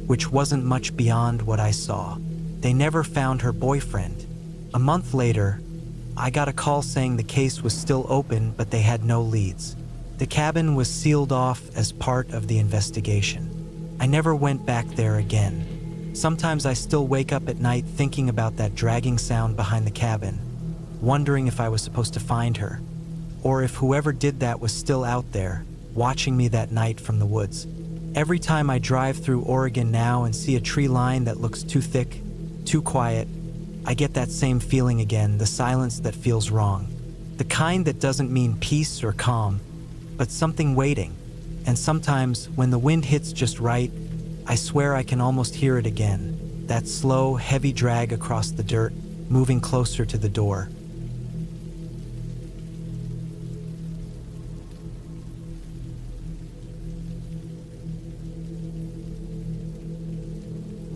which wasn't much beyond what I saw. They never found her boyfriend. A month later, I got a call saying the case was still open, but they had no leads. The cabin was sealed off as part of the investigation. I never went back there again. Sometimes I still wake up at night thinking about that dragging sound behind the cabin, wondering if I was supposed to find her, or if whoever did that was still out there, watching me that night from the woods. Every time I drive through Oregon now and see a tree line that looks too thick, too quiet, I get that same feeling again, the silence that feels wrong. The kind that doesn't mean peace or calm, but something waiting. And sometimes, when the wind hits just right, I swear I can almost hear it again. That slow, heavy drag across the dirt, moving closer to the door.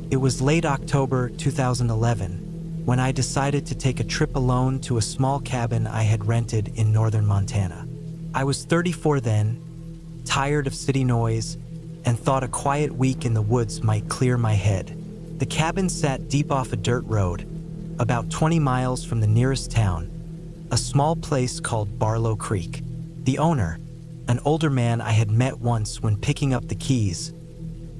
It was late October 2011 when I decided to take a trip alone to a small cabin I had rented in northern Montana. I was 34 then, tired of city noise, and thought a quiet week in the woods might clear my head. The cabin sat deep off a dirt road, about 20 miles from the nearest town, a small place called Barlow Creek. The owner, an older man I had met once when picking up the keys,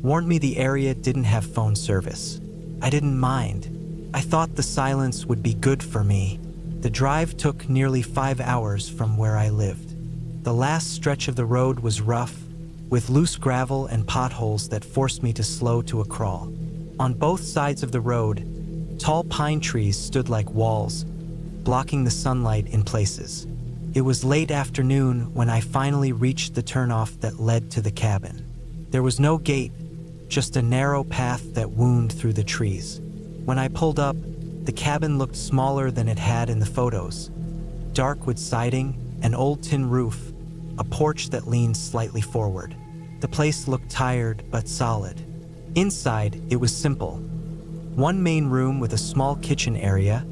warned me the area didn't have phone service. I didn't mind. I thought the silence would be good for me. The drive took nearly 5 hours from where I lived. The last stretch of the road was rough, with loose gravel and potholes that forced me to slow to a crawl. On both sides of the road, tall pine trees stood like walls, blocking the sunlight in places. It was late afternoon when I finally reached the turnoff that led to the cabin. There was no gate, just a narrow path that wound through the trees. When I pulled up, the cabin looked smaller than it had in the photos. Dark wood siding, an old tin roof, a porch that leaned slightly forward. The place looked tired but solid. Inside, it was simple. One main room with a small kitchen area,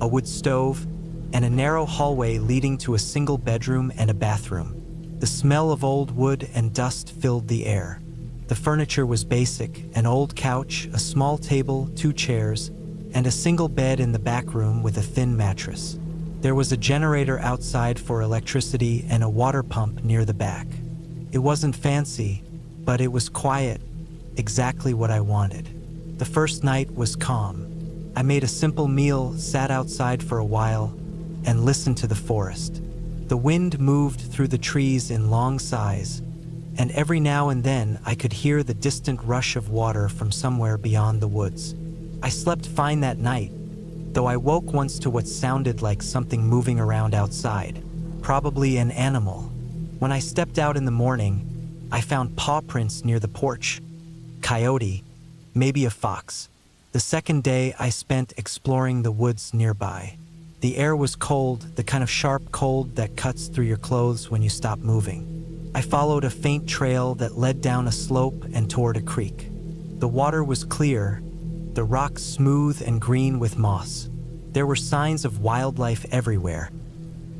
a wood stove, and a narrow hallway leading to a single bedroom and a bathroom. The smell of old wood and dust filled the air. The furniture was basic: an old couch, a small table, 2 chairs, and a single bed in the back room with a thin mattress. There was a generator outside for electricity and a water pump near the back. It wasn't fancy, but it was quiet, exactly what I wanted. The first night was calm. I made a simple meal, sat outside for a while, and listened to the forest. The wind moved through the trees in long sighs, and every now and then I could hear the distant rush of water from somewhere beyond the woods. I slept fine that night, though I woke once to what sounded like something moving around outside, probably an animal. When I stepped out in the morning, I found paw prints near the porch. Coyote, maybe a fox. The second day I spent exploring the woods nearby. The air was cold, the kind of sharp cold that cuts through your clothes when you stop moving. I followed a faint trail that led down a slope and toward a creek. The water was clear, the rocks smooth and green with moss. There were signs of wildlife everywhere.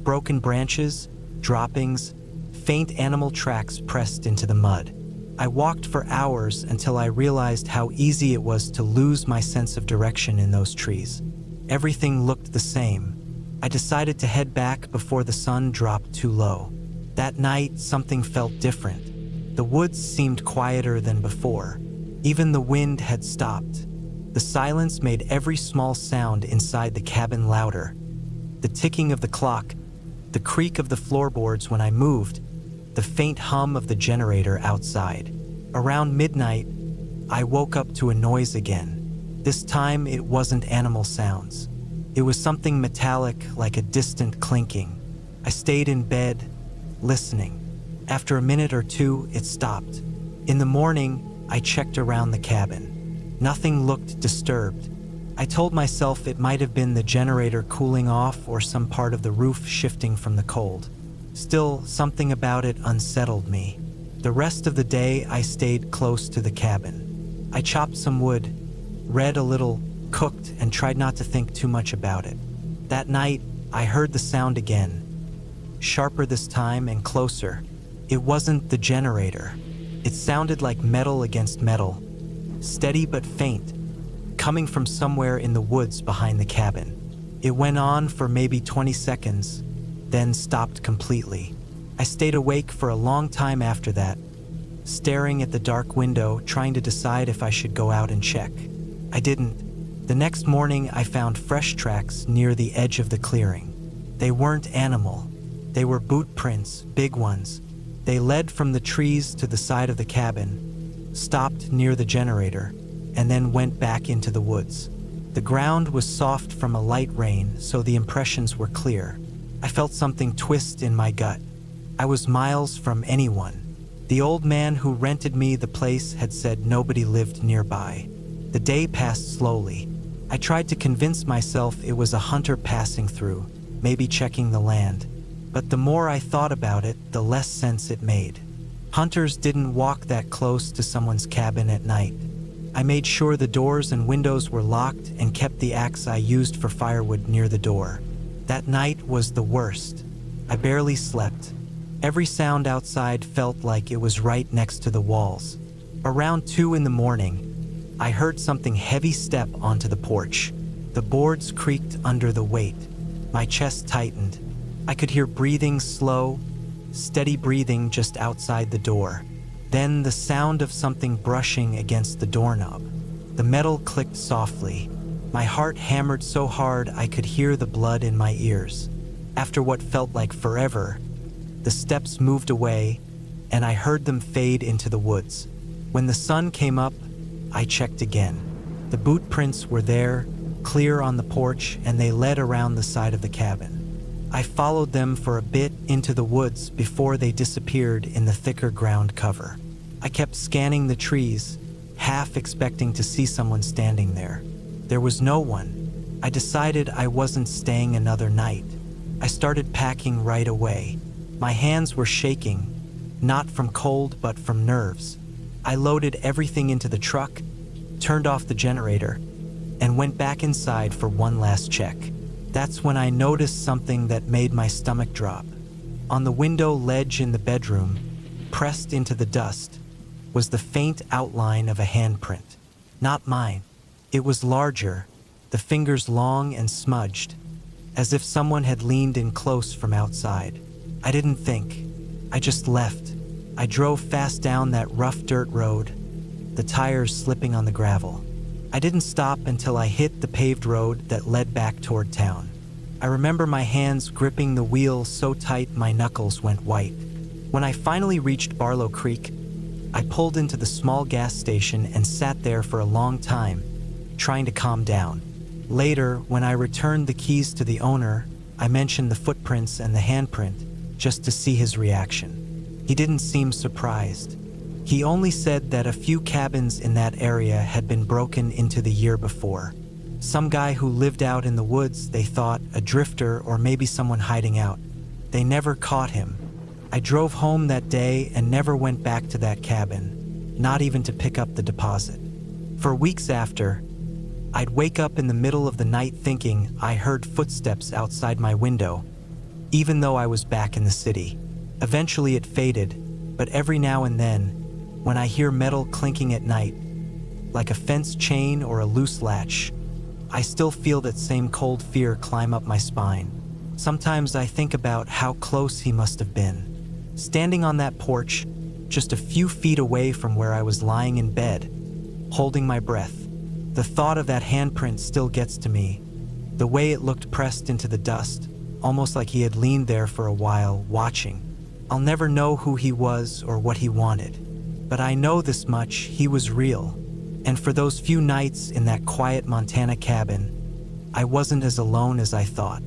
Broken branches, droppings, faint animal tracks pressed into the mud. I walked for hours until I realized how easy it was to lose my sense of direction in those trees. Everything looked the same. I decided to head back before the sun dropped too low. That night, something felt different. The woods seemed quieter than before. Even the wind had stopped. The silence made every small sound inside the cabin louder. The ticking of the clock, the creak of the floorboards when I moved, the faint hum of the generator outside. Around midnight, I woke up to a noise again. This time, it wasn't animal sounds. It was something metallic, like a distant clinking. I stayed in bed, listening. After a minute or two, it stopped. In the morning, I checked around the cabin. Nothing looked disturbed. I told myself it might have been the generator cooling off or some part of the roof shifting from the cold. Still, something about it unsettled me. The rest of the day, I stayed close to the cabin. I chopped some wood, read a little, cooked, and tried not to think too much about it. That night, I heard the sound again. Sharper this time and closer. It wasn't the generator. It sounded like metal against metal, steady but faint, coming from somewhere in the woods behind the cabin. It went on for maybe 20 seconds, then stopped completely. I stayed awake for a long time after that, staring at the dark window, trying to decide if I should go out and check. I didn't. The next morning, I found fresh tracks near the edge of the clearing. They weren't animal. They were boot prints, big ones. They led from the trees to the side of the cabin, stopped near the generator, and then went back into the woods. The ground was soft from a light rain, so the impressions were clear. I felt something twist in my gut. I was miles from anyone. The old man who rented me the place had said nobody lived nearby. The day passed slowly. I tried to convince myself it was a hunter passing through, maybe checking the land. But the more I thought about it, the less sense it made. Hunters didn't walk that close to someone's cabin at night. I made sure the doors and windows were locked and kept the axe I used for firewood near the door. That night was the worst. I barely slept. Every sound outside felt like it was right next to the walls. Around 2 in the morning, I heard something heavy step onto the porch. The boards creaked under the weight. My chest tightened. I could hear breathing, slow, steady breathing just outside the door. Then the sound of something brushing against the doorknob. The metal clicked softly. My heart hammered so hard I could hear the blood in my ears. After what felt like forever, the steps moved away, and I heard them fade into the woods. When the sun came up, I checked again. The boot prints were there, clear on the porch, and they led around the side of the cabin. I followed them for a bit into the woods before they disappeared in the thicker ground cover. I kept scanning the trees, half expecting to see someone standing there. There was no one. I decided I wasn't staying another night. I started packing right away. My hands were shaking, not from cold but from nerves. I loaded everything into the truck, turned off the generator, and went back inside for one last check. That's when I noticed something that made my stomach drop. On the window ledge in the bedroom, pressed into the dust, was the faint outline of a handprint. Not mine. It was larger, the fingers long and smudged, as if someone had leaned in close from outside. I didn't think. I just left. I drove fast down that rough dirt road, the tires slipping on the gravel. I didn't stop until I hit the paved road that led back toward town. I remember my hands gripping the wheel so tight my knuckles went white. When I finally reached Barlow Creek, I pulled into the small gas station and sat there for a long time, trying to calm down. Later, when I returned the keys to the owner, I mentioned the footprints and the handprint just to see his reaction. He didn't seem surprised. He only said that a few cabins in that area had been broken into the year before. Some guy who lived out in the woods, they thought, a drifter or maybe someone hiding out. They never caught him. I drove home that day and never went back to that cabin, not even to pick up the deposit. For weeks after, I'd wake up in the middle of the night thinking I heard footsteps outside my window, even though I was back in the city. Eventually it faded, but every now and then, when I hear metal clinking at night, like a fence chain or a loose latch, I still feel that same cold fear climb up my spine. Sometimes I think about how close he must have been. Standing on that porch, just a few feet away from where I was lying in bed, holding my breath. The thought of that handprint still gets to me. The way it looked pressed into the dust, almost like he had leaned there for a while, watching. I'll never know who he was or what he wanted. But I know this much, he was real. And for those few nights in that quiet Montana cabin, I wasn't as alone as I thought.